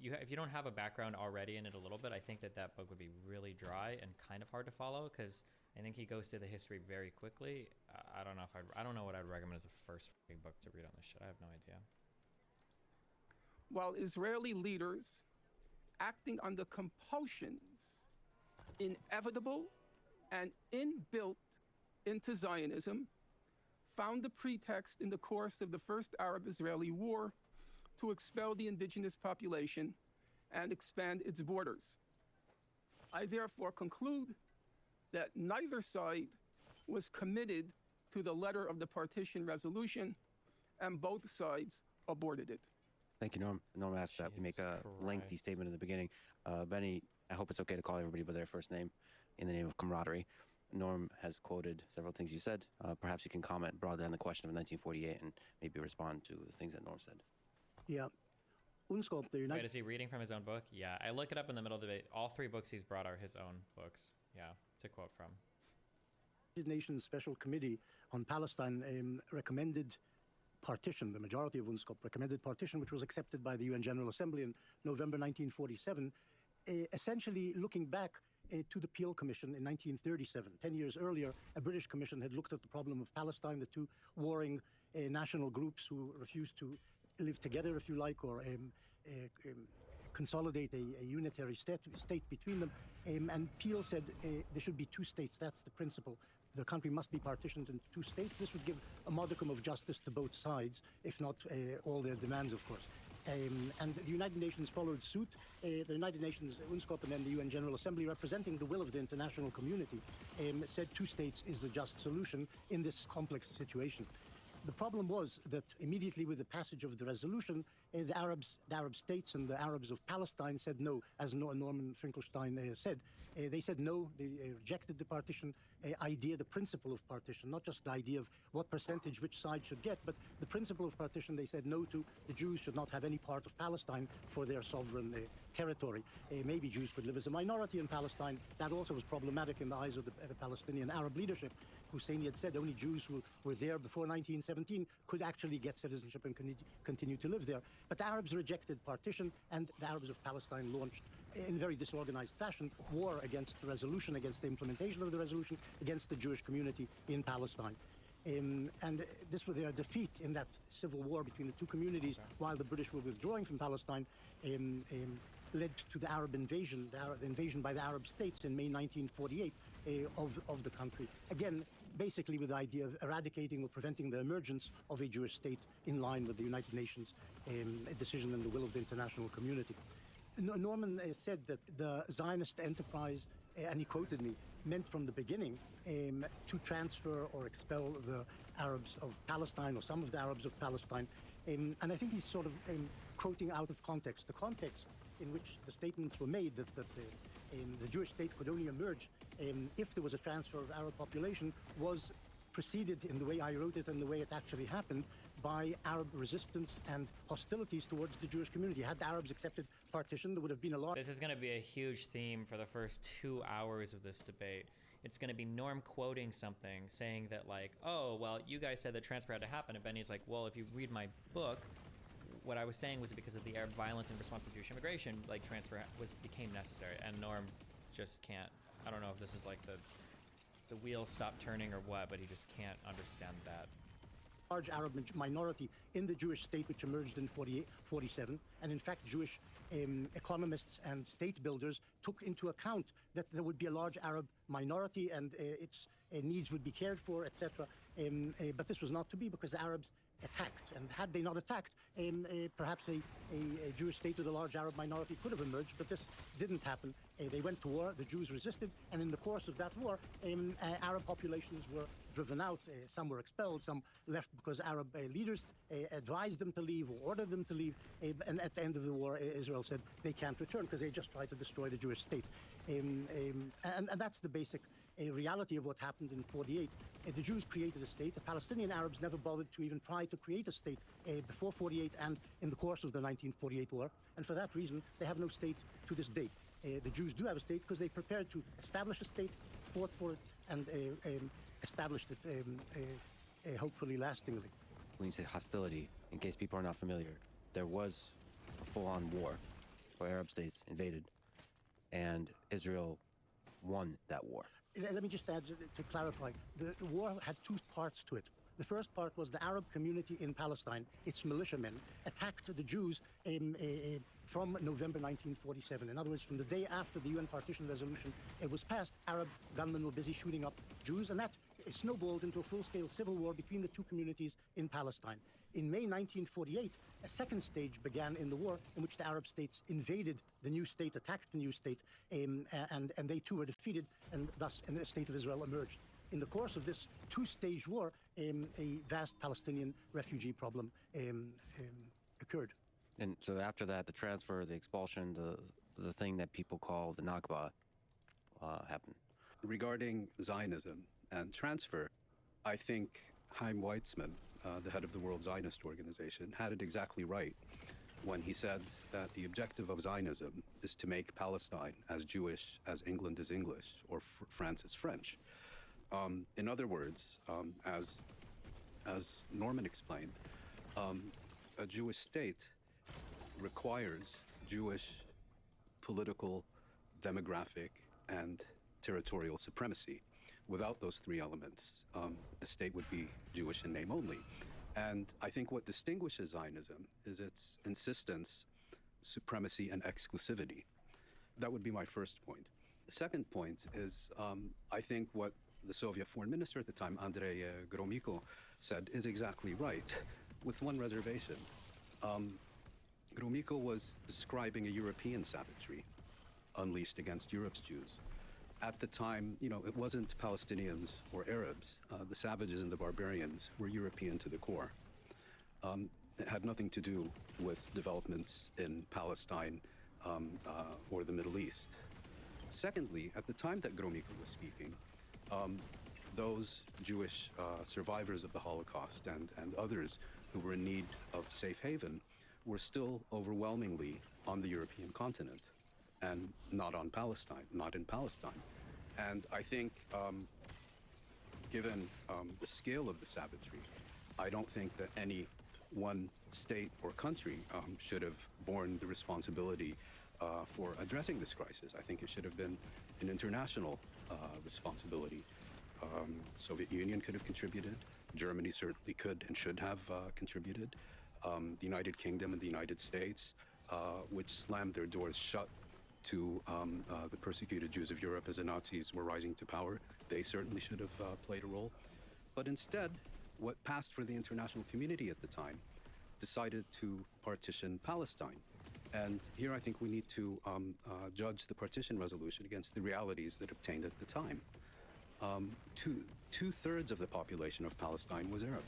if you don't have a background already in it a little bit, I think that that book would be really dry and kind of hard to follow, because I think he goes through the history very quickly. I don't know if I don't know what I'd recommend as a first book to read on this shit. I have no idea. While Israeli leaders, acting under compulsions inevitable and inbuilt into Zionism, found the pretext in the course of the First Arab-Israeli War to expel the indigenous population and expand its borders. I therefore conclude that neither side was committed to the letter of the partition resolution, and both sides aborted it. Thank you, Norm. Norm asked that we make a lengthy statement in the beginning. Benny, I hope it's okay to call everybody by their first name in the name of camaraderie. Norm has quoted several things you said. Perhaps you can comment broadly on the question of 1948 and maybe respond to the things that Norm said. Yeah. UNSCOP, the United... Wait, is he reading from his own book? Yeah, I look it up in the middle of the debate. All three books he's brought are his own books. Yeah, to quote from. United Nations Special Committee on Palestine recommended partition. The majority of UNSCOP recommended partition, which was accepted by the UN General Assembly in November 1947, essentially looking back to the Peel Commission in 1937. 10 years earlier, a British commission had looked at the problem of Palestine, the two warring national groups who refused to live together, if you like, or consolidate a unitary state between them. And Peel said there should be two states. That's the principle. The country must be partitioned into two states. This would give a modicum of justice to both sides, if not all their demands, of course. And the United Nations followed suit. The United Nations, UNSCOP, and then the UN General Assembly, representing the will of the international community, said two states is the just solution in this complex situation. The problem was that immediately with the passage of the resolution, the Arab states and the Arabs of Palestine said no, as Norman Finkelstein said. They said no, they rejected the partition idea, the principle of partition, not just the idea of what percentage which side should get, but the principle of partition they said no to. The Jews should not have any part of Palestine for their sovereign territory. Maybe Jews could live as a minority in Palestine. That also was problematic in the eyes of the Palestinian Arab leadership. Husseini had said only Jews who were there before 1917 could actually get citizenship and continue to live there. But the Arabs rejected partition, and the Arabs of Palestine launched, in very disorganized fashion, war against the resolution, against the implementation of the resolution, against the Jewish community in Palestine. And this was their defeat in that civil war between the two communities while the British were withdrawing from Palestine. Led to the Arab invasion, the invasion by the Arab states in May 1948 of the country. Again, basically with the idea of eradicating or preventing the emergence of a Jewish state in line with the United Nations decision and the will of the international community. Norman said that the Zionist enterprise, and he quoted me, meant from the beginning to transfer or expel the Arabs of Palestine, or some of the Arabs of Palestine. And I think he's sort of quoting out of context. The context in which the statements were made that the Jewish state could only emerge if there was a transfer of Arab population was preceded, in the way I wrote it and the way it actually happened, by Arab resistance and hostilities towards the Jewish community. Had the Arabs accepted partition, there would have been a lot. This is going to be a huge theme for the first 2 hours of this debate. It's going to be Norm quoting something, saying that like, oh, well, you guys said the transfer had to happen. And Benny's like, well, if you read my book, what I was saying was because of the Arab violence in response to Jewish immigration, like transfer became necessary. And Norm just can't, I don't know if this is like the wheels stopped turning or what, but he just can't understand that. Large Arab minority in the Jewish state, which emerged in 47. And in fact, Jewish economists and state builders took into account that there would be a large Arab minority and its needs would be cared for, etc. But this was not to be, because the Arabs attacked. And had they not attacked, perhaps a Jewish state with a large Arab minority could have emerged, but this didn't happen. They went to war, the Jews resisted, and in the course of that war, Arab populations were driven out. Some were expelled, some left because Arab leaders advised them to leave or ordered them to leave. And at the end of the war, Israel said they can't return because they just tried to destroy the Jewish state. And that's the basic reality of what happened in 48. The Jews created a state. The Palestinian Arabs never bothered to even try to create a state before 48 and in the course of the 1948 war. And for that reason, they have no state to this date. The Jews do have a state because they prepared to establish a state, fought for it, and established it, hopefully lastingly. When you say hostility, in case people are not familiar, there was a full-on war where Arab states invaded, and Israel won that war. Let me just add, to clarify, the war had two parts to it. The first part was the Arab community in Palestine, its militiamen, attacked the Jews from November 1947. In other words, from the day after the UN partition resolution was passed, Arab gunmen were busy shooting up Jews, and that snowballed into a full-scale civil war between the two communities in Palestine. In May 1948, a second stage began in the war in which the Arab states invaded the new state, attacked the new state, and they too were defeated, and thus the state of Israel emerged. In the course of this two-stage war, a vast Palestinian refugee problem occurred. And so after that, the transfer, the expulsion, the thing that people call the Nakba happened. Regarding Zionism and transfer, I think Chaim Weizmann, the head of the World Zionist Organization, had it exactly right when he said that the objective of Zionism is to make Palestine as Jewish as England is English or France is French. In other words, as Norman explained, a Jewish state requires Jewish political, demographic, and territorial supremacy. Without those three elements, the state would be Jewish in name only. And I think what distinguishes Zionism is its insistence, supremacy, and exclusivity. That would be my first point. The second point is, I think what the Soviet foreign minister at the time, Andrei Gromyko, said is exactly right, with one reservation. Gromyko was describing a European savagery unleashed against Europe's Jews. At the time, it wasn't Palestinians or Arabs. The savages and the barbarians were European to the core. It had nothing to do with developments in Palestine or the Middle East. Secondly, at the time that Gromyko was speaking, those Jewish survivors of the Holocaust and others who were in need of safe haven were still overwhelmingly on the European continent and not on Palestine, not in Palestine. And I think, given the scale of the savagery, I don't think that any one state or country should have borne the responsibility for addressing this crisis. I think it should have been an international responsibility. Soviet Union could have contributed, Germany certainly could and should have contributed. The United Kingdom and the United States, which slammed their doors shut to the persecuted Jews of Europe as the Nazis were rising to power, they certainly should have played a role. But instead, what passed for the international community at the time decided to partition Palestine. And here I think we need to judge the partition resolution against the realities that obtained at the time. Two-thirds of the population of Palestine was Arab.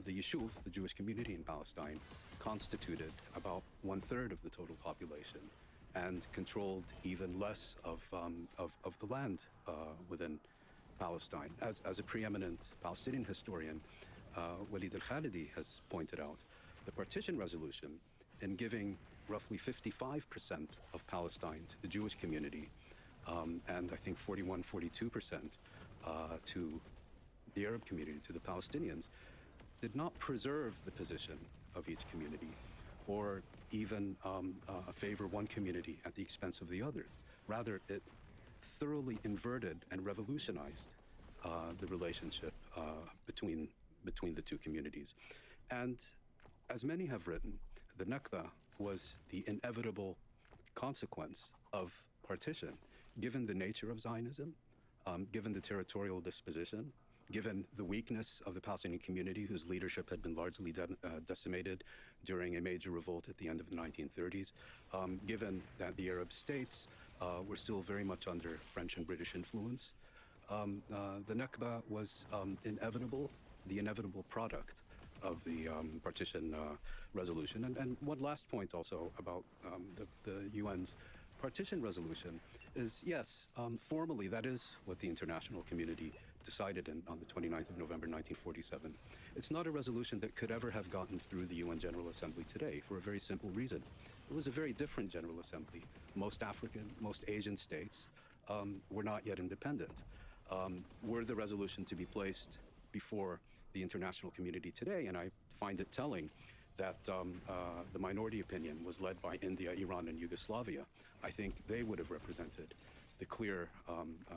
The Yishuv, the Jewish community in Palestine, constituted about 1/3 of the total population and controlled even less of the land within Palestine. As a preeminent Palestinian historian, Walid al-Khalidi has pointed out, the partition resolution, in giving roughly 55% of Palestine to the Jewish community, and I think 42% to the Arab community, to the Palestinians, did not preserve the position of each community or even favor one community at the expense of the other. Rather, it thoroughly inverted and revolutionized the relationship between the two communities. And as many have written, the Nakba was the inevitable consequence of partition, given the nature of Zionism, given the territorial disposition, given the weakness of the Palestinian community, whose leadership had been largely decimated during a major revolt at the end of the 1930s, given that the Arab states were still very much under French and British influence. The Nakba was inevitable, the inevitable product of the partition resolution. And one last point also about the UN's partition resolution is, yes, formally that is what the international community decided on the 29th of November 1947. It's not a resolution that could ever have gotten through the UN General Assembly today for a very simple reason. It was a very different General Assembly. Most African, most Asian states were not yet independent. Were the resolution to be placed before the international community today, and I find it telling that the minority opinion was led by India, Iran, and Yugoslavia, I think they would have represented the clear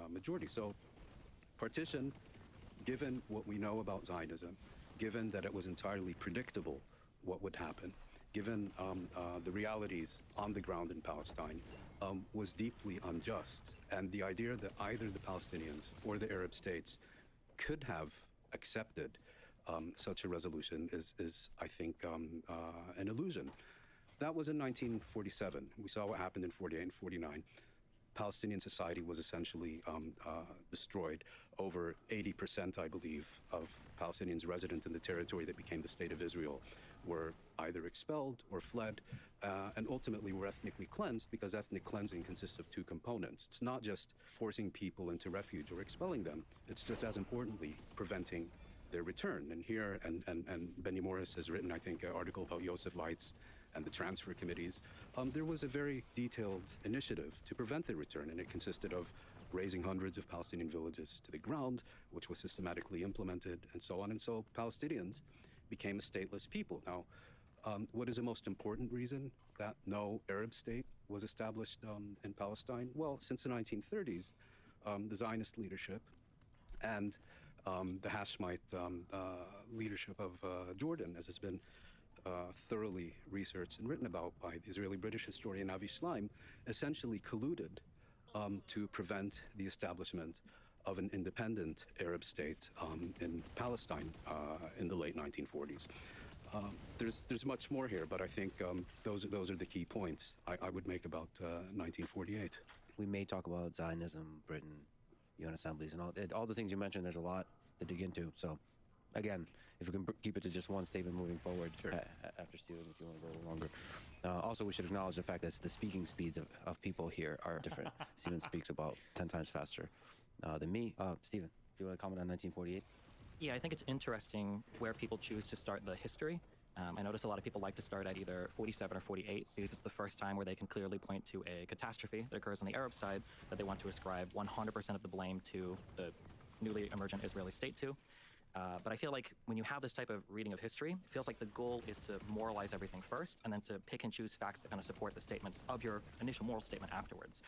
majority. So partition, given what we know about Zionism, given that it was entirely predictable what would happen, given the realities on the ground in Palestine, was deeply unjust. And the idea that either the Palestinians or the Arab states could have accepted such a resolution is I think, an illusion. That was in 1947. We saw what happened in 48 and 49. Palestinian society was essentially destroyed. Over 80%, I believe, of Palestinians resident in the territory that became the State of Israel were either expelled or fled, and ultimately were ethnically cleansed, because ethnic cleansing consists of two components. It's not just forcing people into refuge or expelling them, it's just as importantly preventing their return. And here, and Benny Morris has written, I think, an article about Yosef Weitz and the transfer committees. There was a very detailed initiative to prevent their return, and it consisted of razing hundreds of Palestinian villages to the ground, which was systematically implemented, and so on. And so Palestinians became a stateless people. Now, what is the most important reason that no Arab state was established in Palestine? Well, since the 1930s, the Zionist leadership and the Hashemite leadership of Jordan, as has been thoroughly researched and written about by the Israeli-British historian Avi Shlaim, essentially colluded to prevent the establishment of an independent Arab state in Palestine in the late 1940s. There's much more here, but I think those are the key points I would make about 1948. We may talk about Zionism, Britain, UN assemblies, and all the things you mentioned. There's a lot to dig into. So, again, if we can keep it to just one statement moving forward, sure. After Steven, if you want to go a little longer. Also, we should acknowledge the fact that the speaking speeds of people here are different. Steven speaks about 10 times faster than me. Steven, do you want to comment on 1948? Yeah, I think it's interesting where people choose to start the history. I notice a lot of people like to start at either 47 or 48 because it's the first time where they can clearly point to a catastrophe that occurs on the Arab side that they want to ascribe 100% of the blame to the newly emergent Israeli state to. But I feel like when you have this type of reading of history, it feels like the goal is to moralize everything first and then to pick and choose facts that kind of support the statements of your initial moral statement afterwards.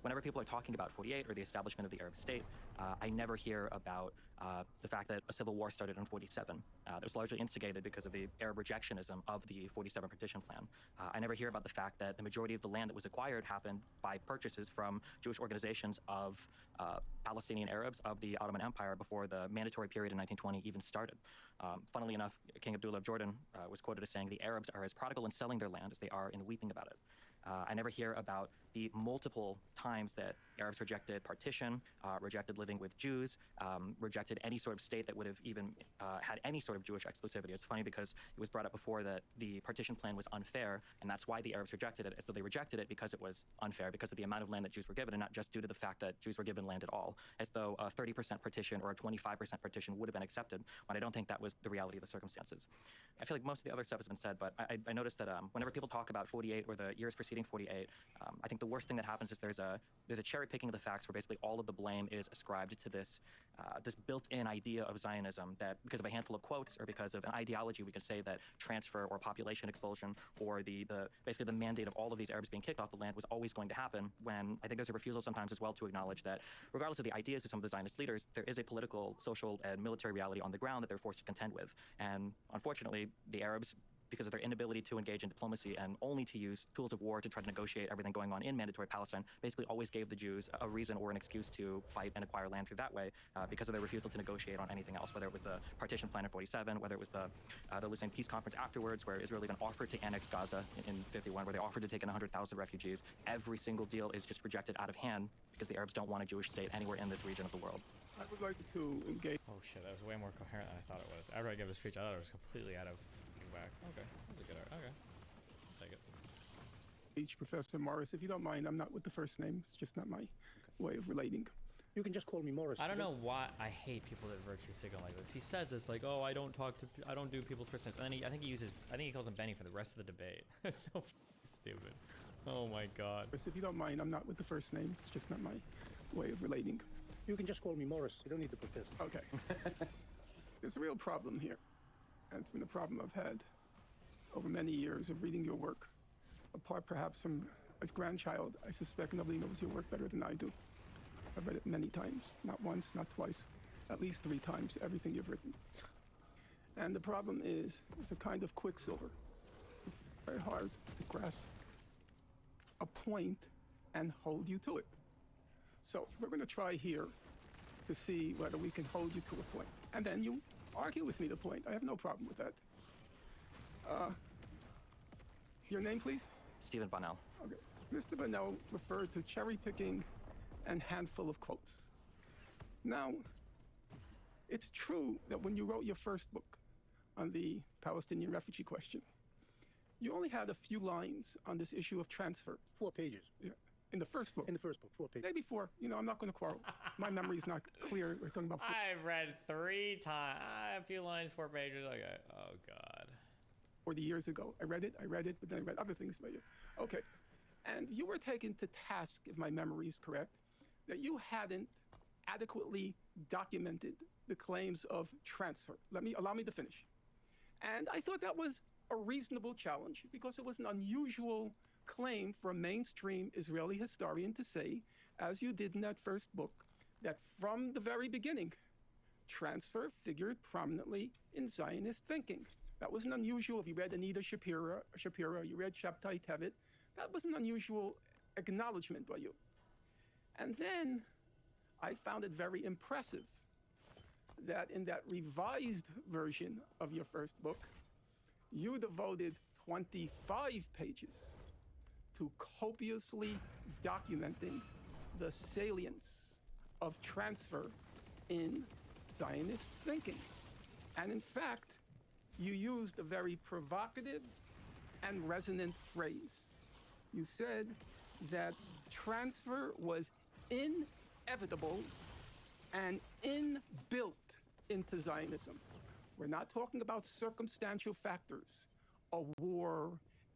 Whenever people are talking about 48 or the establishment of the Arab state, I never hear about the fact that a civil war started in 47. That was largely instigated because of the Arab rejectionism of the 47 partition plan. I never hear about the fact that the majority of the land that was acquired happened by purchases from Jewish organizations of Palestinian Arabs of the Ottoman Empire before the mandatory period in 1920 even started. Funnily enough, King Abdullah of Jordan was quoted as saying, "The Arabs are as prodigal in selling their land as they are in weeping about it." I never hear about the multiple times that Arabs rejected partition, rejected living with Jews, rejected any sort of state that would have even had any sort of Jewish exclusivity. It's funny because it was brought up before that the partition plan was unfair, and that's why the Arabs rejected it, as though they rejected it because it was unfair, because of the amount of land that Jews were given, and not just due to the fact that Jews were given land at all, as though a 30% partition or a 25% partition would have been accepted, when I don't think that was the reality of the circumstances. I feel like most of the other stuff has been said, but I noticed that whenever people talk about 48 or the years preceding 48, I think the worst thing that happens is there's a cherry picking of the facts where basically all of the blame is ascribed to this built-in idea of Zionism, that because of a handful of quotes or because of an ideology, we could say that transfer or population expulsion or basically the mandate of all of these Arabs being kicked off the land was always going to happen, when I think there's a refusal sometimes as well to acknowledge that regardless of the ideas of some of the Zionist leaders, there is a political, social, and military reality on the ground that they're forced to contend with. And unfortunately, the Arabs, because of their inability to engage in diplomacy and only to use tools of war to try to negotiate everything going on in mandatory Palestine, basically always gave the Jews a reason or an excuse to fight and acquire land through that way, because of their refusal to negotiate on anything else, whether it was the partition plan in 47, whether it was the Lucerne peace conference afterwards, where Israel even offered to annex Gaza in 51, where they offered to take in 100,000 refugees. Every single deal is just rejected out of hand because the Arabs don't want a Jewish state anywhere in this region of the world. I would like to engage. Oh shit, that was way more coherent than I thought it was. After I gave the speech, I thought it was completely out of back. Okay, that's a good art. Okay, I'll take it. Professor Morris, if you don't mind, I'm not with the first name. It's just not my way of relating. You can just call me Morris. I don't know why I hate people that virtue signal like this. He says this like, "Oh, I don't do people's first names," and then I think he calls him Benny for the rest of the debate. It's so stupid. Oh my god. If you don't mind, I'm not with the first name. It's just not my way of relating. You can just call me Morris. You don't need the professor. Okay. There's a real problem here. And it's been a problem I've had over many years of reading your work. Apart perhaps from as grandchild, I suspect nobody knows your work better than I do. I've read it many times, not once, not twice, at least 3 times, everything you've written. And the problem is, it's a kind of quicksilver. It's very hard to grasp a point and hold you to it. So we're going to try here to see whether we can hold you to a point. And then you argue with me the point. I have no problem with that. Your name, please? Stephen Bonnell. Okay. Mr. Bonnell referred to cherry picking and handful of quotes. Now, it's true that when you wrote your first book on the Palestinian refugee question, you only had a few lines on this issue of transfer. 4 pages. Yeah. In the first book. In the first book, 4 pages. Maybe 4. You know, I'm not going to quarrel. My memory's not clear. We're talking about 4. I've read 3 times. A few lines, 4 pages. Okay. Oh god. 40 years ago, I read it, but then I read other things by you. Okay. And you were taken to task, if my memory is correct, that you hadn't adequately documented the claims of transfer. Allow me to finish. And I thought that was a reasonable challenge because it was an unusual claim for a mainstream Israeli historian to say, as you did in that first book, that from the very beginning, transfer figured prominently in Zionist thinking. That was an unusual, if you read Anita Shapiro, you read Shabtai Tevitt, that was an unusual acknowledgement by you. And then I found it very impressive that in that revised version of your first book, you devoted 25 pages to copiously documenting the salience of transfer in Zionist thinking. And in fact, you used a very provocative and resonant phrase. You said that transfer was inevitable and inbuilt into Zionism. We're not talking about circumstantial factors, a war,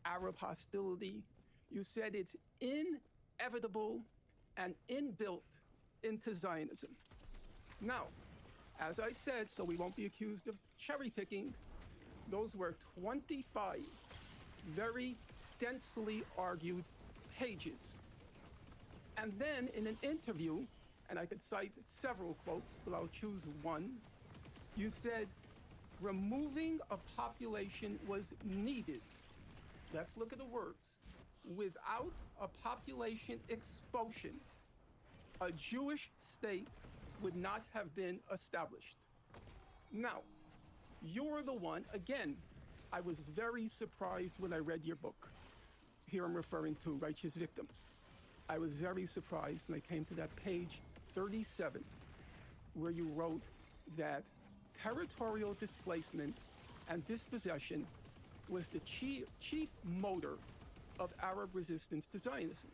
Arab hostility. You said it's inevitable and inbuilt into Zionism. Now, as I said, so we won't be accused of cherry picking, those were 25 very densely argued pages. And then in an interview and I could cite several quotes, but I'll choose one. You said, removing a population was needed. Let's look at the words. Without a population expulsion, a Jewish state would not have been established. Now, you're the one, again, I was very surprised when I read your book. Here I'm referring to Righteous Victims. I was very surprised when I came to that page 37, where you wrote that territorial displacement and dispossession was the chief motor of Arab resistance to Zionism.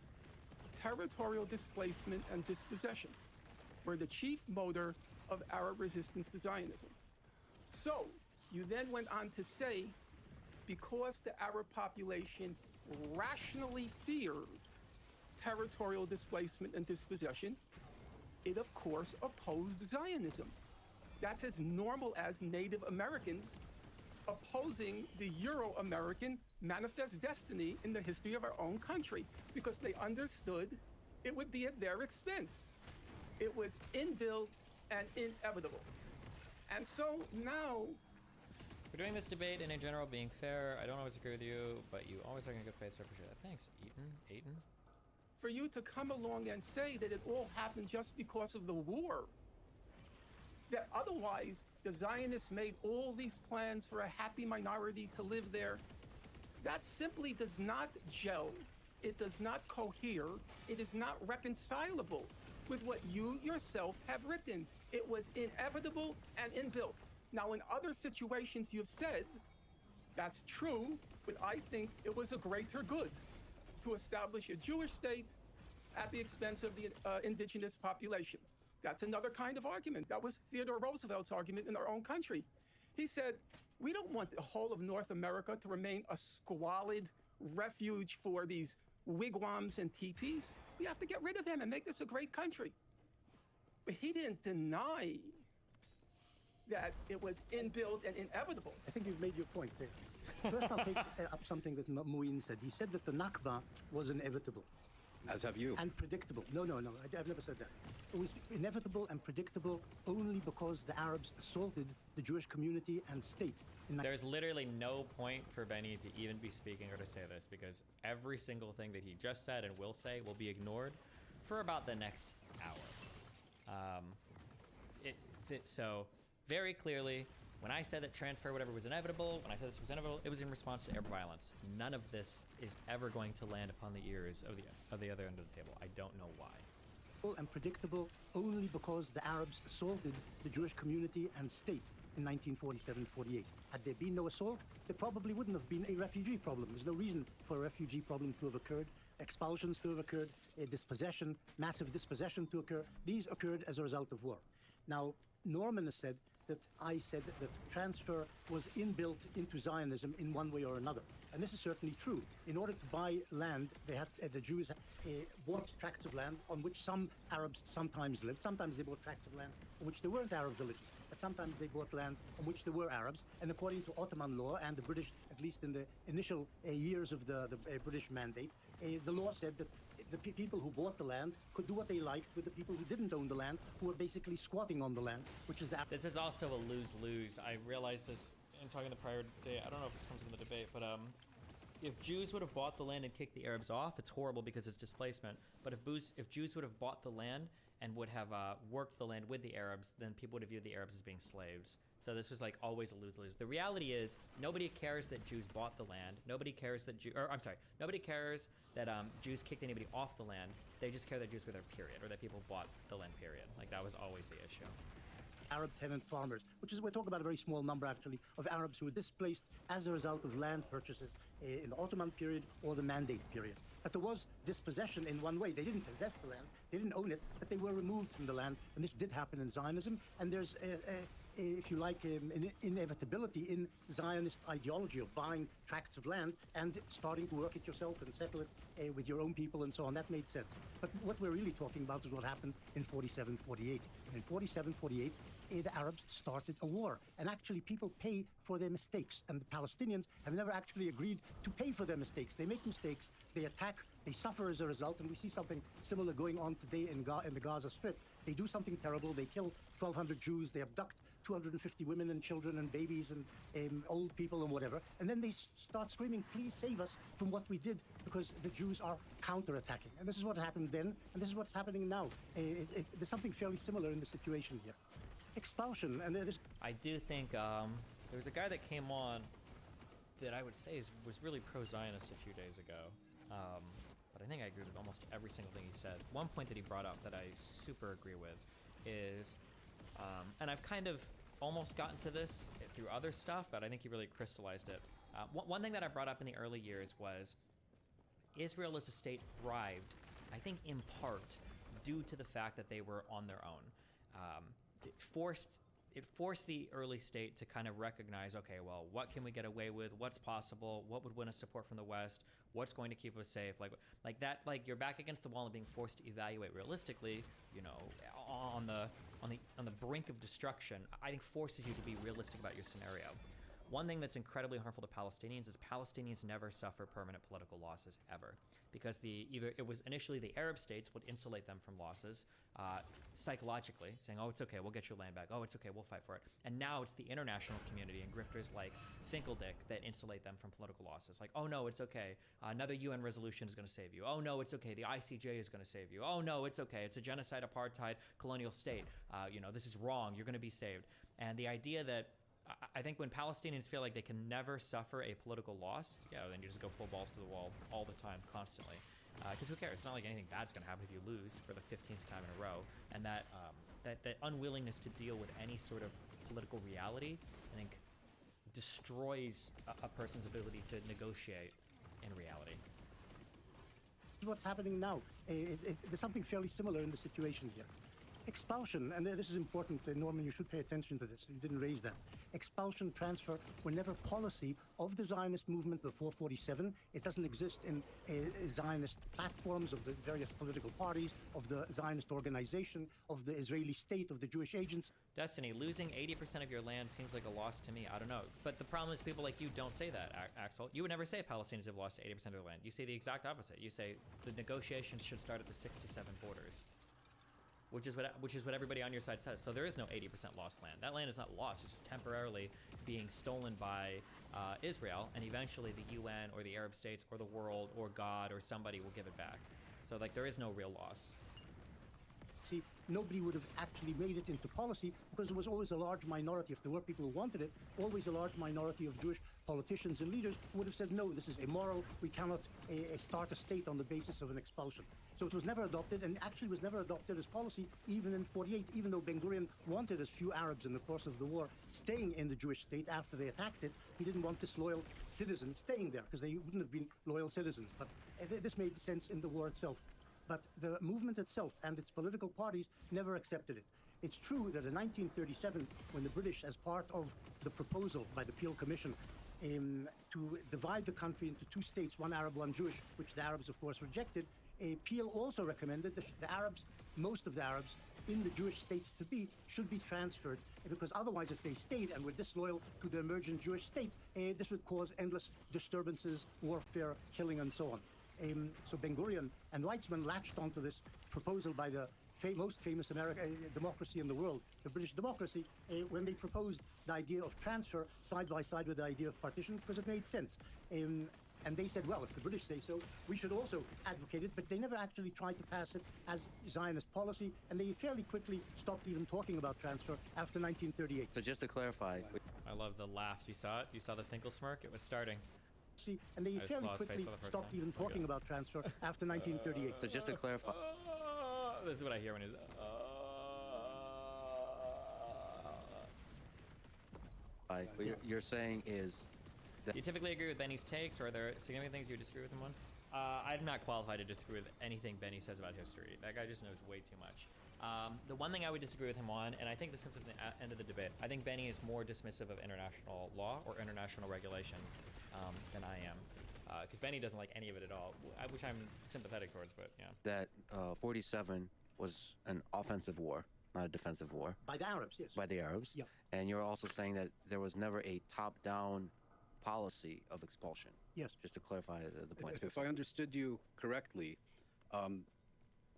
Territorial displacement and dispossession were the chief motor of Arab resistance to Zionism. So, you then went on to say, because the Arab population rationally feared territorial displacement and dispossession, it of course opposed Zionism. That's as normal as Native Americans opposing the Euro-American manifest destiny in the history of our own country, because they understood it would be at their expense. It was inbuilt and inevitable. And so now, for doing this debate and in general being fair, I don't always agree with you, but you always talk in good faith, so I appreciate that. Thanks, Eaton. for you to come along and say that it all happened just because of the war, that otherwise the Zionists made all these plans for a happy minority to live there, that simply does not gel. It does not cohere. It is not reconcilable with what you yourself have written. It was inevitable and inbuilt. Now, in other situations you've said, that's true, but I think it was a greater good to establish a Jewish state at the expense of the indigenous population. That's another kind of argument. That was Theodore Roosevelt's argument in our own country. He said, we don't want the whole of North America to remain a squalid refuge for these wigwams and teepees. We have to get rid of them and make this a great country. But he didn't deny that it was inbuilt and inevitable. I think you've made your point there. First, I'll take up something that Muin said. He said that the Nakba was inevitable. As have you. And predictable. No, I've never said that. It was inevitable and predictable only because the Arabs assaulted the Jewish community and state. There's literally no point for Benny to even be speaking or to say this, because every single thing that he just said and will say will be ignored for about the next hour. So very clearly, when I said that transfer whatever was inevitable, when I said this was inevitable, it was in response to Arab violence. None of this is ever going to land upon the ears of the other end of the table. I don't know why. And predictable only because the Arabs assaulted the Jewish community and state in 1947-48. Had there been no assault, there probably wouldn't have been a refugee problem. There's no reason for a refugee problem to have occurred, expulsions to have occurred, a dispossession, massive dispossession to occur. These occurred as a result of war. Now, Norman has said that I said that transfer was inbuilt into Zionism in one way or another. And this is certainly true. In order to buy land, the Jews bought tracts of land on which some Arabs sometimes lived. Sometimes they bought tracts of land on which there weren't Arab villages, but sometimes they bought land on which there were Arabs. And according to Ottoman law and the British, at least in the initial years of the British mandate, the law said that the people who bought the land could do what they liked with the people who didn't own the land, who were basically squatting on the land, which is that. This is also a lose-lose. I realized this in talking the prior day. I don't know if this comes from the debate, but if Jews would have bought the land and kicked the Arabs off, it's horrible because it's displacement. But if Jews would have bought the land and would have worked the land with the Arabs, then people would have viewed the Arabs as being slaves. So this was like always a lose-lose. The reality is nobody cares that Jews bought the land. Nobody cares that nobody cares that Jews kicked anybody off the land. They just care that Jews were there, period, or that people bought the land, period. Like that was always the issue. Arab tenant farmers, which is, we're talking about a very small number actually of Arabs who were displaced as a result of land purchases in the Ottoman period or the Mandate period. But there was dispossession in one way. They didn't possess the land, they didn't own it, but they were removed from the land. And this did happen in Zionism. And there's, if you like, an inevitability in Zionist ideology of buying tracts of land and starting to work it yourself and settle it with your own people and so on. That made sense. But what we're really talking about is what happened in 47-48. And in 47-48, the Arabs started a war. And actually, people pay for their mistakes. And the Palestinians have never actually agreed to pay for their mistakes. They make mistakes, they attack, they suffer as a result. And we see something similar going on today in the Gaza Strip. They do something terrible. They kill 1,200 Jews. They abduct 250 women and children and babies and old people and whatever. And then they start screaming, please save us from what we did, because the Jews are counterattacking. And this is what happened then, and this is what's happening now. There's something fairly similar in the situation here. Expulsion, and there's... I do think there was a guy that came on that I would say was really pro-Zionist a few days ago. But I think I agree with almost every single thing he said. One point that he brought up that I super agree with is, and I've kind of almost gotten to this through other stuff, but I think he really crystallized it. One thing that I brought up in the early years was Israel as a state thrived, I think in part, due to the fact that they were on their own. It forced the early state to kind of recognize, okay, well, what can we get away with? What's possible? What would win us support from the West? What's going to keep us safe? Like that, like you're back against the wall and being forced to evaluate realistically, you know, on the brink of destruction, I think forces you to be realistic about your scenario. One thing that's incredibly harmful to Palestinians is Palestinians never suffer permanent political losses ever, because it was initially the Arab states would insulate them from losses psychologically, saying, oh, it's okay, we'll get your land back. Oh, it's okay, we'll fight for it. And now it's the international community and grifters like Finkeldick that insulate them from political losses. Like, oh no, it's okay. Another UN resolution is going to save you. Oh no, it's okay. The ICJ is going to save you. Oh no, it's okay. It's a genocide, apartheid, colonial state. You know, this is wrong. You're going to be saved. And the idea that I think when Palestinians feel like they can never suffer a political loss, then you just go full balls to the wall all the time, constantly. Because who cares? It's not like anything bad's going to happen if you lose for the 15th time in a row. And that unwillingness to deal with any sort of political reality, I think, destroys a person's ability to negotiate in reality. What's happening now? There's something fairly similar in the situation here. Expulsion, and this is important, Norman, you should pay attention to this. You didn't raise that. Expulsion, transfer were never policy of the Zionist movement before 47. It doesn't exist in Zionist platforms of the various political parties, of the Zionist organization, of the Israeli state, of the Jewish agents. Destiny, losing 80% of your land seems like a loss to me. I don't know. But the problem is people like you don't say that, Axel. You would never say Palestinians have lost 80% of their land. You say the exact opposite. You say the negotiations should start at the 67 borders. Which is what everybody on your side says. So there is no 80% lost land. That land is not lost. It's just temporarily being stolen by Israel, and eventually the UN or the Arab states or the world or God or somebody will give it back. So like there is no real loss. See, nobody would have actually made it into policy because there was always a large minority. If there were people who wanted it, always a large minority of Jewish politicians and leaders would have said, no, this is immoral. We cannot start a state on the basis of an expulsion. So it was never adopted, and actually was never adopted as policy even in 48, even though Ben-Gurion wanted as few Arabs in the course of the war staying in the Jewish state after they attacked it. He didn't want disloyal citizens staying there because they wouldn't have been loyal citizens. But this made sense in the war itself. But the movement itself and its political parties never accepted it. It's true that in 1937, when the British, as part of the proposal by the Peel Commission to divide the country into two states, one Arab, one Jewish, which the Arabs, of course, rejected, Peel also recommended that the Arabs, most of the Arabs in the Jewish state to be, should be transferred, because otherwise if they stayed and were disloyal to the emergent Jewish state, this would cause endless disturbances, warfare, killing, and so on. So Ben-Gurion and Weizmann latched onto this proposal by the most famous democracy in the world, the British democracy, when they proposed the idea of transfer side by side with the idea of partition, because it made sense. And they said, well, if the British say so, we should also advocate it, but they never actually tried to pass it as Zionist policy, and they fairly quickly stopped even talking about transfer after 1938. So just to clarify... I love the laugh. You saw it? You saw the Finkel smirk? It was starting. See, and they fairly quickly stopped even talking about transfer after 1938. So just to clarify... This is what I hear when he's... What you're saying is... Do you typically agree with Benny's takes, or are there significant things you disagree with him on? I'm not qualified to disagree with anything Benny says about history. That guy just knows way too much. The one thing I would disagree with him on, and I think this comes at the end of the debate, I think Benny is more dismissive of international law or international regulations than I am. Because Benny doesn't like any of it at all, which I'm sympathetic towards, but yeah. That 47 was an offensive war. not a defensive war. By the Arabs, yes. By the Arabs. Yep. And you're also saying that there was never a top-down policy of expulsion. Yes. Just to clarify the point. If I understood you correctly,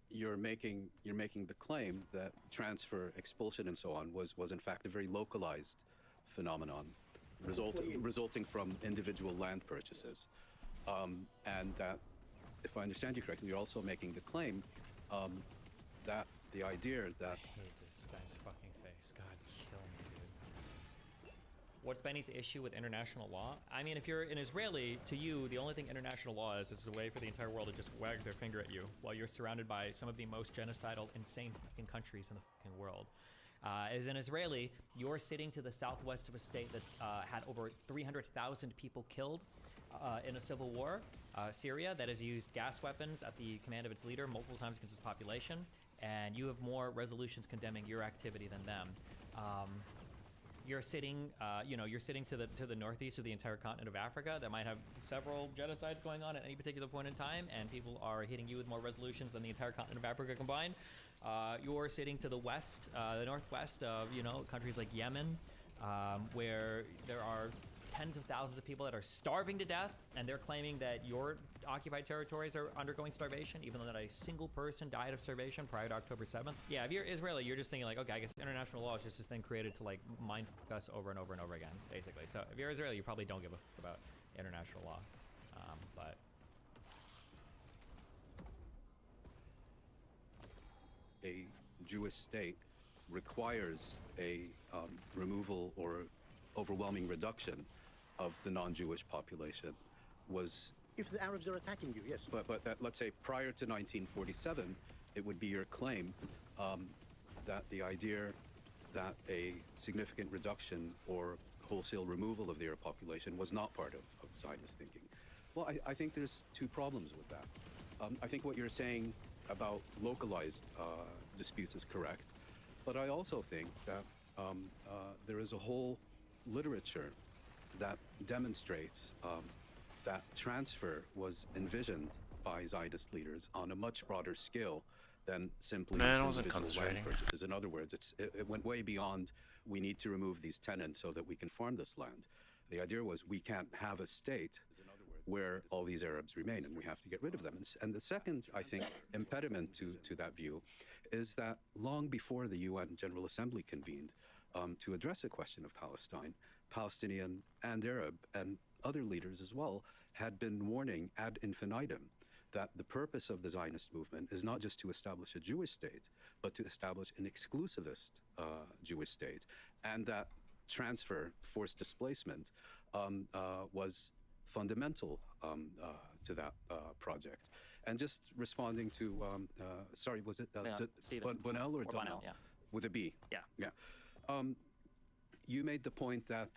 you're making the claim that transfer, expulsion, and so on was in fact a very localized phenomenon, resulting from individual land purchases, and that, if I understand you correctly, you're also making the claim that the idea that I hate this guy's fucking face. God, kill me, dude. What's Benny's issue with international law? I mean, if you're an Israeli, to you, the only thing international law is a way for the entire world to just wag their finger at you while you're surrounded by some of the most genocidal, insane fucking countries in the fucking world. As an Israeli, you're sitting to the southwest of a state that's had over 300,000 people killed in a civil war, Syria, that has used gas weapons at the command of its leader multiple times against its population, and you have more resolutions condemning your activity than them. You're sitting, you're sitting to the northeast of the entire continent of Africa that might have several genocides going on at any particular point in time, and people are hitting you with more resolutions than the entire continent of Africa combined. You're sitting to the west, the northwest of, countries like Yemen, where there are tens of thousands of people that are starving to death, and they're claiming that your occupied territories are undergoing starvation, even though not a single person died of starvation prior to October 7th. Yeah, if you're Israeli, you're just thinking like, okay, I guess international law is just this thing created to like mind fuck us over and over and over again, basically. So if you're Israeli, you probably don't give a fuck about international law, but. a Jewish state requires a removal or overwhelming reduction of the non-Jewish population was... If the Arabs are attacking you, yes. But that, let's say prior to 1947, it would be your claim that the idea that a significant reduction or wholesale removal of the Arab population was not part of Zionist thinking. Well, I think there's two problems with that. I think what you're saying about localized disputes is correct, but I also think that there is a whole literature that demonstrates that transfer was envisioned by Zionist leaders on a much broader scale than simply individual land purchases. In other words, it went way beyond, we need to remove these tenants so that we can farm this land. The idea was, we can't have a state where all these Arabs remain, and we have to get rid of them. And the second, I think, impediment to that view is that long before the UN General Assembly convened to address the question of Palestine, Palestinian and Arab and other leaders as well had been warning ad infinitum that the purpose of the Zionist movement is not just to establish a Jewish state, but to establish an exclusivist Jewish state, and that transfer, forced displacement, was fundamental to that project. And just responding to, sorry, was it Bonnell or Donnell? Yeah. With a B? Yeah. Yeah. You made the point that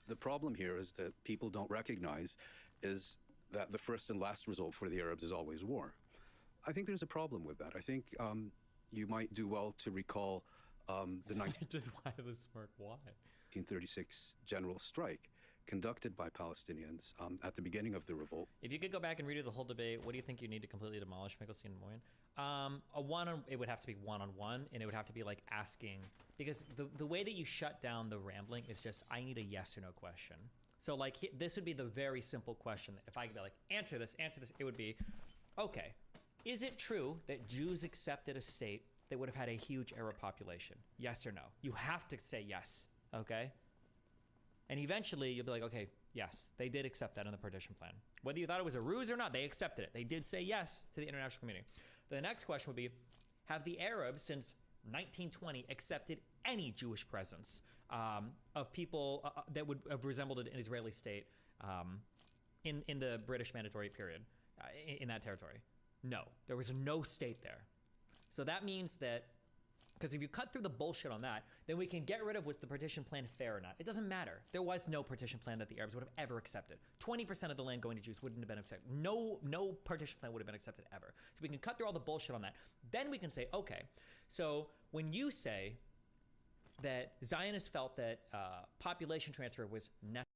the problem here is that people don't recognize is that the first and last result for the Arabs is always war. I think there's a problem with that. I think you might do well to recall the 1936 general strike conducted by Palestinians at the beginning of the revolt. If you could go back and redo the whole debate, what do you think you need to completely demolish Finkelstein and Moyen? It would have to be one-on-one, and it would have to be like asking, because the way that you shut down the rambling is just, I need a yes or no question. So like, this would be the very simple question. If I could be like, answer this, it would be, okay, is it true that Jews accepted a state that would have had a huge Arab population? Yes or no? You have to say yes, okay? And eventually you'll be like, okay, yes, they did accept that in the partition plan. Whether you thought it was a ruse or not, they accepted it. They did say yes to the international community. The next question would be, have the Arabs since 1920 accepted any Jewish presence of people that would have resembled an Israeli state in the British mandatory period in that territory? No, there was no state there. So that means that, because if you cut through the bullshit on that, then we can get rid of was the partition plan fair or not. It doesn't matter. There was no partition plan that the Arabs would have ever accepted. 20% of the land going to Jews wouldn't have been accepted. No partition plan would have been accepted ever. So we can cut through all the bullshit on that. Then we can say, okay, so when you say that Zionists felt that population transfer was necessary,